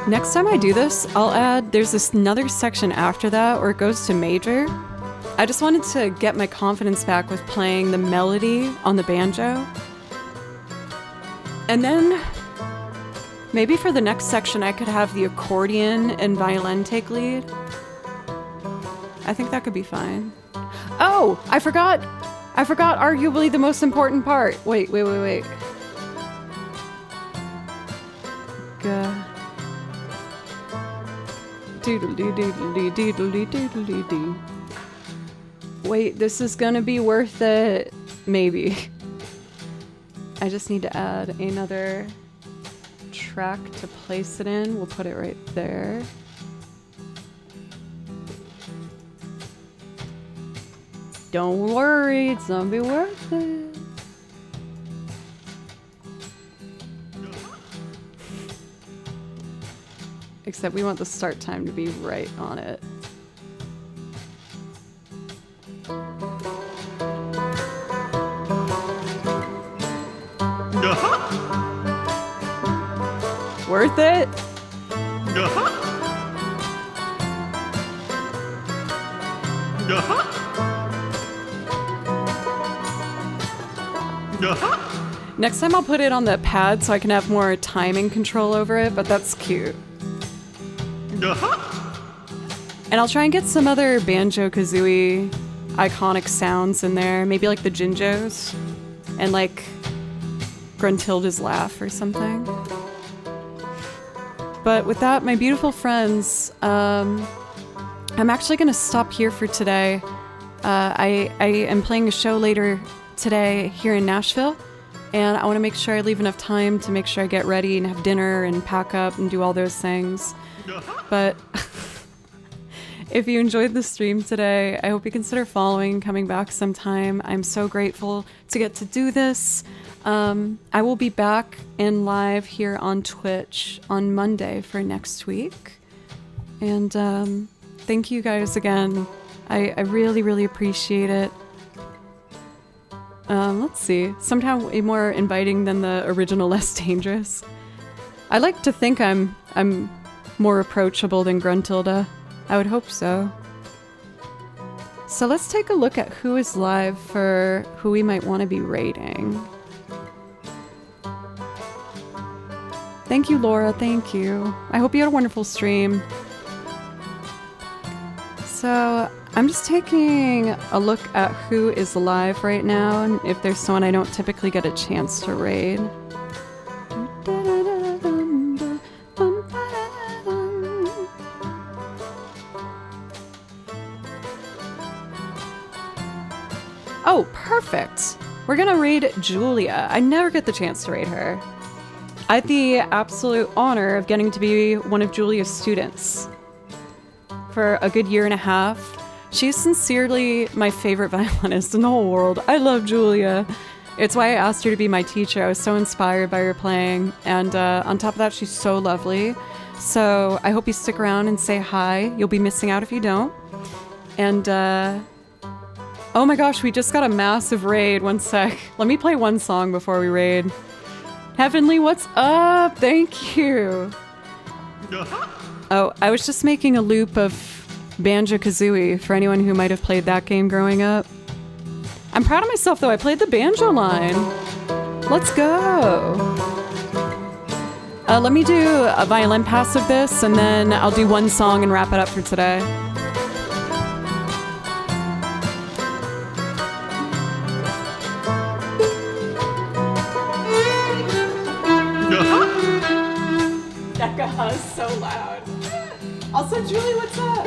Next time I do this, I'll add, there's this another section after that where it goes to major. I just wanted to get my confidence back with playing the melody on the banjo. And then maybe for the next section I could have the accordion and violin take lead. I think that could be fine. Oh, I forgot arguably the most important part. Wait. Doodle-doo-doodle-doo-doodle-doo-doodle-doo-doodle-doo. Wait, this is gonna be worth it. Maybe. I just need to add another track to place it in. We'll put it right there. Don't worry, it's gonna be worth it. Except we want the start time to be right on it. Worth it? Next time I'll put it on the pad so I can have more timing control over it, but that's cute. And I'll try and get some other Banjo-Kazooie iconic sounds in there. Maybe like the Jinjos and like Gruntilda's laugh or something. But with that, my beautiful friends, I'm actually going to stop here for today. I am playing a show later today here in Nashville, and I want to make sure I leave enough time to make sure I get ready and have dinner and pack up and do all those things. But if you enjoyed the stream today, I hope you consider following, coming back sometime. I'm so grateful to get to do this. I will be back in live here on Twitch on Monday for next week. And thank you guys again. I really, really appreciate it. Let's see. Somehow way more inviting than the original Less Dangerous. I like to think I'm more approachable than Gruntilda. I would hope so. So let's take a look at who is live for who we might want to be raiding. Thank you, Laura. Thank you. I hope you had a wonderful stream. So I'm just taking a look at who is live right now and if there's someone I don't typically get a chance to raid. Oh, perfect. We're gonna raid Julia. I never get the chance to raid her. I had the absolute honor of getting to be one of Julia's students for a good year and a half. She's sincerely my favorite violinist in the whole world. I love Julia. It's why I asked her to be my teacher. I was so inspired by her playing. And on top of that, she's so lovely. So I hope you stick around and say hi. You'll be missing out if you don't. And oh my gosh, we just got a massive raid. One sec. Let me play one song before we raid. Heavenly, what's up? Thank you. Oh, I was just making a loop of Banjo-Kazooie for anyone who might have played that game growing up. I'm proud of myself, though. I played the banjo line. Let's go. Let me do a violin pass of this, and then I'll do one song and wrap it up for today. That is so loud. Also, Julie, what's up?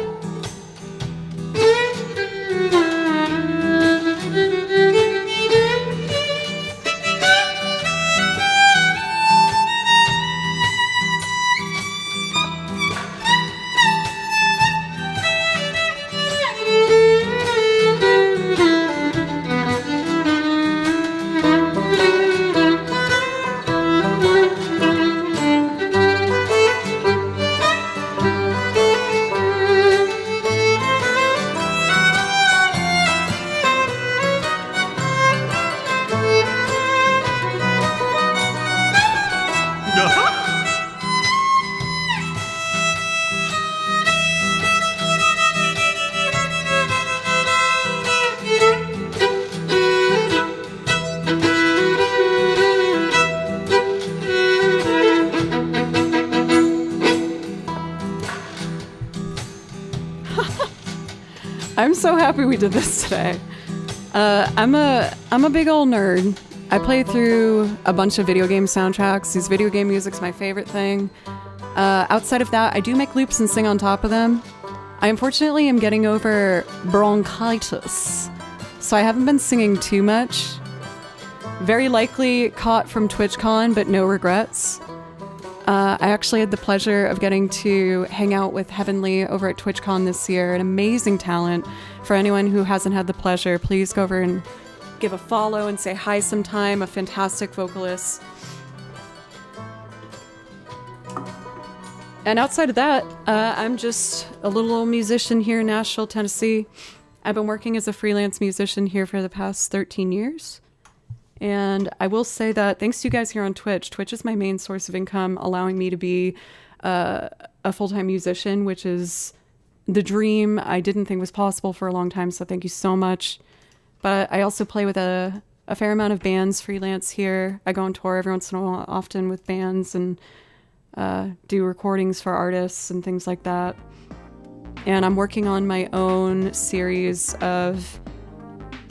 I'm so happy we did this today. I'm a big old nerd. I play through a bunch of video game soundtracks. These video game music's my favorite thing. Outside of that, I do make loops and sing on top of them. I unfortunately am getting over bronchitis, so I haven't been singing too much. Very likely caught from TwitchCon, but no regrets. I actually had the pleasure of getting to hang out with Heavenly over at TwitchCon this year, an amazing talent. For anyone who hasn't had the pleasure, please go over and give a follow and say hi sometime. A fantastic vocalist. And outside of that, I'm just a little old musician here in Nashville, Tennessee. I've been working as a freelance musician here for the past 13 years. And I will say that thanks to you guys here on Twitch, Twitch is my main source of income, allowing me to be a full-time musician, which is the dream I didn't think was possible for a long time. So thank you so much. But I also play with a fair amount of bands freelance here. I go on tour every once in a while, often with bands, and do recordings for artists and things like that. And I'm working on my own series of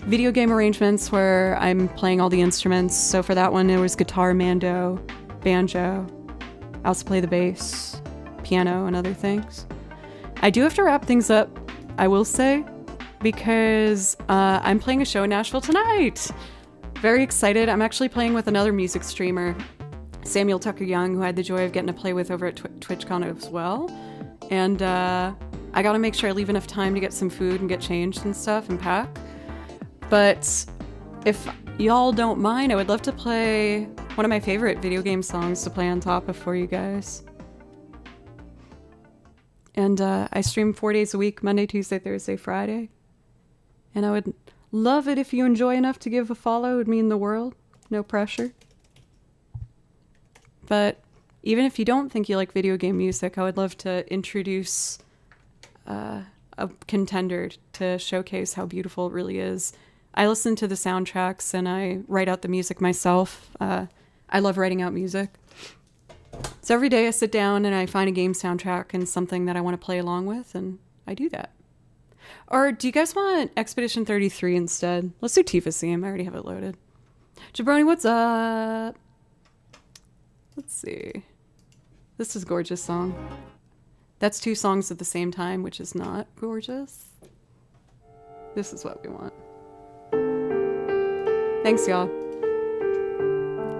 video game arrangements where I'm playing all the instruments. So for that one, it was guitar, mando, banjo. I also play the bass, piano, and other things. I do have to wrap things up I will say, because I'm playing a show in Nashville tonight. Very excited. I'm actually playing with another music streamer, Samuel Tucker Young, who I had the joy of getting to play with over at TwitchCon as well. And I gotta make sure I leave enough time to get some food and get changed and stuff and pack. But if y'all don't mind, I would love to play one of my favorite video game songs to play on top of for you guys. And I stream 4 days a week, Monday, Tuesday, Thursday, Friday. And I would love it if you enjoy enough to give a follow. It would mean the world. No pressure. But even if you don't think you like video game music, I would love to introduce a contender to showcase how beautiful it really is. I listen to the soundtracks and I write out the music myself. I love writing out music. So every day I sit down and I find a game soundtrack and something that I want to play along with, and I do that. Or do you guys want Expedition 33 instead? Let's do Tifa's theme. I already have it loaded. Jabroni, what's up? Let's see. This is a gorgeous song. That's 2 songs at the same time, which is not gorgeous. This is what we want. Thanks, y'all.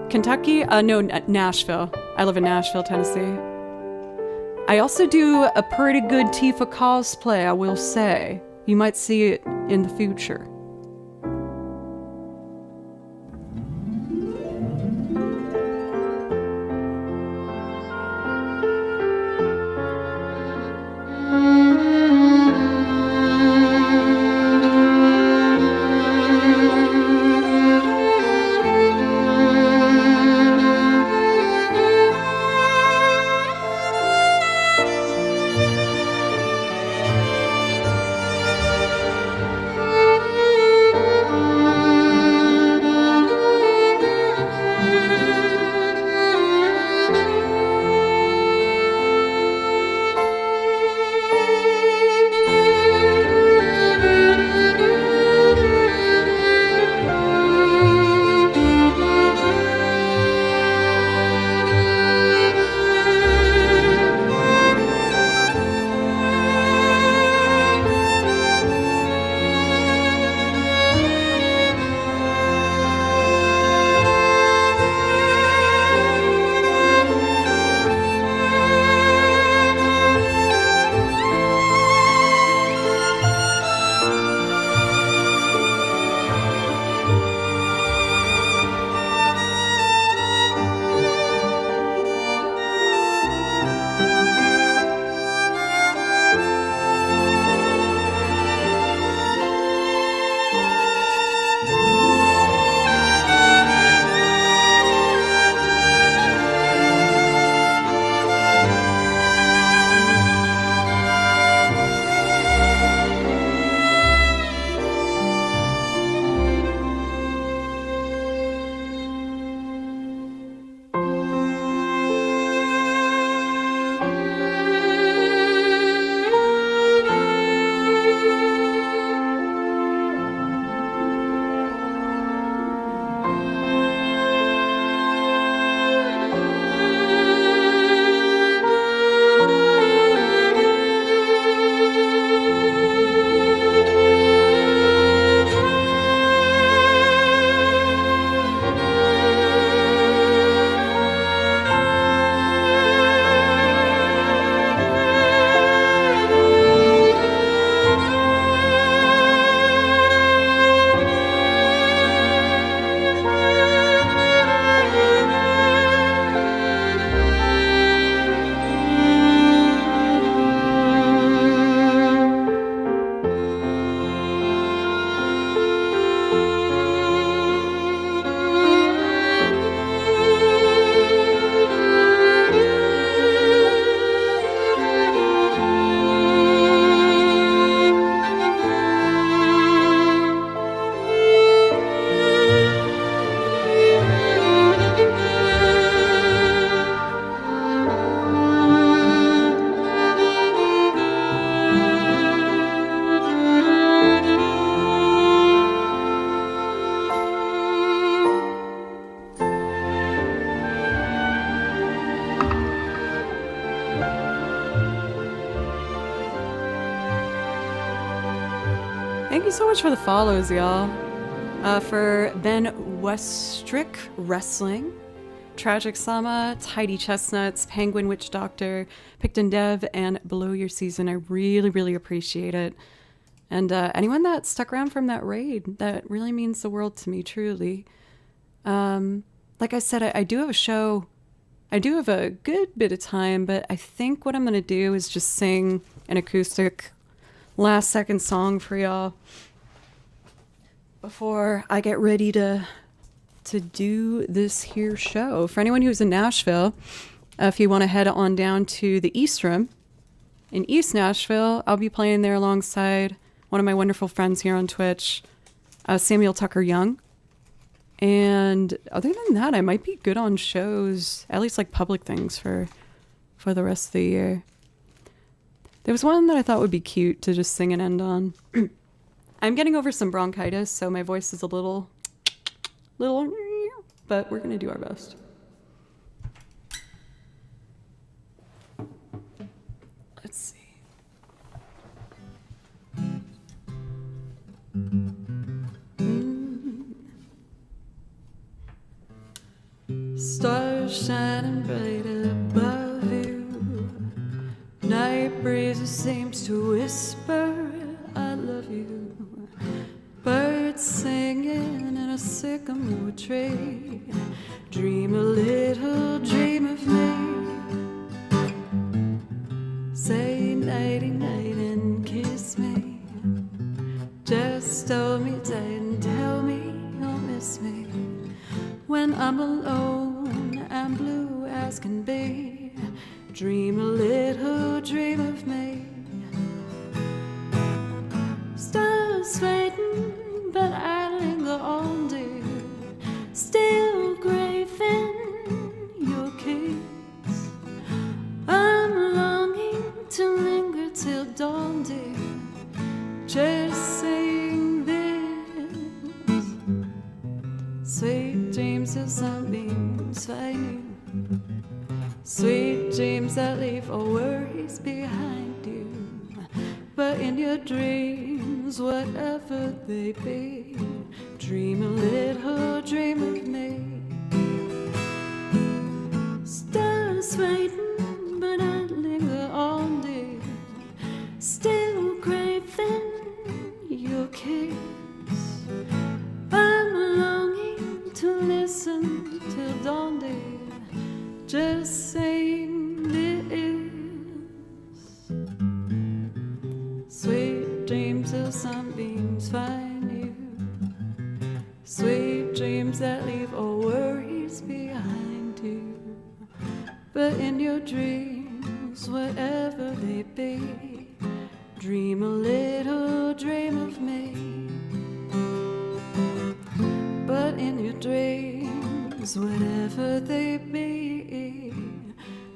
Kentucky? No, Nashville. I live in Nashville, Tennessee. I also do a pretty good Tifa cosplay, I will say. You might see it in the future. Thank you so much for the follows, y'all. For Ben Westrick Wrestling, Tragic Sama, Tidy Chestnuts, Penguin Witch Doctor, Picton Dev, and Below Your Season. I really, really appreciate it. And anyone that stuck around from that raid, that really means the world to me, truly. Like I said, I do have a show. I do have a good bit of time, but I think what I'm going to do is just sing an acoustic last second song for y'all before I get ready to do this here show. For anyone who's in Nashville, if you want to head on down to the East Room in East Nashville, I'll be playing there alongside one of my wonderful friends here on Twitch, Samuel Tucker Young. And other than that, I might be good on shows, at least like public things for the rest of the year. There was one that I thought would be cute to just sing and end on. I'm getting over some bronchitis, so my voice is a little, but we're gonna do our best. Let's see. Stars shining bright above you. Night breezes seems to whisper, I love you. Birds singing in a sycamore tree. Dream a little dream of me. Say nighty night and kiss me. Just hold me tight and tell me you'll miss me. When I'm alone and blue as can be. Dream a little dream of me. Stars fading, but I linger on, dear. Still craving your kiss. I'm longing to linger till dawn, dear. Just saying this. Sweet dreams of sunbeams find you. Sweet dreams that leave all worries behind you. But in your dreams, whatever they be, dream a little dream of me. Stars fading, but I linger on, dear. Still craving your kiss. I'm longing to listen till dawn, dear. Just saying this. Sweet dreams of sunbeams find you. Sweet dreams that leave all worries behind you. But in your dreams, whatever they be, dream a little dream of me. But in your dreams, whatever they be,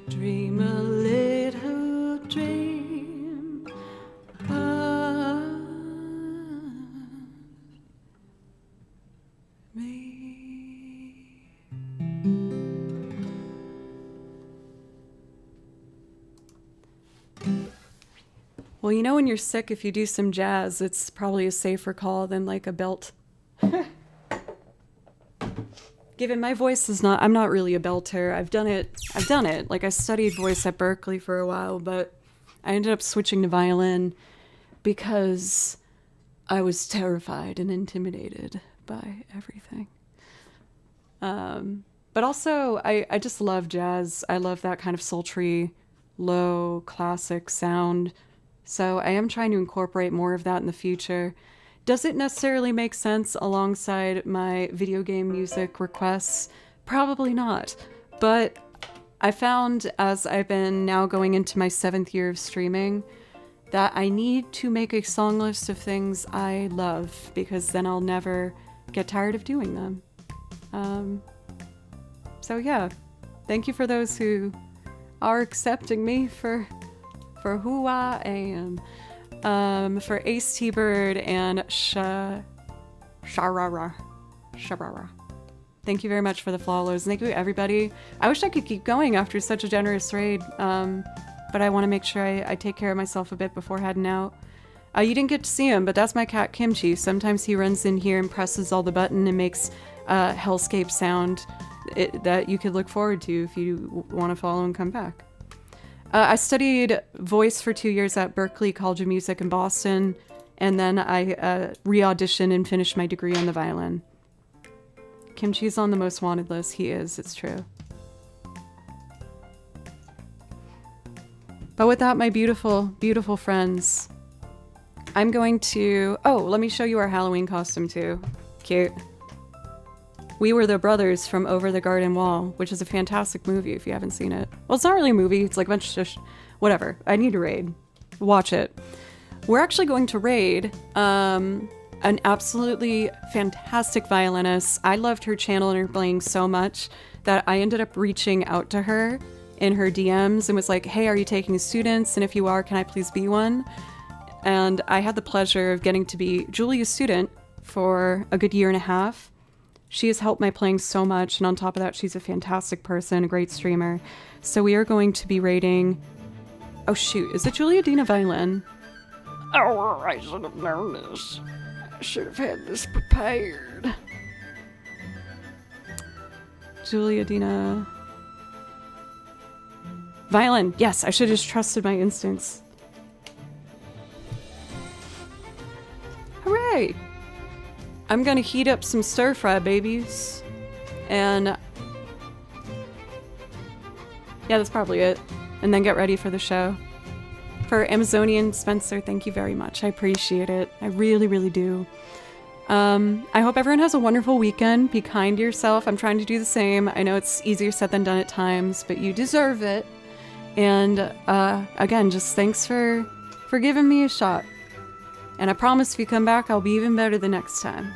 dream a little dream of me. Well, you know when you're sick, if you do some jazz, it's probably a safer call than like a belt. Given my voice is not, I'm not really a belter. I've done it. Like I studied voice at Berkeley for a while, but I ended up switching to violin because I was terrified and intimidated by everything. But also, I just love jazz. I love that kind of sultry, low, classic sound. So I am trying to incorporate more of that in the future. Does it necessarily make sense alongside my video game music requests? Probably not. But I found, as I've been now going into my 7th year of streaming, that I need to make a song list of things I love, because then I'll never get tired of doing them. So yeah, thank you for those who are accepting me for who I am. For Ace T-Bird and Sharara. Thank you very much for the follows. Thank you, everybody. I wish I could keep going after such a generous raid, but I want to make sure I take care of myself a bit before heading out. You didn't get to see him, but that's my cat Kimchi. Sometimes he runs in here and presses all the button and makes a hellscape sound that you could look forward to if you want to follow and come back. I studied voice for 2 years at Berklee College of Music in Boston, and then I re-auditioned and finished my degree on the violin. Kimchi's on the most wanted list. He is, it's true. But with that, my beautiful, beautiful friends, I'm going to... Oh, let me show you our Halloween costume too. Cute. We Were the Brothers from Over the Garden Wall, which is a fantastic movie if you haven't seen it. Well, it's not really a movie. It's like a bunch of whatever. I need to raid. Watch it. We're actually going to raid an absolutely fantastic violinist. I loved her channel and her playing so much that I ended up reaching out to her in her DMs and was like, hey, are you taking students? And if you are, can I please be one? And I had the pleasure of getting to be Julia's student for a good year and a half. She has helped my playing so much, and on top of that, she's a fantastic person, a great streamer. So we are going to be rating... Oh shoot, is it Julia Dina Violin? Oh, I should have known this. I should have had this prepared. Julia Dina... Violin, yes, I should have just trusted my instincts. Hooray! I'm gonna heat up some stir fry, babies. And yeah, that's probably it. And then get ready for the show. For Amazonian Spencer, thank you very much. I appreciate it. I really, really do. I hope everyone has a wonderful weekend. Be kind to yourself. I'm trying to do the same. I know it's easier said than done at times, but you deserve it. And again, just thanks for giving me a shot. And I promise if you come back, I'll be even better the next time.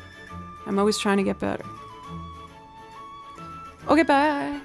I'm always trying to get better. Okay, bye.